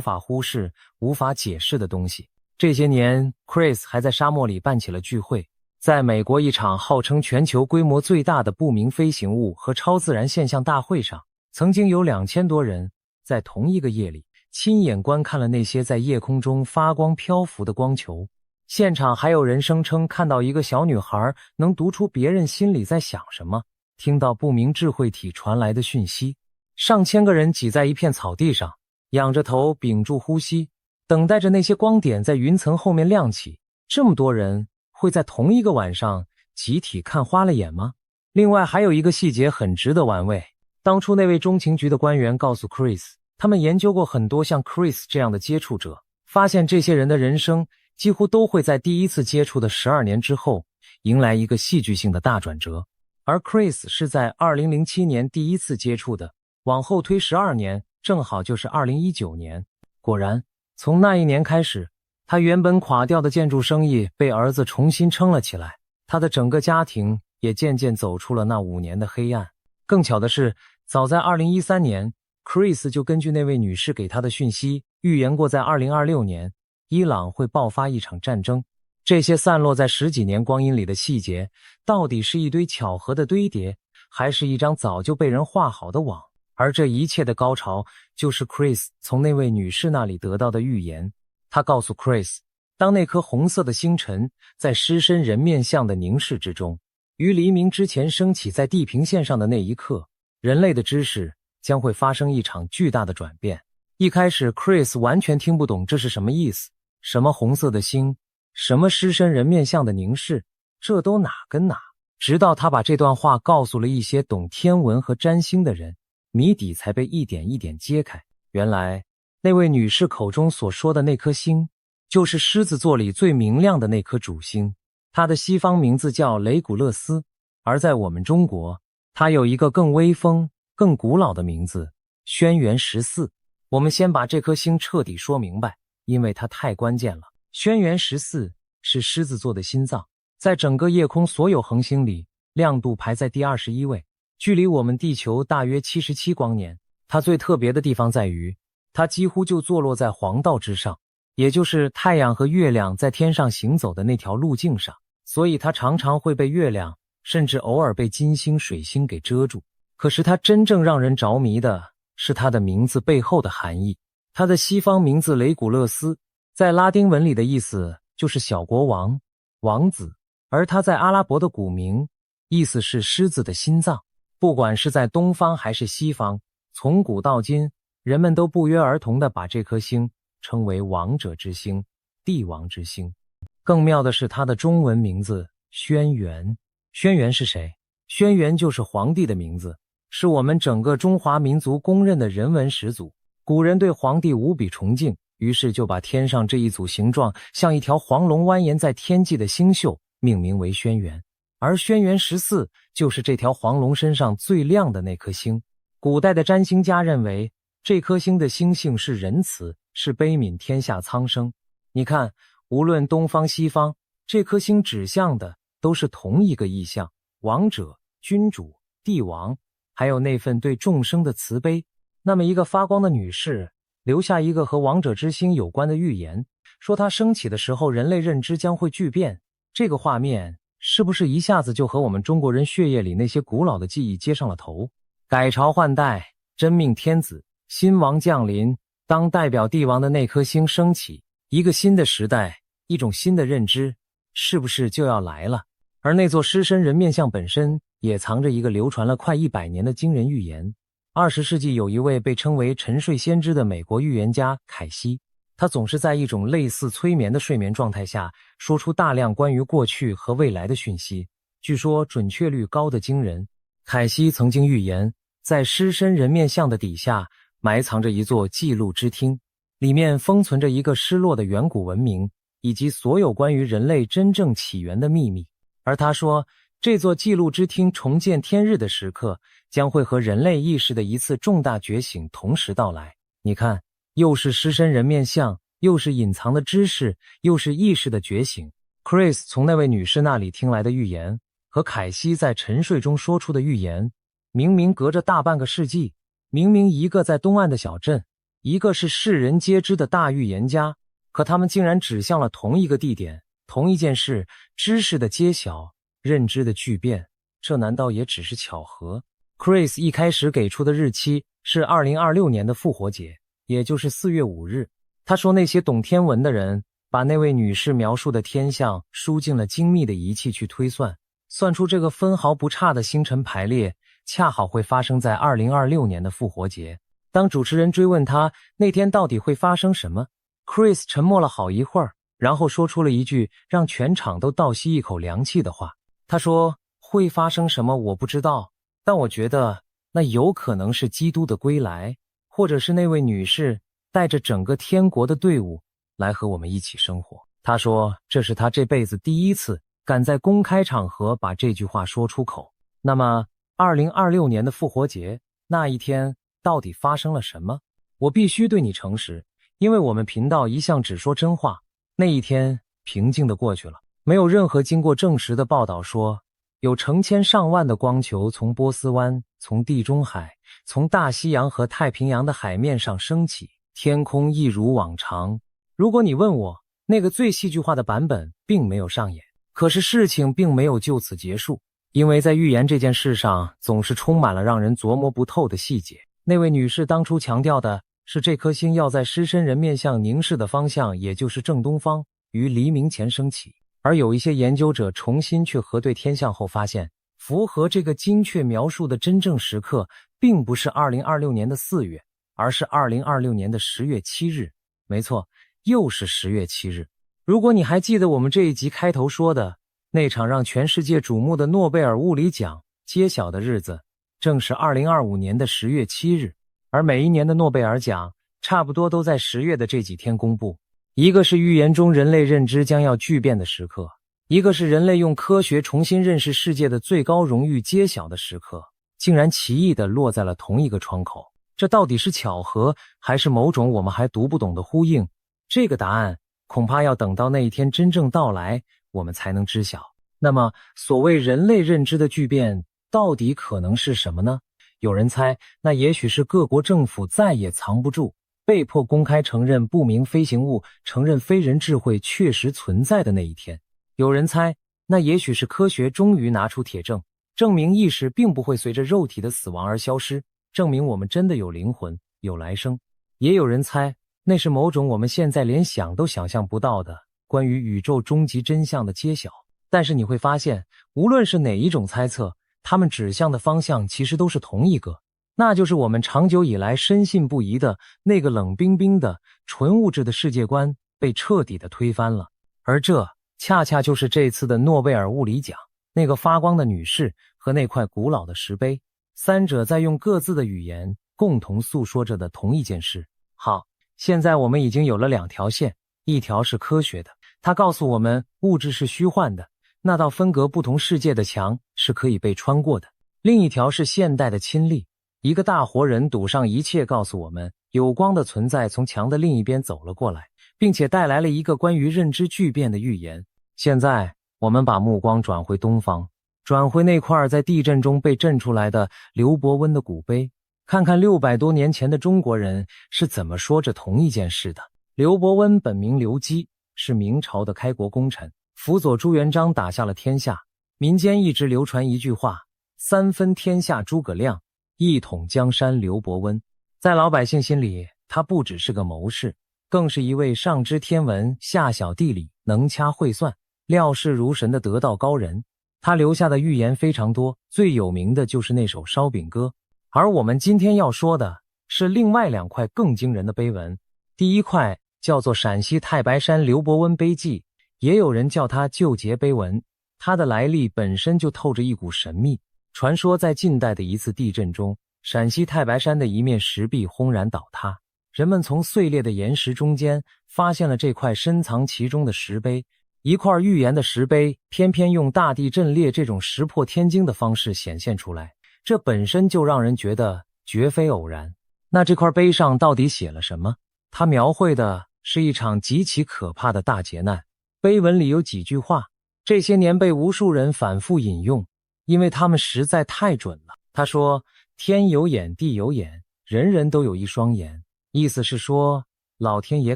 [SPEAKER 1] 法忽视、无法解释的东西。这些年 Chris 还在沙漠里办起了聚会。在美国一场号称全球规模最大的不明飞行物和超自然现象大会上，曾经有2000多人在同一个夜里亲眼观看了那些在夜空中发光漂浮的光球。现场还有人声称看到一个小女孩能读出别人心里在想什么，听到不明智慧体传来的讯息。上千个人挤在一片草地上，仰着头屏住呼吸，等待着那些光点在云层后面亮起。这么多人会在同一个晚上集体看花了眼吗？另外还有一个细节很值得玩味。当初那位中情局的官员告诉 Chris， 他们研究过很多像 Chris 这样的接触者，发现这些人的人生几乎都会在第一次接触的12年之后迎来一个戏剧性的大转折。而 Chris 是在2007年第一次接触的，往后推12年，正好就是2019年。果然，从那一年开始，他原本垮掉的建筑生意被儿子重新撑了起来，他的整个家庭也渐渐走出了那5年的黑暗。更巧的是，早在2013年 Chris 就根据那位女士给他的讯息，预言过在2026年，伊朗会爆发一场战争。这些散落在10几年光阴里的细节，到底是一堆巧合的堆叠，还是一张早就被人画好的网？而这一切的高潮，就是 Chris 从那位女士那里得到的预言。他告诉 Chris， 当那颗红色的星辰在狮身人面像的凝视之中，于黎明之前升起在地平线上的那一刻，人类的知识将会发生一场巨大的转变。一开始 Chris 完全听不懂这是什么意思，什么红色的星，什么狮身人面像的凝视，这都哪跟哪。直到他把这段话告诉了一些懂天文和占星的人，谜底才被一点一点揭开。原来那位女士口中所说的那颗星，就是狮子座里最明亮的那颗主星，它的西方名字叫雷古勒斯，而在我们中国，它有一个更威风、更古老的名字——轩辕14。我们先把这颗星彻底说明白，因为它太关键了。轩辕14是狮子座的心脏，在整个夜空所有恒星里，亮度排在第21位，距离我们地球大约77光年。它最特别的地方在于，它几乎就坐落在黄道之上，也就是太阳和月亮在天上行走的那条路径上，所以它常常会被月亮，甚至偶尔被金星、水星给遮住。可是它真正让人着迷的是它的名字背后的含义。它的西方名字雷古勒斯，在拉丁文里的意思就是小国王、王子，而它在阿拉伯的古名，意思是狮子的心脏。不管是在东方还是西方，从古到今，人们都不约而同地把这颗星称为王者之星、帝王之星。更妙的是它的中文名字轩辕。轩辕是谁？轩辕就是皇帝的名字，是我们整个中华民族公认的人文始祖。古人对皇帝无比崇敬，于是就把天上这一组形状像一条黄龙蜿蜒在天际的星宿命名为轩辕，而轩辕14就是这条黄龙身上最亮的那颗星。古代的占星家认为，这颗星的星性是仁慈，是悲悯天下苍生。你看，无论东方西方，这颗星指向的都是同一个意象：王者、君主、帝王，还有那份对众生的慈悲。那么一个发光的女士留下一个和王者之星有关的预言，说它升起的时候人类认知将会巨变。这个画面是不是一下子就和我们中国人血液里那些古老的记忆接上了头？改朝换代，真命天子，新王降临，当代表帝王的那颗星升起，一个新的时代，一种新的认知，是不是就要来了？而那座狮身人面像本身也藏着一个流传了快100年的惊人预言。20世纪有一位被称为沉睡先知的美国预言家凯西，他总是在一种类似催眠的睡眠状态下，说出大量关于过去和未来的讯息，据说准确率高得惊人。凯西曾经预言，在狮身人面像的底下埋藏着一座记录之厅，里面封存着一个失落的远古文明，以及所有关于人类真正起源的秘密。而他说，这座记录之厅重见天日的时刻，将会和人类意识的一次重大觉醒同时到来。你看，又是狮身人面像，又是隐藏的知识，又是意识的觉醒。Chris 从那位女士那里听来的预言，和凯西在沉睡中说出的预言，明明隔着大半个世纪，明明一个在东岸的小镇，一个是世人皆知的大预言家，可他们竟然指向了同一个地点，同一件事，知识的揭晓，认知的巨变，这难道也只是巧合？ Chris 一开始给出的日期是2026年的复活节，也就是4月5日。他说那些懂天文的人把那位女士描述的天象输进了精密的仪器去推算，算出这个分毫不差的星辰排列恰好会发生在2026年的复活节。当主持人追问他那天到底会发生什么， Chris 沉默了好一会儿，然后说出了一句让全场都倒吸一口凉气的话。他说，会发生什么我不知道，但我觉得那有可能是基督的归来，或者是那位女士带着整个天国的队伍来和我们一起生活。他说这是他这辈子第一次敢在公开场合把这句话说出口。那么2026年的复活节那一天到底发生了什么？我必须对你诚实，因为我们频道一向只说真话。那一天平静地过去了，没有任何经过证实的报道说有成千上万的光球从波斯湾、从地中海、从大西洋和太平洋的海面上升起，天空一如往常。如果你问我，那个最戏剧化的版本并没有上演。可是事情并没有就此结束，因为在预言这件事上总是充满了让人琢磨不透的细节。那位女士当初强调的是这颗星要在狮身人面向凝视的方向，也就是正东方，于黎明前升起。而有一些研究者重新去核对天象后发现，符合这个精确描述的真正时刻并不是2026年的4月，而是2026年的10月7日。没错，又是10月7日。如果你还记得我们这一集开头说的那场让全世界瞩目的诺贝尔物理奖揭晓的日子，正是2025年的10月7日。而每一年的诺贝尔奖差不多都在10月的这几天公布。一个是预言中人类认知将要巨变的时刻，一个是人类用科学重新认识世界的最高荣誉揭晓的时刻，竟然奇异地落在了同一个窗口。这到底是巧合，还是某种我们还读不懂的呼应？这个答案恐怕要等到那一天真正到来，我们才能知晓。那么，所谓人类认知的巨变，到底可能是什么呢？有人猜，那也许是各国政府再也藏不住，被迫公开承认不明飞行物，承认非人智慧确实存在的那一天。有人猜，那也许是科学终于拿出铁证，证明意识并不会随着肉体的死亡而消失，证明我们真的有灵魂，有来生。也有人猜，那是某种我们现在连想都想象不到的关于宇宙终极真相的揭晓。但是你会发现，无论是哪一种猜测，它们指向的方向其实都是同一个，那就是我们长久以来深信不疑的那个冷冰冰的纯物质的世界观被彻底的推翻了。而这恰恰就是这次的诺贝尔物理奖，那个发光的女士和那块古老的石碑，三者在用各自的语言共同诉说着的同一件事。好，现在我们已经有了两条线，一条是科学的，它告诉我们物质是虚幻的，那道分隔不同世界的墙是可以被穿过的。另一条是现代的亲历，一个大活人赌上一切告诉我们，有光的存在从墙的另一边走了过来，并且带来了一个关于认知巨变的预言。现在我们把目光转回东方，转回那块在地震中被震出来的刘伯温的古碑，看看600多年前的中国人是怎么说着同一件事的。刘伯温本名刘基，是明朝的开国功臣，辅佐朱元璋打下了天下。民间一直流传一句话：3分天下诸葛亮，1统江山刘伯温。在老百姓心里，他不只是个谋士，更是一位上知天文下晓地理，能掐会算，料事如神的得道高人。他留下的预言非常多，最有名的就是那首烧饼歌。而我们今天要说的是另外2块更惊人的碑文。第一块叫做陕西太白山刘伯温碑记，也有人叫它旧节碑文。它的来历本身就透着一股神秘。传说在近代的一次地震中，陕西太白山的一面石壁轰然倒塌，人们从碎裂的岩石中间发现了这块深藏其中的石碑。一块预言的石碑偏偏用大地震裂这种石破天惊的方式显现出来，这本身就让人觉得绝非偶然。那这块碑上到底写了什么？它描绘的是一场极其可怕的大劫难。碑文里有几句话，这些年被无数人反复引用，因为他们实在太准了。他说，天有眼，地有眼，人人都有一双眼。意思是说，老天爷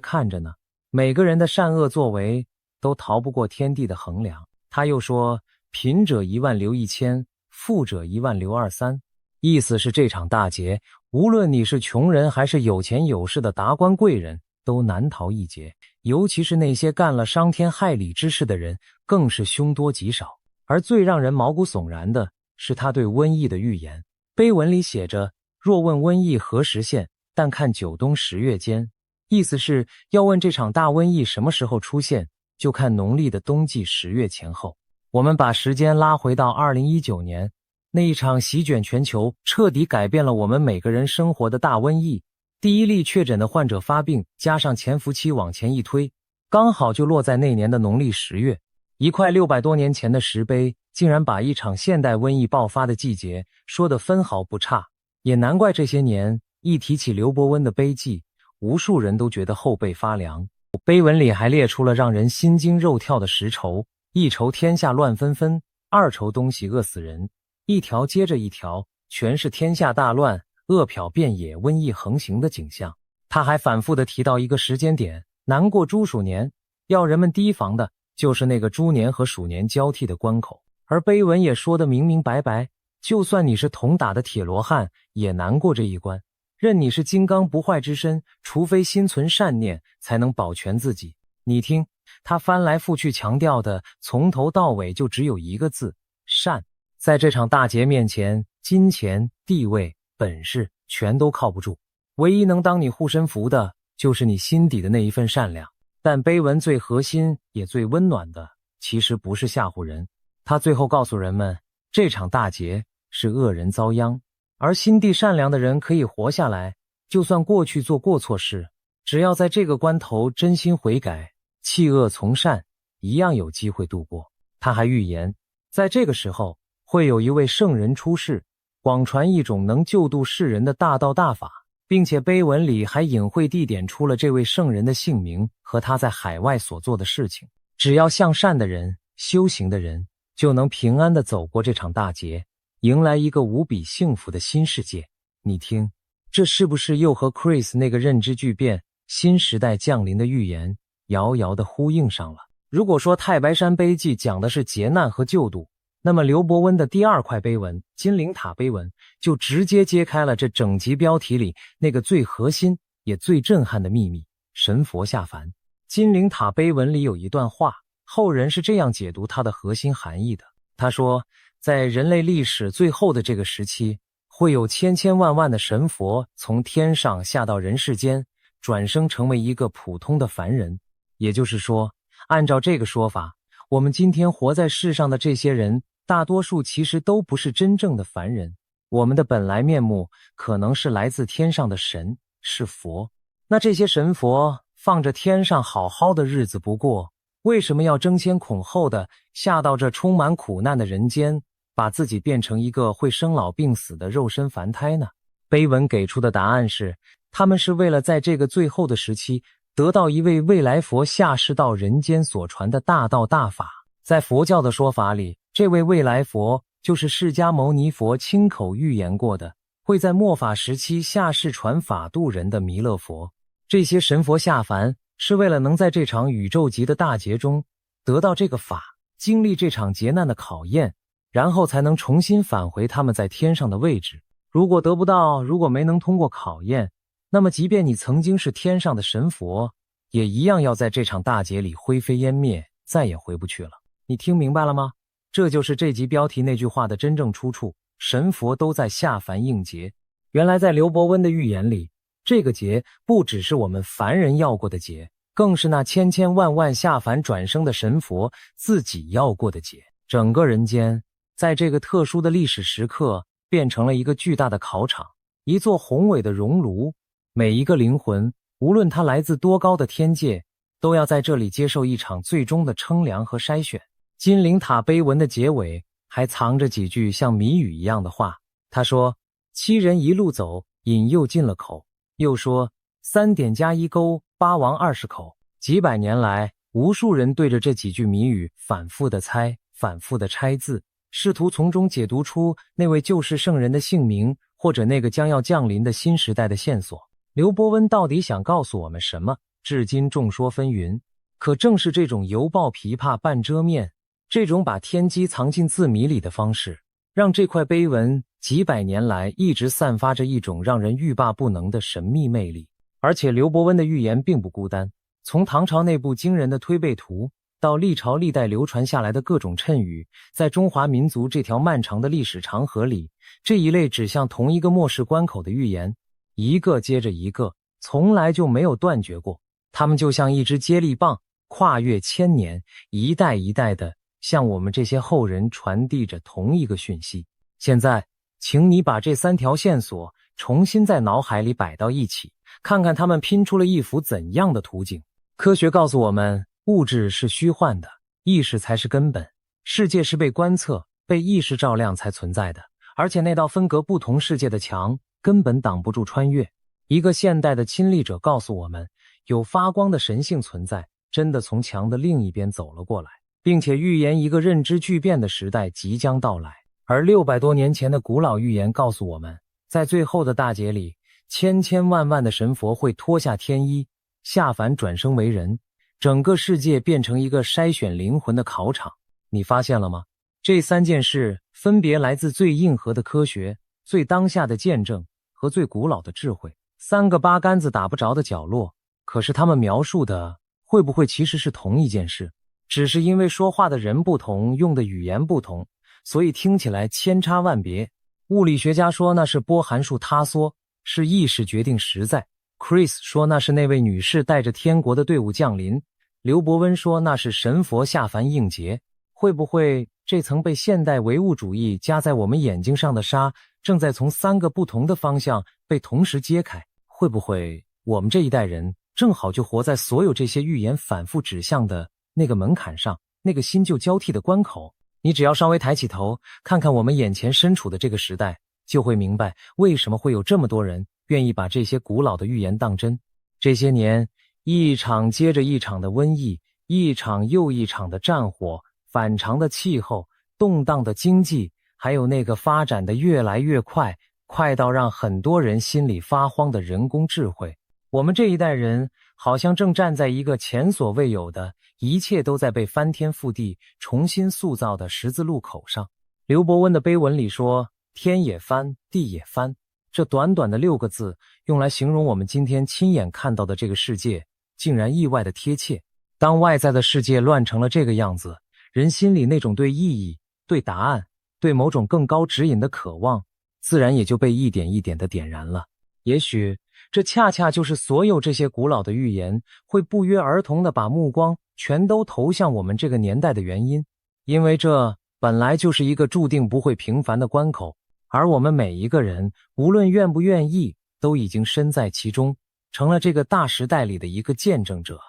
[SPEAKER 1] 看着呢，每个人的善恶作为都逃不过天地的衡量。他又说，贫者1万留1000，富者1万留23。意思是这场大劫，无论你是穷人还是有钱有势的达官贵人，都难逃一劫。尤其是那些干了伤天害理之事的人，更是凶多吉少。而最让人毛骨悚然的是他对瘟疫的预言。碑文里写着，若问瘟疫何时现，但看9冬10月间。意思是要问这场大瘟疫什么时候出现，就看农历的冬季10月前后。我们把时间拉回到2019年，那一场席卷全球，彻底改变了我们每个人生活的大瘟疫。第一例确诊的患者发病，加上潜伏期往前一推，刚好就落在那年的农历10月。一块600多年前的石碑，竟然把一场现代瘟疫爆发的季节说得分毫不差，也难怪这些年一提起刘伯温的碑记，无数人都觉得后背发凉。碑文里还列出了让人心惊肉跳的10愁：一愁天下乱纷纷，二愁东西饿死人，一条接着一条，全是天下大乱、饿殍遍野、瘟疫横行的景象。他还反复地提到一个时间点，难过猪鼠年，要人们提防的就是那个猪年和鼠年交替的关口。而碑文也说得明明白白，就算你是铜打的铁罗汉，也难过这一关。任你是金刚不坏之身，除非心存善念，才能保全自己。你听，他翻来覆去强调的，从头到尾就只有一个字：善。在这场大劫面前，金钱、地位、本事全都靠不住，唯一能当你护身符的，就是你心底的那一份善良。但碑文最核心也最温暖的，其实不是吓唬人，他最后告诉人们，这场大劫是恶人遭殃，而心地善良的人可以活下来，就算过去做过错事，只要在这个关头真心悔改，弃恶从善，一样有机会度过。他还预言，在这个时候会有一位圣人出世，广传一种能救度世人的大道大法，并且碑文里还隐晦地点出了这位圣人的姓名和他在海外所做的事情。只要向善的人、修行的人，就能平安地走过这场大劫，迎来一个无比幸福的新世界。你听，这是不是又和 Chris 那个认知巨变、新时代降临的预言遥遥地呼应上了？如果说太白山碑记讲的是劫难和救度，那么刘伯温的第二块碑文金陵塔碑文就直接揭开了这整集标题里那个最核心也最震撼的秘密：神佛下凡。金陵塔碑文里有一段话，后人是这样解读它的核心含义的。他说，在人类历史最后的这个时期，会有千千万万的神佛从天上下到人世间，转生成为一个普通的凡人。也就是说，按照这个说法，我们今天活在世上的这些人，大多数其实都不是真正的凡人，我们的本来面目可能是来自天上的神，是佛。那这些神佛放着天上好好的日子不过，为什么要争先恐后的下到这充满苦难的人间，把自己变成一个会生老病死的肉身凡胎呢？碑文给出的答案是，他们是为了在这个最后的时期得到一位未来佛下世到人间所传的大道大法。在佛教的说法里，这位未来佛就是释迦牟尼佛亲口预言过的，会在末法时期下世传法度人的弥勒佛。这些神佛下凡是为了能在这场宇宙级的大劫中得到这个法，经历这场劫难的考验，然后才能重新返回他们在天上的位置。如果得不到，如果没能通过考验，那么即便你曾经是天上的神佛，也一样要在这场大劫里灰飞烟灭，再也回不去了。你听明白了吗？这就是这集标题那句话的真正出处，神佛都在下凡应劫。原来在刘伯温的预言里，这个劫不只是我们凡人要过的劫，更是那千千万万下凡转生的神佛自己要过的劫。整个人间在这个特殊的历史时刻变成了一个巨大的考场，一座宏伟的熔炉，每一个灵魂无论它来自多高的天界，都要在这里接受一场最终的称量和筛选。金陵塔碑文的结尾还藏着几句像谜语一样的话，他说，7人一路走，引诱进了口，又说3点加1勾，8王20口。几百年来，无数人对着这几句谜语反复的猜，反复的拆字，试图从中解读出那位救世圣人的姓名，或者那个将要降临的新时代的线索。刘伯温到底想告诉我们什么？至今众说纷纭。可正是这种犹抱琵琶半遮面，这种把天机藏进字谜里的方式，让这块碑文几百年来一直散发着一种让人欲罢不能的神秘魅力。而且刘伯温的预言并不孤单，从唐朝那部惊人的推背图，到历朝历代流传下来的各种谶语，在中华民族这条漫长的历史长河里，这一类指向同一个末世关口的预言，一个接着一个，从来就没有断绝过。他们就像一支接力棒，跨越千年，一代一代的向我们这些后人传递着同一个讯息。现在，请你把这3条线索重新在脑海里摆到一起，看看他们拼出了一幅怎样的图景。科学告诉我们，物质是虚幻的，意识才是根本，世界是被观测、被意识照亮才存在的，而且那道分隔不同世界的墙根本挡不住穿越。一个现代的亲历者告诉我们，有发光的神性存在，真的从墙的另一边走了过来，并且预言一个认知巨变的时代即将到来。而600多年前的古老预言告诉我们，在最后的大劫里，千千万万的神佛会脱下天衣，下凡转生为人，整个世界变成一个筛选灵魂的考场。你发现了吗？这3件事分别来自最硬核的科学、最当下的见证和最古老的智慧。3个八竿子打不着的角落，可是他们描述的会不会其实是同一件事？只是因为说话的人不同，用的语言不同，所以听起来千差万别。物理学家说那是波函数塌缩，是意识决定实在。Chris 说那是那位女士带着天国的队伍降临。刘伯温说那是神佛下凡应劫。会不会这层被现代唯物主义加在我们眼睛上的纱，正在从3个不同的方向被同时揭开？会不会我们这一代人正好就活在所有这些预言反复指向的那个门槛上，那个新旧交替的关口？你只要稍微抬起头，看看我们眼前身处的这个时代，就会明白为什么会有这么多人愿意把这些古老的预言当真。这些年，一场接着一场的瘟疫，一场又一场的战火，反常的气候，动荡的经济，还有那个发展的越来越快，快到让很多人心里发慌的人工智慧。我们这一代人好像正站在一个前所未有的，一切都在被翻天覆地重新塑造的十字路口上。刘伯温的碑文里说，天也翻，地也翻，这短短的6个字用来形容我们今天亲眼看到的这个世界，竟然意外的贴切。当外在的世界乱成了这个样子，人心里那种对意义、对答案、对某种更高指引的渴望，自然也就被一点一点的点燃了。也许这恰恰就是所有这些古老的预言会不约而同地把目光全都投向我们这个年代的原因，因为这本来就是一个注定不会平凡的关口，而我们每一个人无论愿不愿意，都已经身在其中，成了这个大时代里的一个见证者。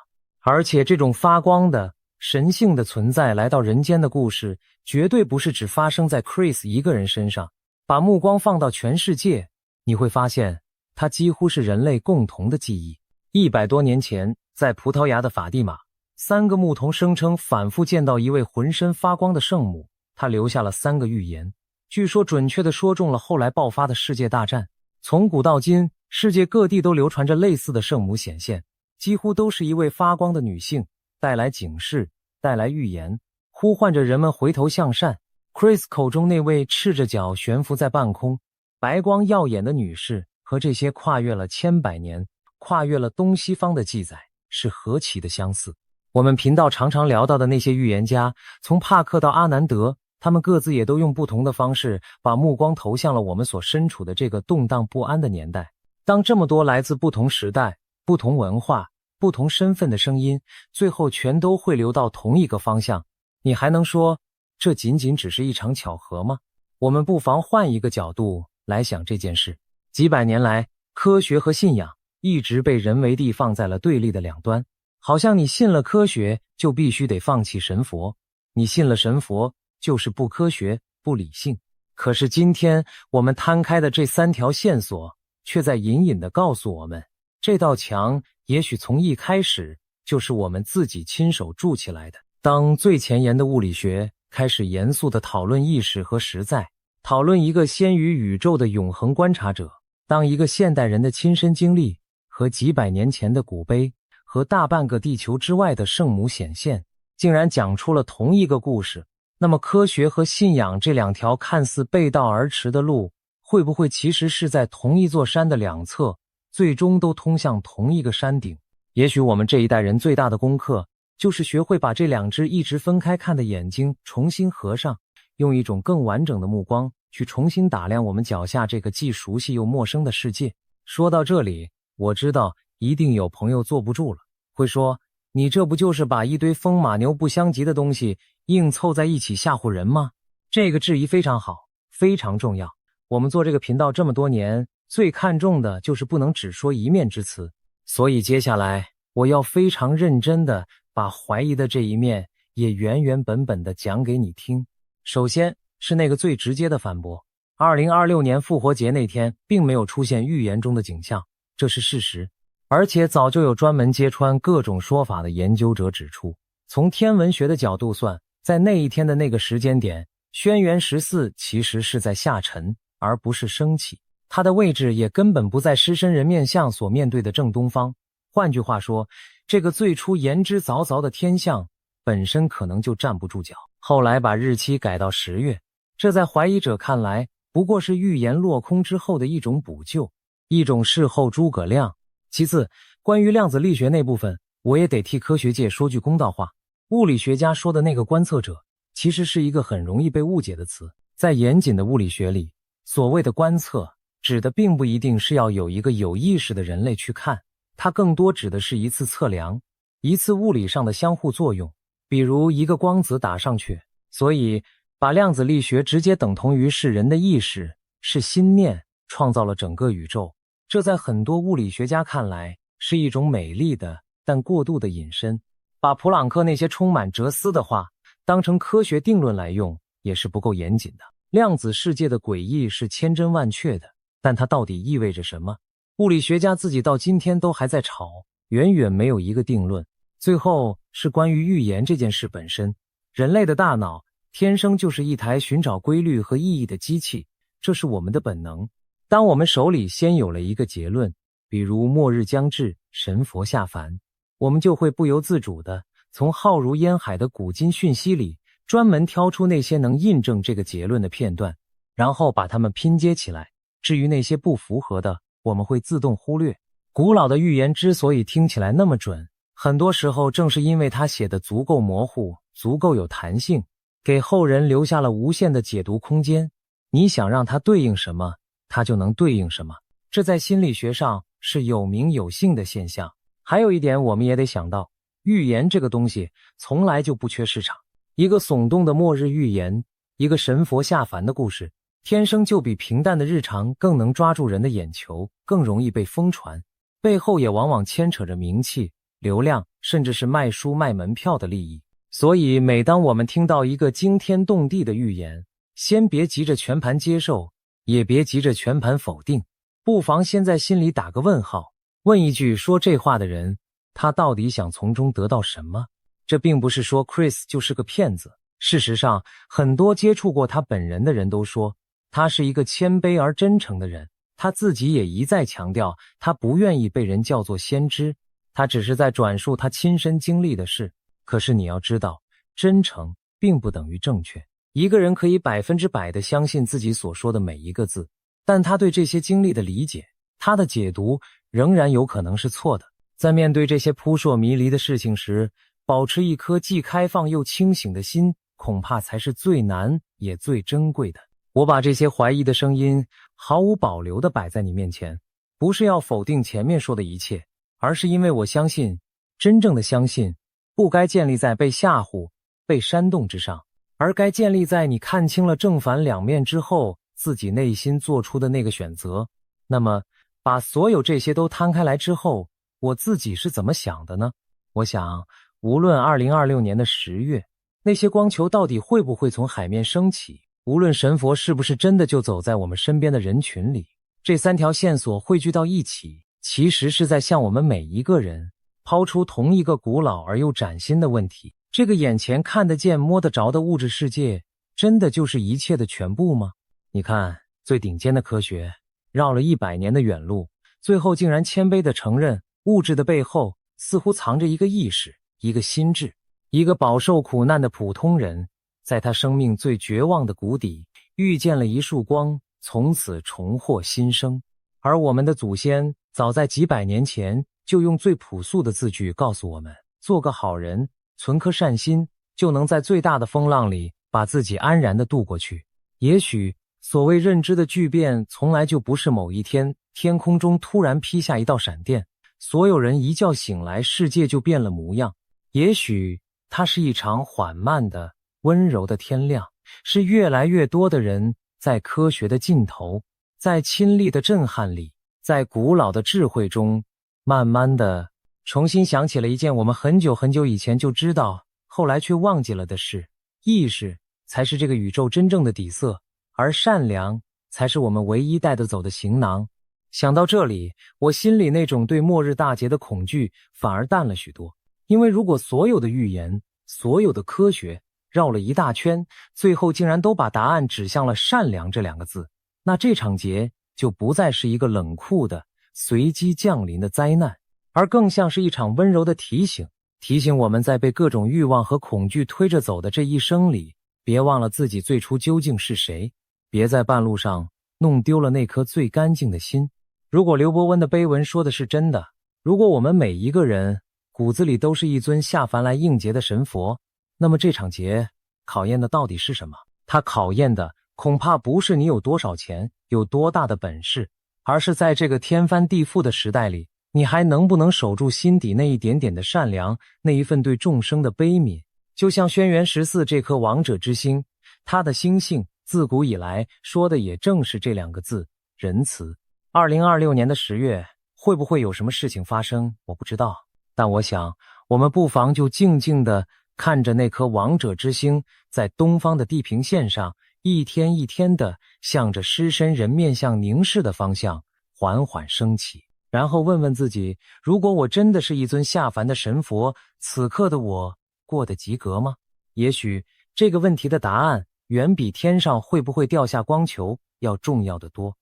[SPEAKER 1] 而且这种发光的神性的存在来到人间的故事，绝对不是只发生在 Chris 一个人身上。把目光放到全世界，你会发现它几乎是人类共同的记忆。100多年前，在葡萄牙的法蒂玛，3个牧童声称反复见到一位浑身发光的圣母，她留下了3个预言，据说准确地说中了后来爆发的世界大战。从古到今，世界各地都流传着类似的圣母显现，几乎都是一位发光的女性，带来警示，带来预言，呼唤着人们回头向善。Chris 口中那位赤着脚悬浮在半空、白光耀眼的女士，和这些跨越了千百年、跨越了东西方的记载是何其的相似。我们频道常常聊到的那些预言家，从帕克到阿南德，他们各自也都用不同的方式把目光投向了我们所身处的这个动荡不安的年代。当这么多来自不同时代、不同文化、不同身份的声音，最后全都汇流到同一个方向，你还能说这仅仅只是一场巧合吗？我们不妨换一个角度来想这件事。几百年来，科学和信仰一直被人为地放在了对立的两端，好像你信了科学就必须得放弃神佛，你信了神佛就是不科学、不理性。可是今天我们摊开的这3条线索，却在隐隐地告诉我们，这道墙也许从一开始就是我们自己亲手筑起来的。当最前沿的物理学开始严肃地讨论意识和实在，讨论一个先于宇宙的永恒观察者，当一个现代人的亲身经历和几百年前的古碑和大半个地球之外的圣母显现，竟然讲出了同一个故事，那么科学和信仰这2条看似背道而驰的路，会不会其实是在同一座山的两侧，最终都通向同一个山顶？也许我们这一代人最大的功课，就是学会把这2只一直分开看的眼睛重新合上，用一种更完整的目光去重新打量我们脚下这个既熟悉又陌生的世界。说到这里，我知道一定有朋友坐不住了，会说，你这不就是把一堆风马牛不相及的东西硬凑在一起吓唬人吗？这个质疑非常好，非常重要。我们做这个频道这么多年，最看重的就是不能只说一面之词，所以接下来我要非常认真地把怀疑的这一面也原原本本的讲给你听。首先是那个最直接的反驳，2026年复活节那天并没有出现预言中的景象，这是事实。而且早就有专门揭穿各种说法的研究者指出，从天文学的角度算，在那一天的那个时间点，轩辕14其实是在下沉，而不是升起。它的位置也根本不在狮身人面像所面对的正东方。换句话说，这个最初言之凿凿的天象本身可能就站不住脚。后来把日期改到10月，这在怀疑者看来不过是预言落空之后的一种补救，一种事后诸葛亮。其次，关于量子力学那部分，我也得替科学界说句公道话。物理学家说的那个观测者，其实是一个很容易被误解的词。在严谨的物理学里，所谓的观测，指的并不一定是要有一个有意识的人类去看，它更多指的是一次测量，一次物理上的相互作用，比如一个光子打上去。所以，把量子力学直接等同于是人的意识，是心念创造了整个宇宙。这在很多物理学家看来是一种美丽的但过度的引申，把普朗克那些充满哲思的话当成科学定论来用也是不够严谨的。量子世界的诡异是千真万确的，但它到底意味着什么？物理学家自己到今天都还在吵，远远没有一个定论。最后是关于预言这件事本身，人类的大脑天生就是一台寻找规律和意义的机器，这是我们的本能。当我们手里先有了一个结论，比如末日将至，神佛下凡，我们就会不由自主地从浩如烟海的古今讯息里专门挑出那些能印证这个结论的片段，然后把它们拼接起来。至于那些不符合的，我们会自动忽略。古老的预言之所以听起来那么准，很多时候正是因为它写得足够模糊，足够有弹性，给后人留下了无限的解读空间。你想让它对应什么，它就能对应什么，这在心理学上是有名有姓的现象。还有一点我们也得想到，预言这个东西从来就不缺市场。一个耸动的末日预言，一个神佛下凡的故事，天生就比平淡的日常更能抓住人的眼球，更容易被疯传，背后也往往牵扯着名气、流量，甚至是卖书卖门票的利益。所以每当我们听到一个惊天动地的预言，先别急着全盘接受，也别急着全盘否定，不妨先在心里打个问号，问一句，说这话的人，他到底想从中得到什么？这并不是说 Chris 就是个骗子，事实上，很多接触过他本人的人都说，他是一个谦卑而真诚的人。他自己也一再强调，他不愿意被人叫做先知，他只是在转述他亲身经历的事。可是你要知道，真诚并不等于正确。一个人可以100%地相信自己所说的每一个字，但他对这些经历的理解，他的解读仍然有可能是错的。在面对这些扑朔迷离的事情时，保持一颗既开放又清醒的心，恐怕才是最难也最珍贵的。我把这些怀疑的声音毫无保留地摆在你面前，不是要否定前面说的一切，而是因为我相信，真正的相信不该建立在被吓唬、被煽动之上，而该建立在你看清了正反两面之后，自己内心做出的那个选择。那么，把所有这些都摊开来之后，我自己是怎么想的呢？我想，无论2026年的10月，那些光球到底会不会从海面升起，无论神佛是不是真的就走在我们身边的人群里，这3条线索汇聚到一起，其实是在向我们每一个人抛出同一个古老而又崭新的问题：这个眼前看得见摸得着的物质世界，真的就是一切的全部吗？你看，最顶尖的科学绕了100年的远路，最后竟然谦卑地承认，物质的背后似乎藏着一个意识，一个心智。一个饱受苦难的普通人，在他生命最绝望的谷底遇见了一束光，从此重获新生。而我们的祖先早在几百年前就用最朴素的字句告诉我们，做个好人，存颗善心，就能在最大的风浪里把自己安然地度过去。也许所谓认知的巨变，从来就不是某一天天空中突然劈下一道闪电，所有人一觉醒来世界就变了模样。也许它是一场缓慢的温柔的天亮，是越来越多的人在科学的尽头，在亲历的震撼里，在古老的智慧中，慢慢的重新想起了一件我们很久很久以前就知道，后来却忘记了的是，意识才是这个宇宙真正的底色，而善良才是我们唯一带得走的行囊。想到这里，我心里那种对末日大劫的恐惧反而淡了许多。因为如果所有的预言，所有的科学绕了一大圈，最后竟然都把答案指向了善良这两个字，那这场劫就不再是一个冷酷的随机降临的灾难，而更像是一场温柔的提醒，提醒我们在被各种欲望和恐惧推着走的这一生里，别忘了自己最初究竟是谁，别在半路上弄丢了那颗最干净的心。如果刘伯温的碑文说的是真的，如果我们每一个人骨子里都是一尊下凡来应劫的神佛，那么这场劫考验的到底是什么？它考验的恐怕不是你有多少钱，有多大的本事，而是在这个天翻地覆的时代里，你还能不能守住心底那一点点的善良，那一份对众生的悲悯。就像轩辕14这颗王者之星，它的星性自古以来说的也正是这两个字，仁慈。2026年的10月，会不会有什么事情发生，我不知道，但我想我们不妨就静静地看着那颗王者之星在东方的地平线上一天一天地向着狮身人面向凝视的方向缓缓升起，然后问问自己，如果我真的是一尊下凡的神佛，此刻的我过得及格吗？也许这个问题的答案远比天上会不会掉下光球要重要得多。